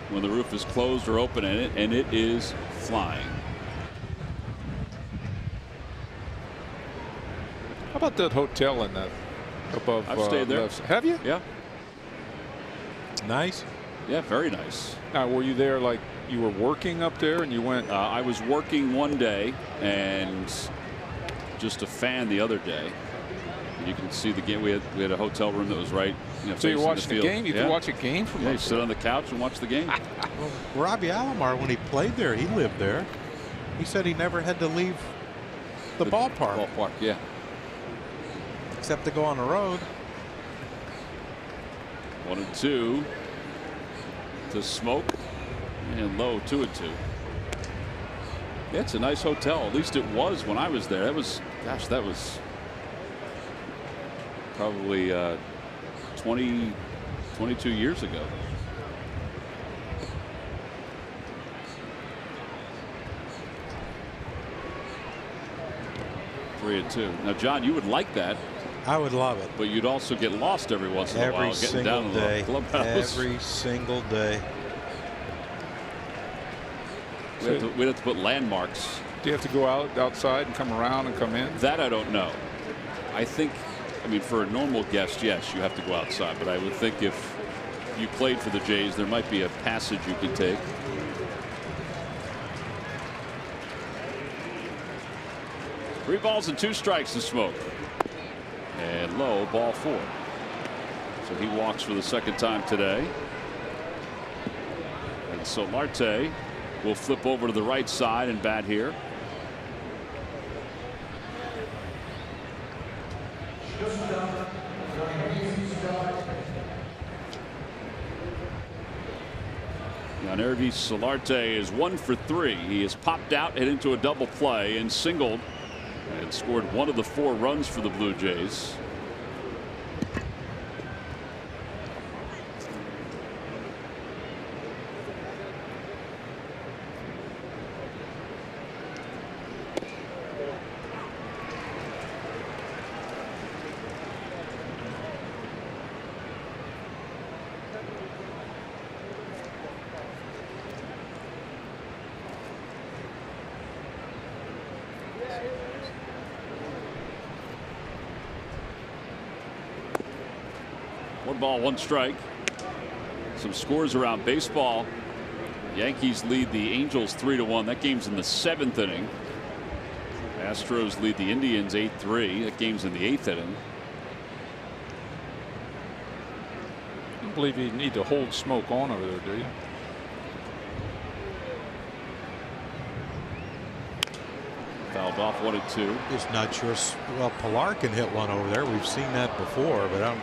Speaker 1: when the roof is closed or open and it is flying.
Speaker 2: How about that hotel in that above?
Speaker 1: I've stayed there.
Speaker 2: Have you?
Speaker 1: Yeah.
Speaker 3: Nice.
Speaker 1: Yeah, very nice.
Speaker 2: Now, were you there like You were working up there and you went.
Speaker 1: I was working one day and just a fan the other day. You can see the game. We had a hotel room that was right.
Speaker 2: So you're watching the game. You
Speaker 1: yeah.
Speaker 2: can watch a game from.
Speaker 1: Yeah, you sit on the couch and watch the game.
Speaker 3: Well, Robbie Alomar, when he played there, he lived there. He said he never had to leave the ballpark.
Speaker 1: Ballpark, yeah.
Speaker 3: Except to go on the road.
Speaker 1: 1-2 to Smoke, and Low 2-2. Yeah, it's a nice hotel. At least it was when I was there. That was, gosh, that was probably 22 years ago. Three and two. Now, John, you would like that.
Speaker 3: I would love it.
Speaker 1: But you'd also get lost every once in a while, getting down to the clubhouse.
Speaker 3: Every single day.
Speaker 1: We'd have to put landmarks.
Speaker 2: Do you have to go outside and come around and come in?
Speaker 1: That I don't know. I think, I mean, for a normal guest, yes, you have to go outside. But I would think if you played for the Jays, there might be a passage you could take. Three balls and two strikes to Smoke. And Low, ball four. So he walks for the second time today. And Solarte will flip over to the right side and bat here. Now, Nervis Solarte is 1 for 3. He has popped out, hit into a double play, and singled, and scored one of the 4 runs for the Blue Jays. One ball, one strike. Some scores around baseball. Yankees lead the Angels 3-1. That game's in the 7th inning. Astros lead the Indians 8-3. That game's in the 8th inning.
Speaker 2: I don't believe you need to hold Smoke on over there, do you?
Speaker 1: Fouled off 1-2.
Speaker 3: Just not sure. Well, Pilar can hit one over there. We've seen that before, but I'm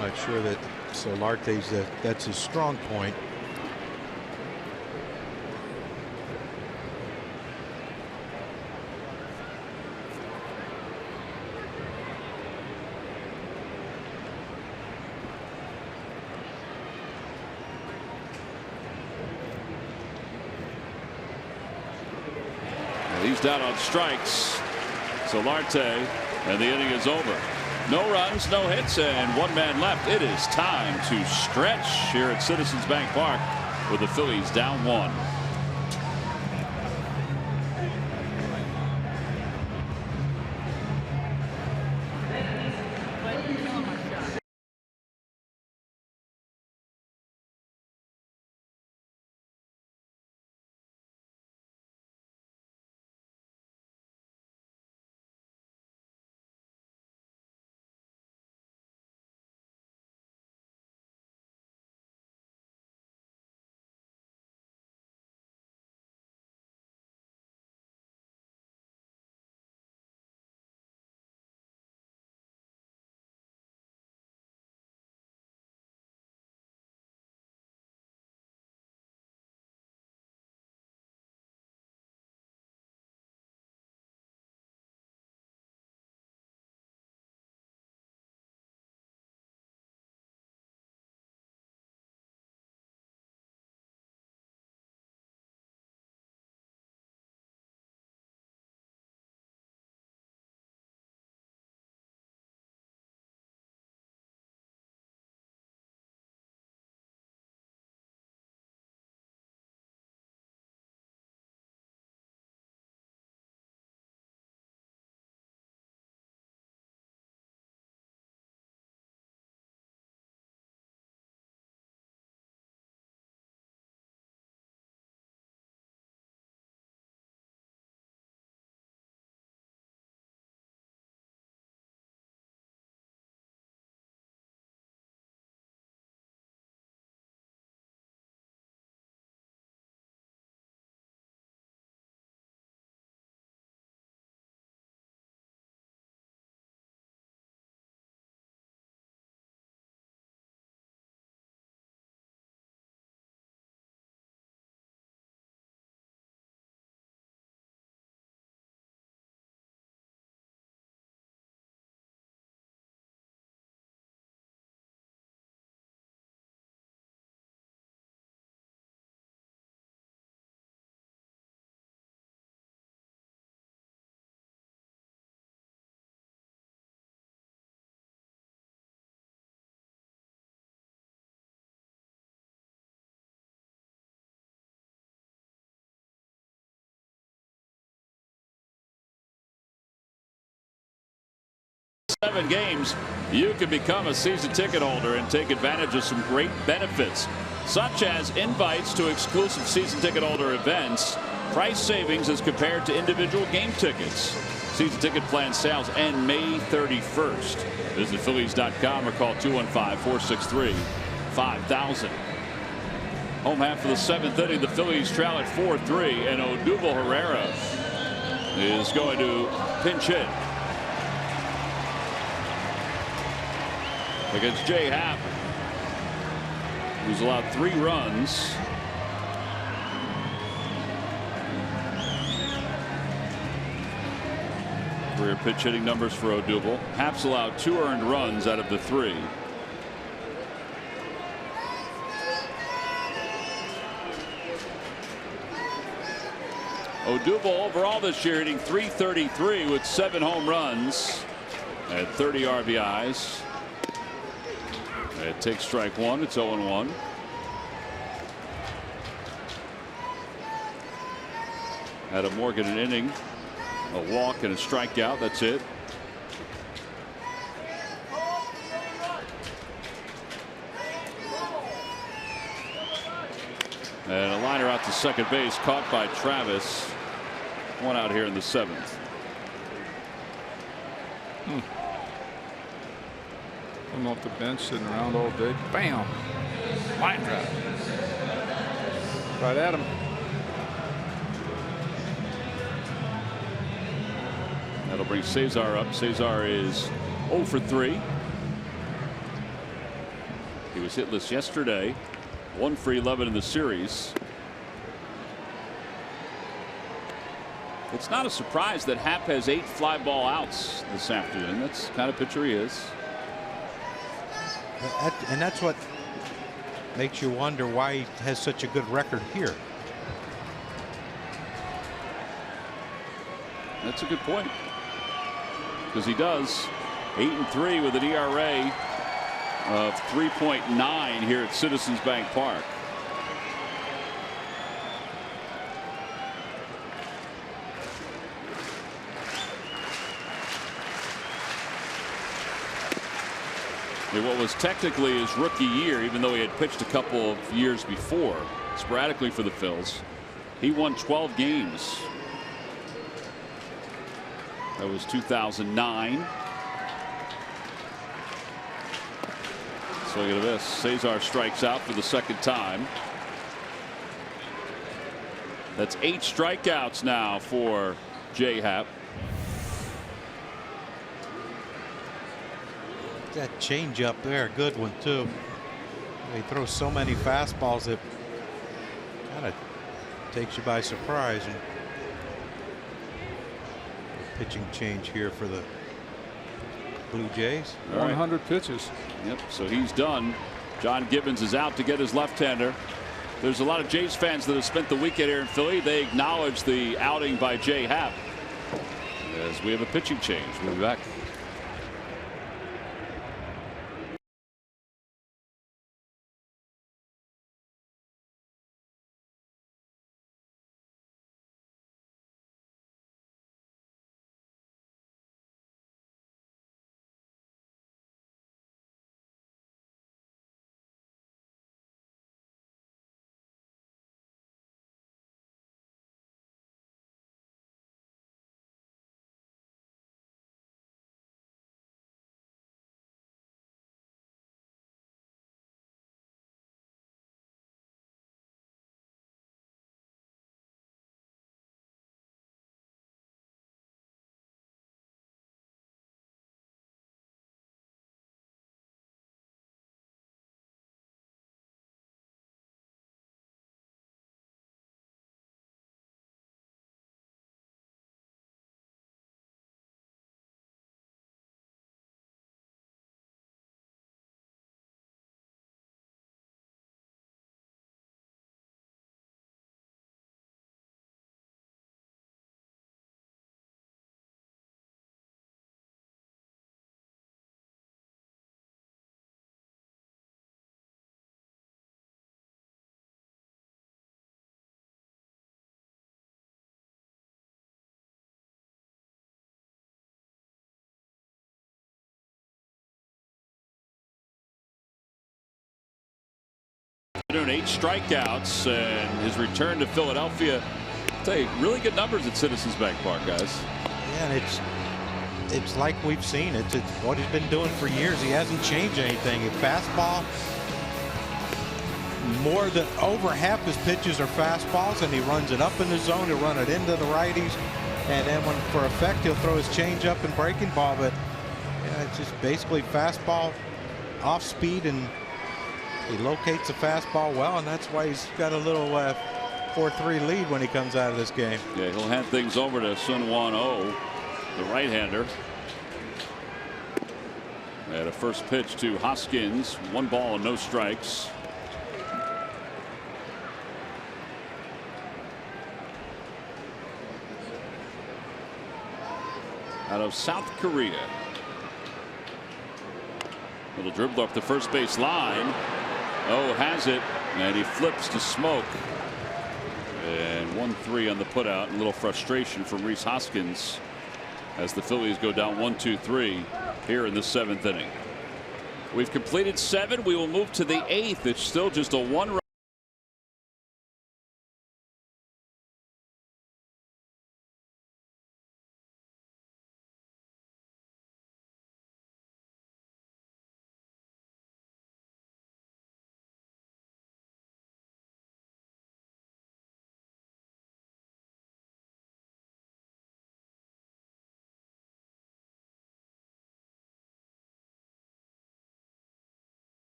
Speaker 3: not sure that Solarte's that's his strong point.
Speaker 1: He's down on strikes. Solarte, and the inning is over. No runs, no hits, and one man left. It is time to stretch here at Citizens Bank Park with the Phillies down 1. 7 games, you can become a season ticket holder and take advantage of some great benefits, such as invites to exclusive season ticket holder events, price savings as compared to individual game tickets. Season ticket plan sales end May 31st. Visit Phillies.com or call 215-463-5000. Home half of the 7th inning, the Phillies trail at 4-3, and Odubel Herrera is going to pinch hit against Jay Happ, who's allowed 3 runs. Career pitch hitting numbers for Odubel. Happ's allowed 2 earned runs out of the 3. Odubel overall this year hitting .333 with 7 home runs and 30 RBIs. It takes strike 1. It's 0-1. Adam Morgan an inning, a walk and a strikeout. That's it. And a liner out to second base, caught by Travis. 1 out here in the 7th.
Speaker 2: I'm off the bench, sitting around all day. Bam! Line drive. Right at him.
Speaker 1: That'll bring Cesar up. Cesar is 0 for 3. He was hitless yesterday. 1 for 11 in the series. It's not a surprise that Happ has 8 fly ball outs this afternoon. That's the kind of pitcher he is.
Speaker 3: And that's what makes you wonder why he has such a good record here.
Speaker 1: That's a good point, because he does 8-3 with an ERA of 3.9 here at Citizens Bank Park. In what was technically his rookie year, even though he had pitched a couple of years before, sporadically for the Phils, he won 12 games. That was 2009. Swing at this. Cesar strikes out for the 2nd time. That's 8 strikeouts now for Jay Happ.
Speaker 3: That change up there, good one too. He throws so many fastballs that kind of takes you by surprise. And pitching change here for the Blue Jays.
Speaker 2: 100 pitches.
Speaker 1: Yep, so he's done. John Gibbons is out to get his left-hander. There's a lot of Jays fans that have spent the weekend here in Philly. They acknowledge the outing by Jay Happ as we have a pitching change. We'll be back. 8 strikeouts, and his return to Philadelphia. I'll tell you, really good numbers at Citizens Bank Park, guys.
Speaker 3: Yeah, and it's like we've seen. It's what he's been doing for years. He hasn't changed anything. His fastball, more than over half his pitches are fastballs, and he runs it up in the zone. He'll run it into the righties, and then when for effect, he'll throw his changeup and breaking ball. But yeah, it's just basically fastball, off speed, and he locates the fastball well, and that's why he's got a little 4-3 lead when he comes out of this game.
Speaker 1: Yeah, he'll hand things over to Sun Won Oh, the right-hander. And a first pitch to Hoskins. 1 ball and no strikes. Out of South Korea. Little dribble up the first base line. Oh, has it, and he flips to Smoke. And 1-3 on the putout. A little frustration from Rhys Hoskins as the Phillies go down 1-2-3 here in the 7th inning. We've completed 7. We will move to the 8th. It's still just a 1-run.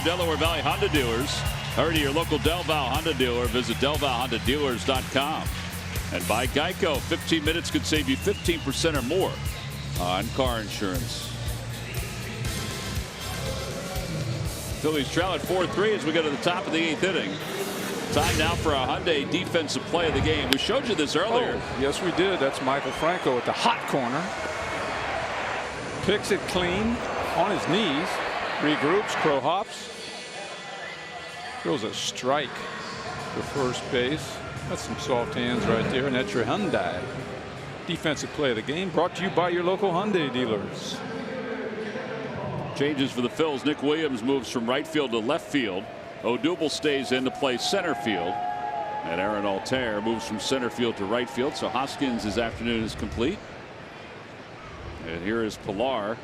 Speaker 1: Delaware Valley Honda dealers. Hurry to your local Del Val Honda dealer. Visit DelValHondaDealers.com. And by Geico, 15 minutes could save you 15% or more on car insurance. Phillies trail at 4-3 as we go to the top of the 8th inning. Time now for a Hyundai defensive play of the game. We showed you this earlier.
Speaker 2: Oh, yes, we did. That's Michael Franco at the hot corner. Picks it clean on his knees. Regroups, Crow hops. Throws a strike for first base. That's some soft hands right there, and that's your Hyundai defensive play of the game, brought to you by your local Hyundai dealers.
Speaker 1: Changes for the Phils. Nick Williams moves from right field to left field. Odubel stays in to play center field. And Aaron Altair moves from center field to right field. So Hoskins' afternoon is complete. And here is Pilar,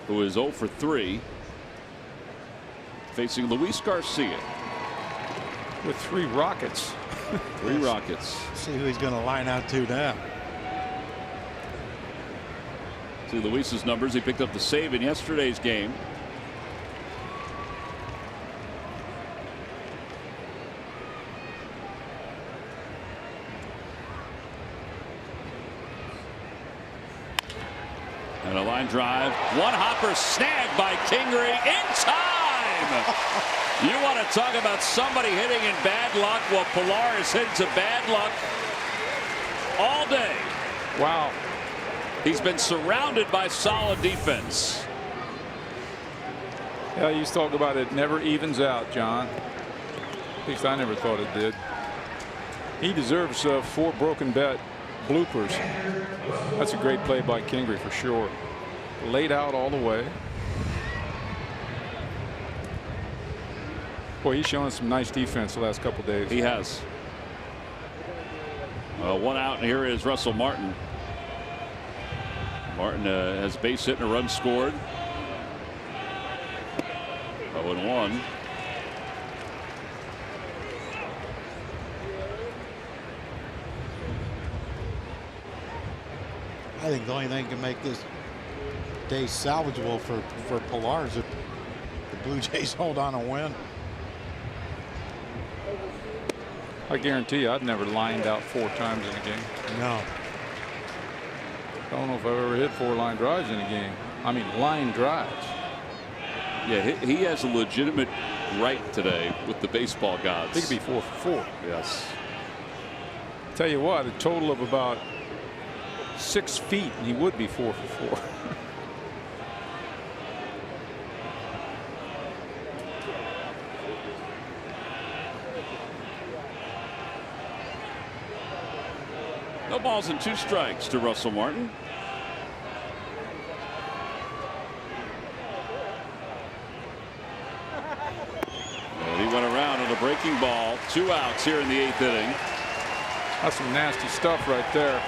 Speaker 1: who is 0 for 3. Facing Luis Garcia.
Speaker 2: With 3 rockets.
Speaker 1: 3 rockets.
Speaker 3: See who he's going to line out to now.
Speaker 1: See Luis's numbers. He picked up the save in yesterday's game. And a line drive. One hopper snagged by Kingery in time. You want to talk about somebody hitting in bad luck? Well, Pilar has hit into bad luck all day.
Speaker 2: Wow.
Speaker 1: He's been surrounded by solid defense.
Speaker 2: Yeah, you talk about it never evens out, John. At least I never thought it did. He deserves 4 broken bat bloopers. That's a great play by Kingery for sure. Laid out all the way. Boy, he's showing some nice defense the last couple days.
Speaker 1: He has. 1 out, and here is Russell Martin. Martin has base hit and a run scored. 0-1.
Speaker 3: I think the only thing can make this day salvageable for Pilar is if the Blue Jays hold on and win.
Speaker 2: I guarantee you, I've never lined out 4 times in a game.
Speaker 3: No.
Speaker 2: I don't know if I've ever hit 4 line drives in a game. I mean, line drives.
Speaker 1: Yeah, he has a legitimate right today with the baseball gods.
Speaker 2: He could be 4 for 4.
Speaker 1: Yes.
Speaker 2: Tell you what, a total of about 6 feet, and he would be 4 for 4.
Speaker 1: No balls and 2 strikes to Russell Martin. And he went around on a breaking ball. 2 outs here in the 8th inning.
Speaker 2: That's some nasty stuff right there.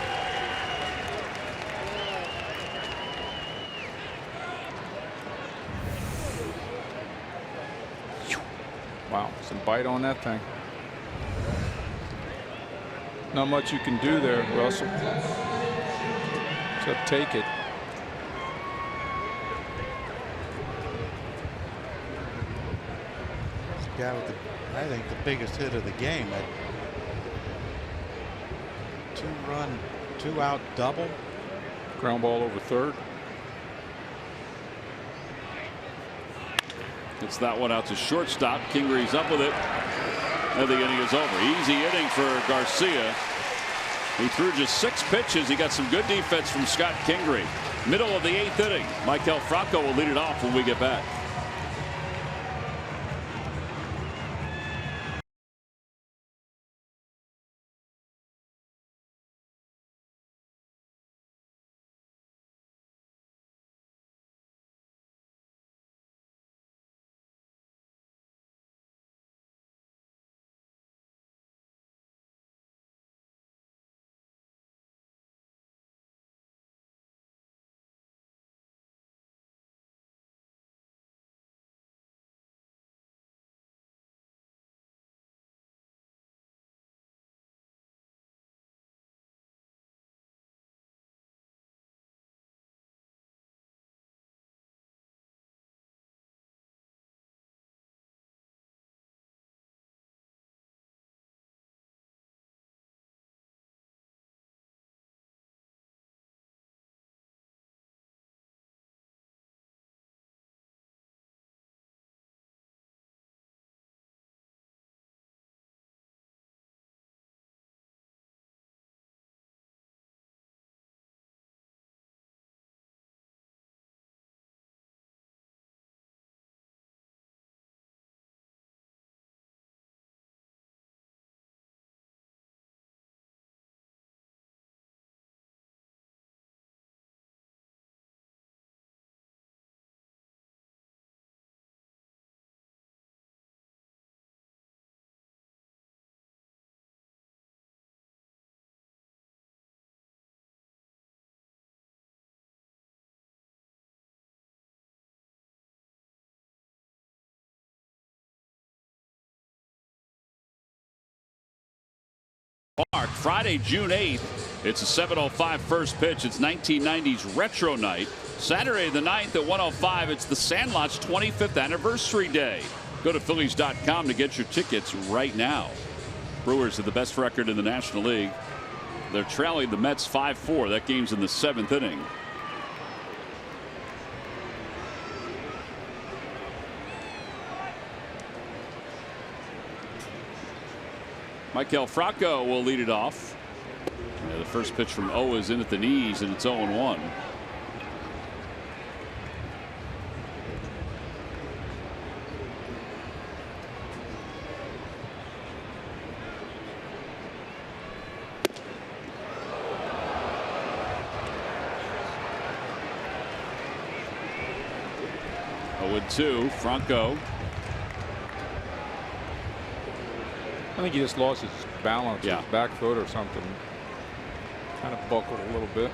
Speaker 2: Wow, some bite on that thing. Not much you can do there, Russell. Except take it.
Speaker 3: This guy with I think the biggest hit of the game. That 2-run, 2-out double.
Speaker 2: Ground ball over third.
Speaker 1: It's that one out to shortstop. Kingree's up with it. And the inning is over. Easy inning for Garcia. He threw just 6 pitches. He got some good defense from Scott Kingery. Middle of the 8th inning. Michael Franco will lead it off when we get back. Park, Friday, June 8th. It's a 7:05 first pitch. It's 1990's retro night. Saturday the 9th at 1:05. It's the Sandlot's 25th anniversary day. Go to Phillies.com to get your tickets right now. Brewers have the best record in the National League. They're trailing the Mets 5-4. That game's in the 7th inning. Michael Franco will lead it off. Yeah, the first pitch from O is in at the knees, and it's 0-1. With 2, Franco.
Speaker 2: I think he just lost his balance,
Speaker 1: yeah.
Speaker 2: His back foot or something. Kind of buckled a little bit.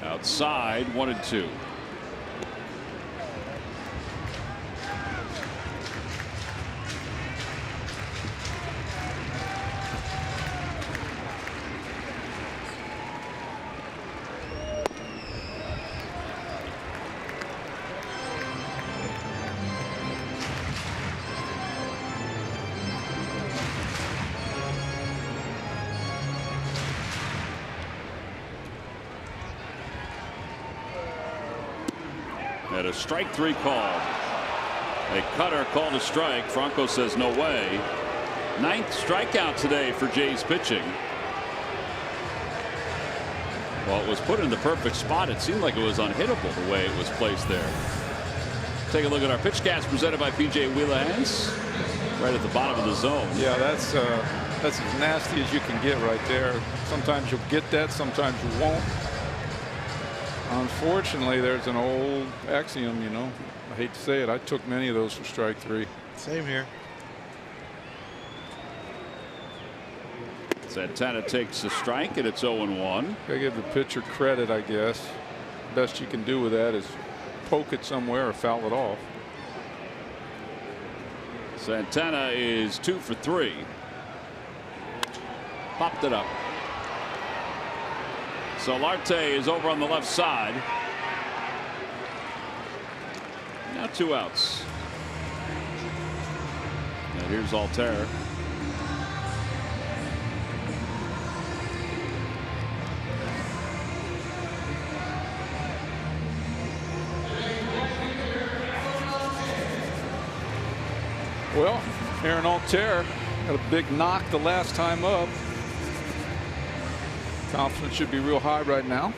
Speaker 1: Outside, 1-2. And a strike 3 called. A cutter called a strike. Franco says no way. 9th strikeout today for Jays pitching. Well, it was put in the perfect spot. It seemed like it was unhittable the way it was placed there. Take a look at our pitch cast presented by PJ Wheelhands. Right at the bottom of the zone.
Speaker 2: Yeah, that's as nasty as you can get right there. Sometimes you'll get that, sometimes you won't. Unfortunately, there's an old axiom, you know. I hate to say it. I took many of those for strike 3.
Speaker 3: Same here.
Speaker 1: Santana takes a strike, and it's 0-1.
Speaker 2: Gotta give the pitcher credit, I guess. Best you can do with that is poke it somewhere or foul it off.
Speaker 1: Santana is 2 for 3. Popped it up. Solarte is over on the left side. Now 2 outs. And here's Altair.
Speaker 2: Well, Aaron Altair had a big knock the last time up. Confidence should be real high right now,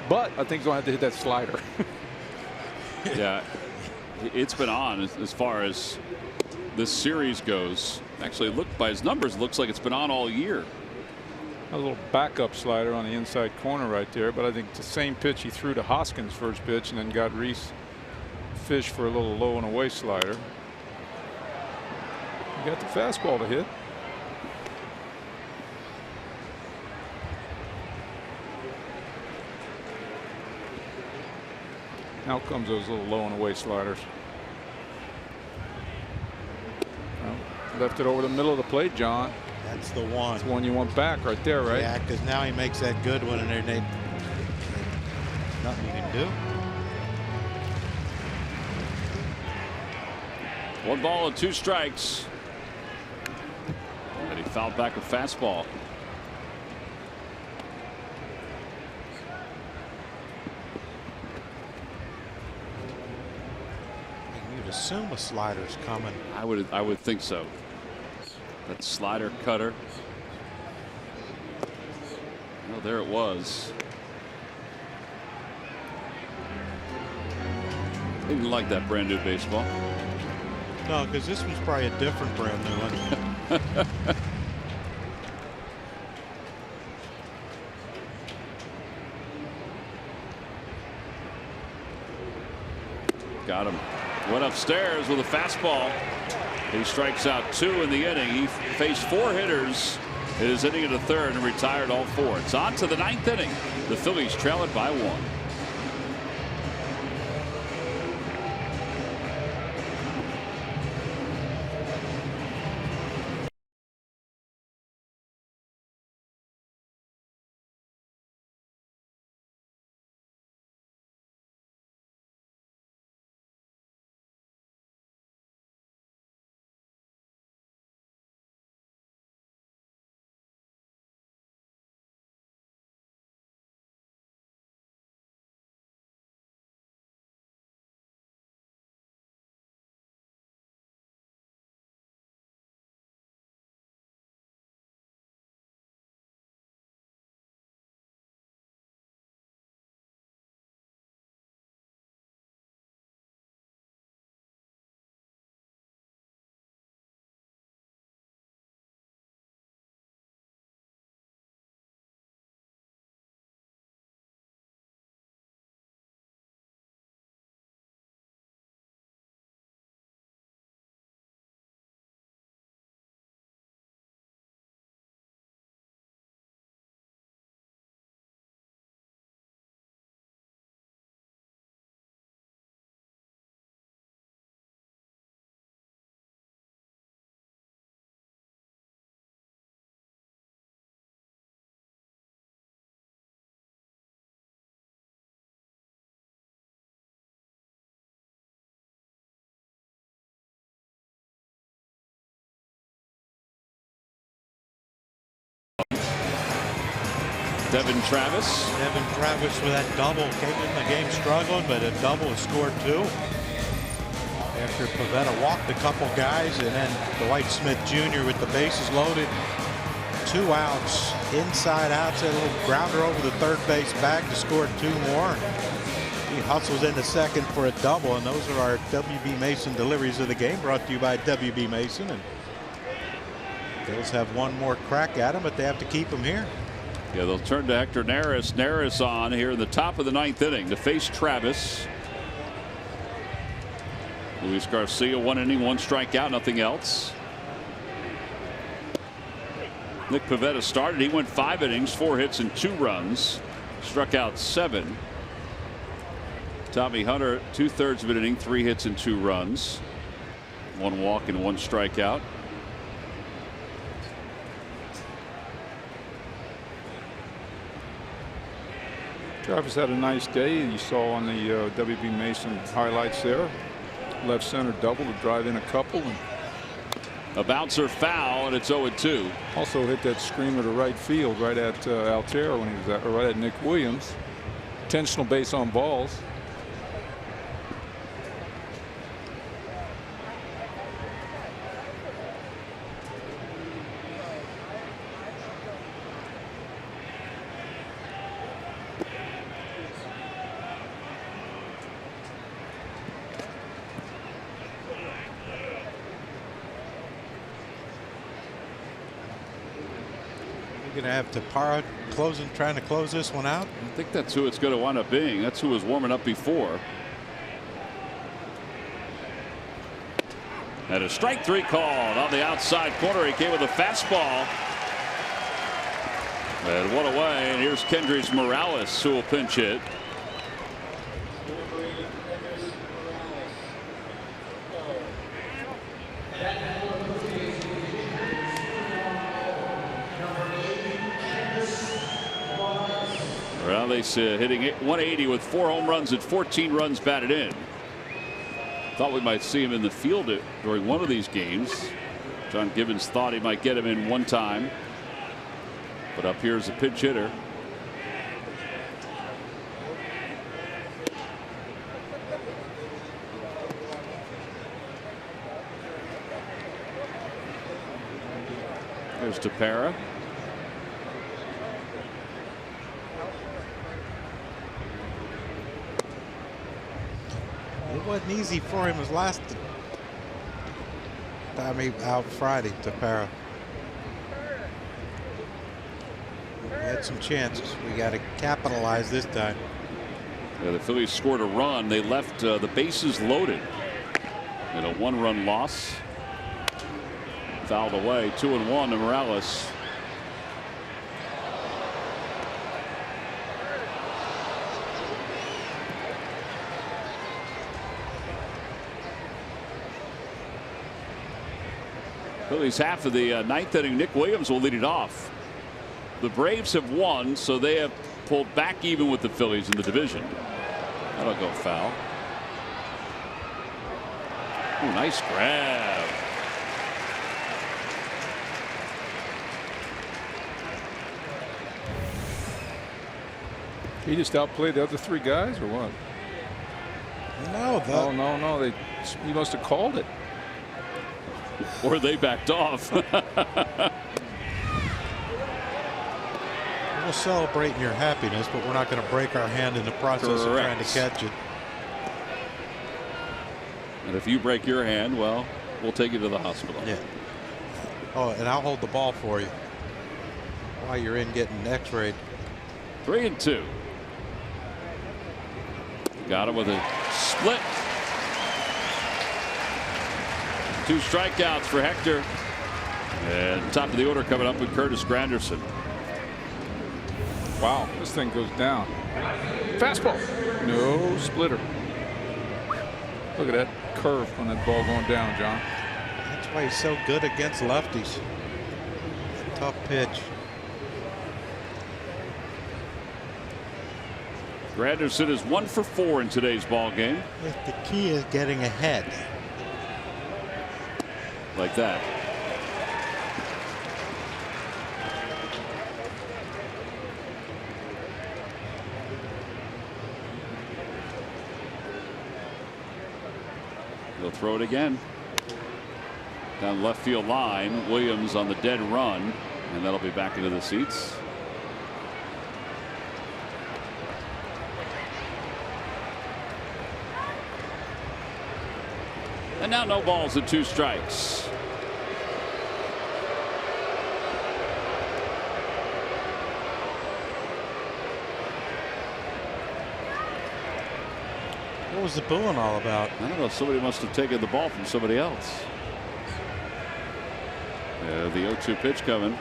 Speaker 2: but I think he's going to have to hit that slider.
Speaker 1: Yeah, it's been on as far as this series goes. Actually, look by his numbers, it looks like it's been on all year.
Speaker 2: A little backup slider on the inside corner right there, but I think it's the same pitch he threw to Hoskins first pitch and then got Reese Fish for a little low and away slider. You got the fastball to hit. Now comes those little low and away sliders. Well, left it over the middle of the plate, John.
Speaker 3: That's the one.
Speaker 2: That's the one you want back right there, right?
Speaker 3: Yeah, because now he makes that good one, and there's nothing you can do.
Speaker 1: 1 ball and 2 strikes. And he fouled back a fastball.
Speaker 3: You'd assume a slider's coming.
Speaker 1: I would think so. That slider cutter. Well, there it was. They didn't like that brand new baseball.
Speaker 3: No, because this one's probably a different brand new one.
Speaker 1: Got him. Went upstairs with a fastball. He strikes out 2 in the inning. He faced 4 hitters in his inning in the 3rd and retired all 4. It's on to the 9th inning. The Phillies trail it by 1. Devin Travis.
Speaker 3: Devin Travis with that double. Came in the game struggling, but a double has scored 2. After Pavetta walked a couple guys, and then Dwight Smith Jr. with the bases loaded. 2 outs, inside outs, a little grounder over the third base bag to score 2 more. He hustles into second for a double, and those are our WB Mason deliveries of the game, brought to you by WB Mason. And Bills have one more crack at him, but they have to keep him here.
Speaker 1: Yeah, they'll turn to Hector Neris. Neris on here in the top of the 9th inning to face Travis. Luis Garcia, 1 inning, 1 strikeout, nothing else. Nick Pivetta started. He went 5 innings, 4 hits and 2 runs. Struck out 7. Tommy Hunter, 2/3 of an inning, 3 hits and 2 runs. 1 walk and 1 strikeout.
Speaker 2: Travis had a nice day. You saw on the WB Mason highlights there. Left center double to drive in a couple. And
Speaker 1: a bouncer foul, and it's 0-2.
Speaker 2: Also hit that screamer to right field right at Altera when he was right at Nick Williams. Intentional base on balls.
Speaker 3: Going to have Tapara trying to close this one out.
Speaker 1: I think that's who it's going to wind up being. That's who was warming up before. And a strike 3 called on the outside corner. He came with a fastball. And 1 away. And here's Kendrys Morales, who will pinch hit. Morales hitting 180 with 4 home runs and 14 runs batted in. Thought we might see him in the field during one of these games. John Gibbons thought he might get him in one time. But up here is a pinch hitter. There's Tapera.
Speaker 3: It wasn't easy for him his last time he out Friday, Tapera. We had some chances. We got to capitalize this time.
Speaker 1: Yeah, the Phillies scored a run. They left the bases loaded in a 1-run loss. Fouled away. 2-1 to Morales. Phillies half of the 9th inning. Nick Williams will lead it off. The Braves have won, so they have pulled back even with the Phillies in the division. That'll go foul. Ooh, nice grab.
Speaker 2: He just outplayed the other 3 guys, or what?
Speaker 3: No,
Speaker 2: no. He must have called it.
Speaker 1: Or they backed off.
Speaker 3: We'll celebrate in your happiness, but we're not going to break our hand in the process of trying to catch it.
Speaker 1: And if you break your hand, well, we'll take you to the hospital.
Speaker 3: Yeah. Oh, and I'll hold the ball for you while you're in getting x-rayed.
Speaker 1: 3-2. Got him with a split. 2 strikeouts for Hector. And top of the order coming up with Curtis Granderson.
Speaker 2: Wow, this thing goes down. Fastball. No splitter. Look at that curve on that ball going down, John.
Speaker 3: That's why he's so good against lefties. Tough pitch.
Speaker 1: Granderson is 1 for 4 in today's ball game.
Speaker 3: The key is getting ahead.
Speaker 1: Like that. He'll throw it again. Down left field line. Williams on the dead run, and that'll be back into the seats. And now no balls and 2 strikes.
Speaker 3: What was the booing all about?
Speaker 1: I don't know. Somebody must have taken the ball from somebody else. The 0-2 pitch coming.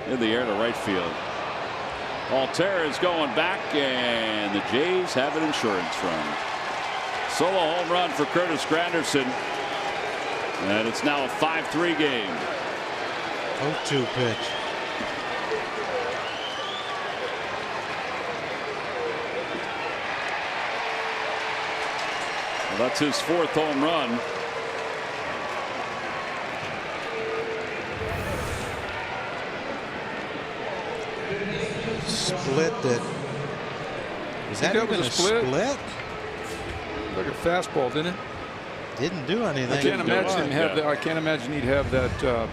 Speaker 1: In the air to right field. Altair is going back, and the Jays have an insurance run. Solo home run for Curtis Granderson. And it's now a 5-3 game.
Speaker 3: 0-2 pitch.
Speaker 1: Well, that's his 4th home run.
Speaker 3: Split that. Is that even a split?
Speaker 2: Like a fastball, didn't it?
Speaker 3: Didn't do anything.
Speaker 2: I can't imagine he'd have that. I can't imagine he'd have that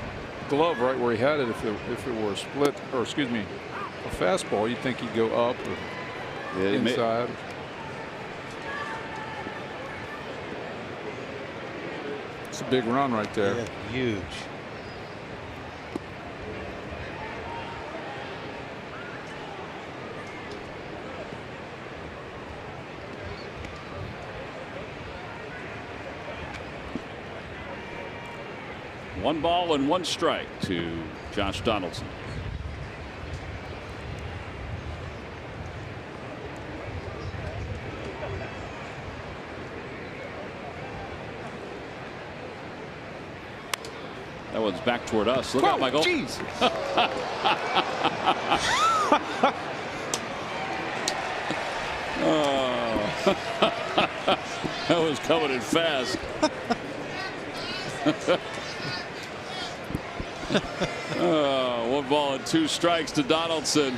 Speaker 2: glove right where he had it if it were a split, or excuse me, a fastball. You'd think he'd go up or inside. It's a big run right there.
Speaker 3: Yeah, huge.
Speaker 1: One ball and 1 strike to Josh Donaldson. That one's back toward us. Look out, Michael.
Speaker 2: Jeez.
Speaker 1: Oh. That was coming in fast. Oh, 1 ball and 2 strikes to Donaldson.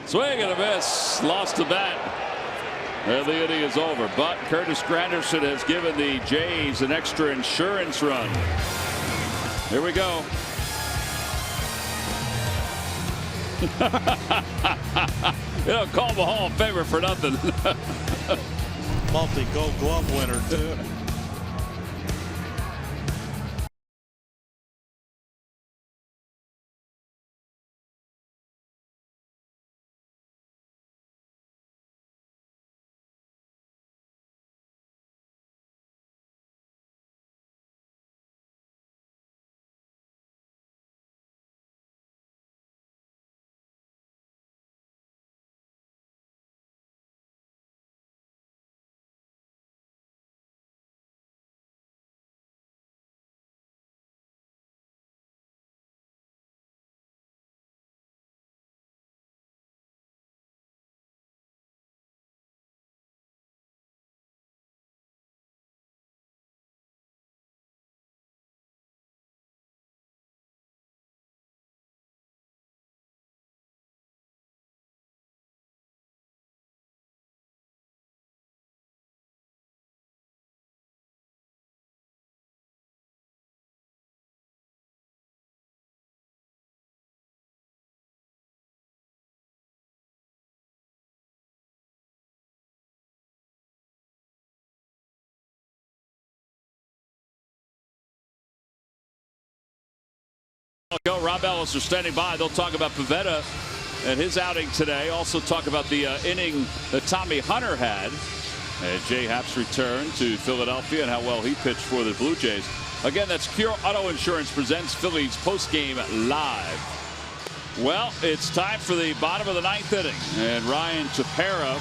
Speaker 1: Swing and a miss. Lost the bat. And the inning is over. But Curtis Granderson has given the Jays an extra insurance run. Here we go. You don't call him a Hall of Famer for nothing.
Speaker 3: Multi-Gold Glove winner too.
Speaker 1: Rob Ellis are standing by. They'll talk about Pivetta and his outing today. Also talk about the inning that Tommy Hunter had. And Jay Happ's return to Philadelphia and how well he pitched for the Blue Jays. Again, that's Cure Auto Insurance presents Phillies postgame live. Well, it's time for the bottom of the 9th inning. And Ryan Tepera,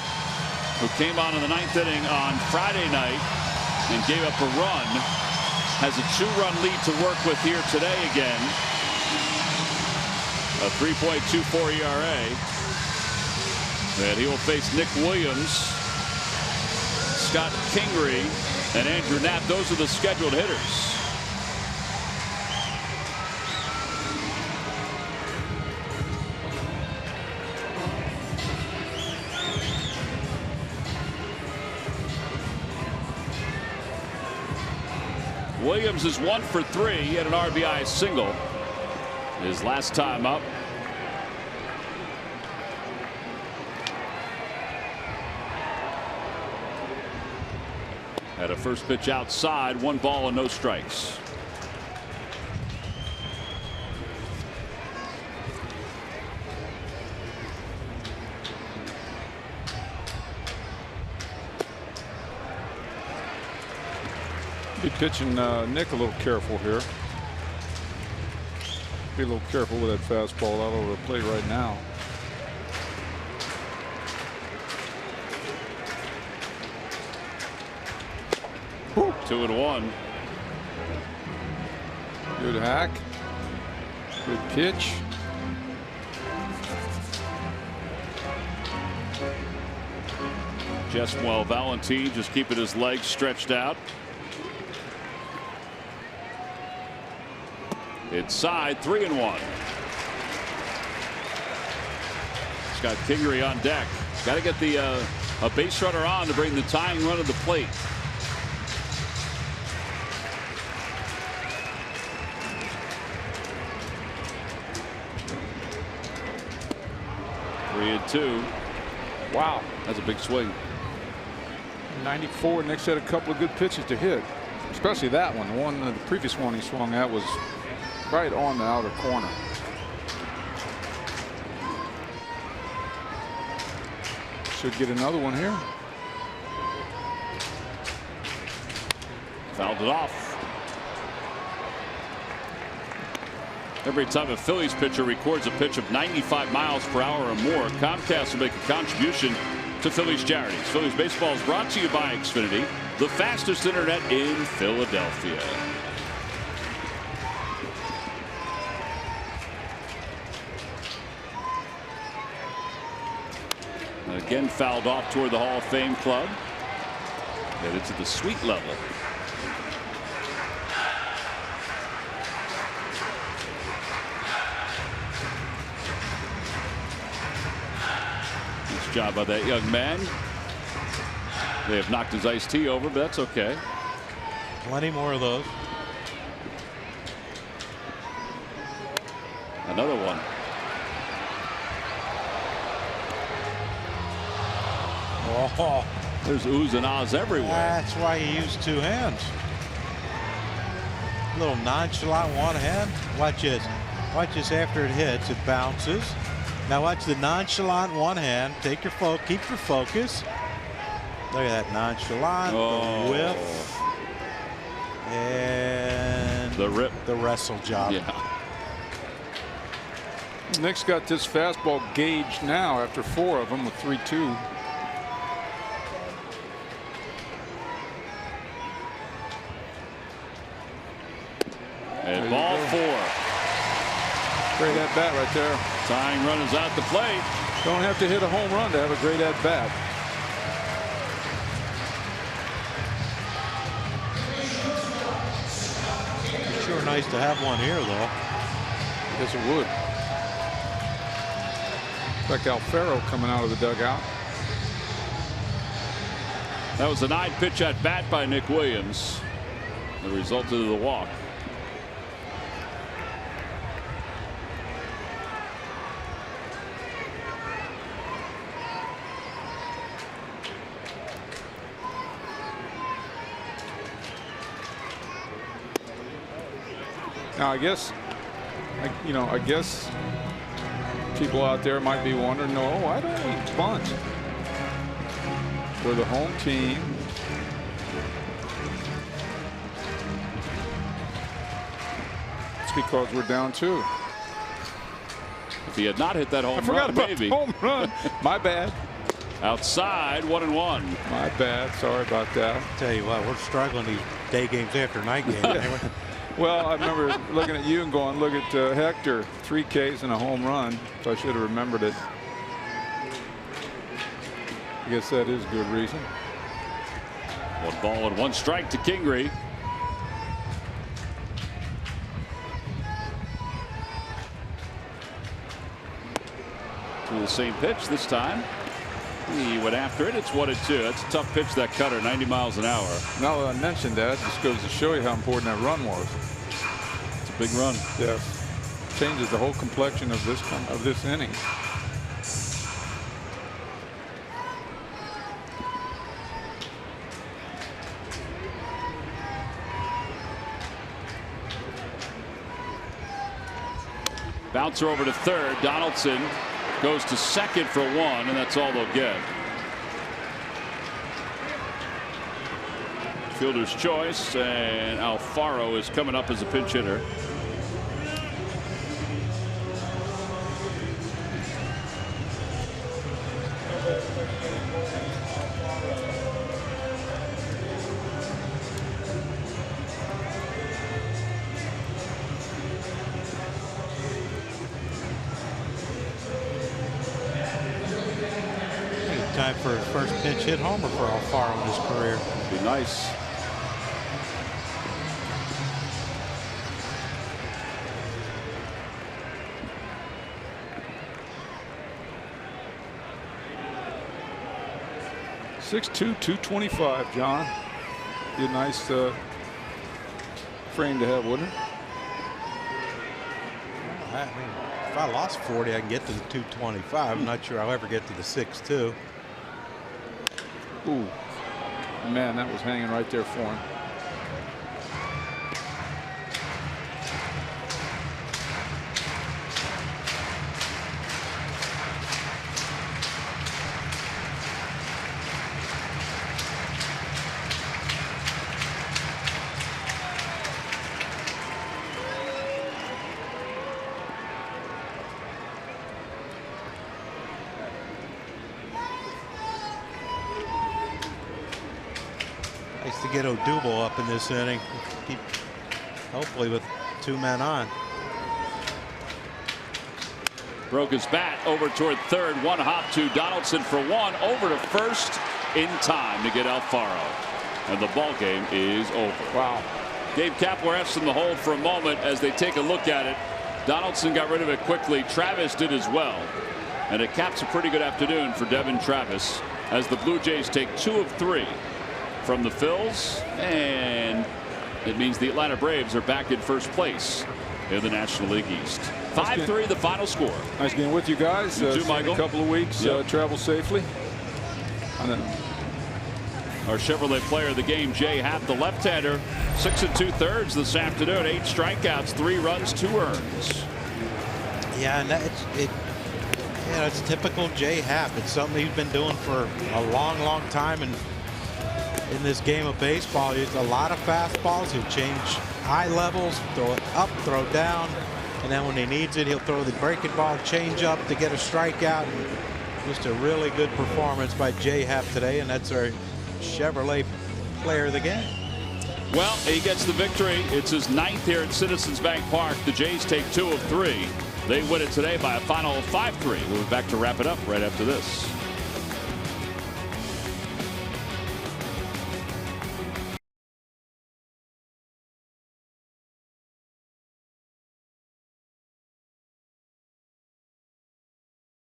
Speaker 1: who came on in the 9th inning on Friday night and gave up a run, has a 2-run lead to work with here today again. A 3.24 ERA. And he will face Nick Williams, Scott Kingery, and Andrew Knapp. Those are the scheduled hitters. Williams is 1 for 3. He had an RBI single his last time up. Had a first pitch outside, 1 ball and no strikes.
Speaker 2: Be pitching Nick a little careful here. Be a little careful with that fastball out over the plate right now.
Speaker 1: Woo. 2-1.
Speaker 2: Good hack. Good pitch.
Speaker 1: Jesmuel Valentin just keeping his legs stretched out. Inside, 3-1. Scott Kingery on deck. Got to get the a base runner on to bring the tying run to the plate. Three and 2.
Speaker 2: Wow,
Speaker 1: that's a big swing.
Speaker 2: 94. Nick's had a couple of good pitches to hit, especially that one. The previous one he swung at was right on the outer corner. Should get another one here.
Speaker 1: Fouled it off. Every time a Phillies pitcher records a pitch of 95 miles per hour or more, Comcast will make a contribution to Phillies charities. Phillies baseball is brought to you by Xfinity, the fastest internet in Philadelphia. Again fouled off toward the Hall of Fame club. Headed to the suite level. Nice job by that young man. They have knocked his iced tea over, but that's okay.
Speaker 3: Plenty more of those.
Speaker 1: Another one.
Speaker 3: Oh,
Speaker 1: there's oohs and ahs everywhere.
Speaker 3: That's why he used 2 hands. A little nonchalant one hand. Watch this. Watch this after it hits. It bounces. Now watch the nonchalant one hand. Take your keep your focus. Look at that nonchalant.
Speaker 1: Oh.
Speaker 3: The whiff. And
Speaker 1: the rip.
Speaker 3: The wrestle job.
Speaker 1: Yeah.
Speaker 2: Nick's got this fastball gauged now after 4 of them with 3-2.
Speaker 1: And ball 4.
Speaker 2: Great at bat right there.
Speaker 1: Tying run is out the plate.
Speaker 2: Don't have to hit a home run to have a great at bat.
Speaker 3: It's sure nice to have one here, though.
Speaker 2: Yes, it would. Like Alfaro coming out of the dugout.
Speaker 1: That was a 9-pitch at bat by Nick Williams. The result of the walk.
Speaker 2: Now I guess people out there might be wondering, no, why don't we bunt? We're the home team. It's because we're down 2.
Speaker 1: If he had not hit that home
Speaker 2: I forgot
Speaker 1: run,
Speaker 2: about
Speaker 1: maybe.
Speaker 2: the home run. My bad.
Speaker 1: Outside, 1-1.
Speaker 2: My bad. Sorry about that.
Speaker 3: Tell you what, we're struggling these day games after night games. Anyway.
Speaker 2: Well, I remember looking at you and going, look at Hector, 3 Ks and a home run. So I should have remembered it. I guess that is good reason.
Speaker 1: 1 ball and 1 strike to Kingery. To the same pitch this time. He went after it. It's 1-2. That's a tough pitch, that cutter, 90 miles an hour.
Speaker 2: Now that I mentioned that, just goes to show you how important that run was.
Speaker 1: It's a big run.
Speaker 2: Yes. Changes the whole complexion of this inning.
Speaker 1: Bouncer over to third. Donaldson goes to second for 1, and that's all they'll get. Fielder's choice, and Alfaro is coming up as a pinch hitter.
Speaker 3: Time for his first pinch hit homer for Alfaro in his career.
Speaker 1: Be nice.
Speaker 2: .62", 225, John. Be a nice frame to have, wouldn't it?
Speaker 3: I mean, if I lost 40, I can get to the 225. I'm not sure I'll ever get to the 6'2".
Speaker 2: Ooh, man, that was hanging right there for him.
Speaker 3: Nice to get Odubel up in this inning. Keep, hopefully with 2 men on.
Speaker 1: Broke his bat over toward third. One hop to Donaldson for 1. Over to first in time to get Alfaro. And the ball game is over.
Speaker 2: Wow.
Speaker 1: Gabe Kapler in the hole for a moment as they take a look at it. Donaldson got rid of it quickly. Travis did as well. And it caps a pretty good afternoon for Devin Travis as the Blue Jays take 2 of 3 from the Phils, and it means the Atlanta Braves are back in first place in the National League East. 5-3 the final score.
Speaker 2: Nice being with you guys.
Speaker 1: You too,
Speaker 2: See you
Speaker 1: Michael.
Speaker 2: in a couple of weeks.
Speaker 1: Yep.
Speaker 2: Travel safely.
Speaker 1: Our Chevrolet player of the game, Jay Happ, the left-hander, 6 2/3 this afternoon. 8 strikeouts, 3 runs, 2 earns.
Speaker 3: Yeah, and it's typical Jay Happ. It's something he's been doing for a long time, and in this game of baseball, he's a lot of fastballs. He'll change eye levels, throw it up, throw down, and then when he needs it, he'll throw the breaking ball, change up to get a strikeout. Just a really good performance by Jay Happ today, and that's our Chevrolet player of the game.
Speaker 1: Well, he gets the victory. It's his 9th here at Citizens Bank Park. The Jays take 2 of 3. They win it today by a final of 5-3. We'll be back to wrap it up right after this.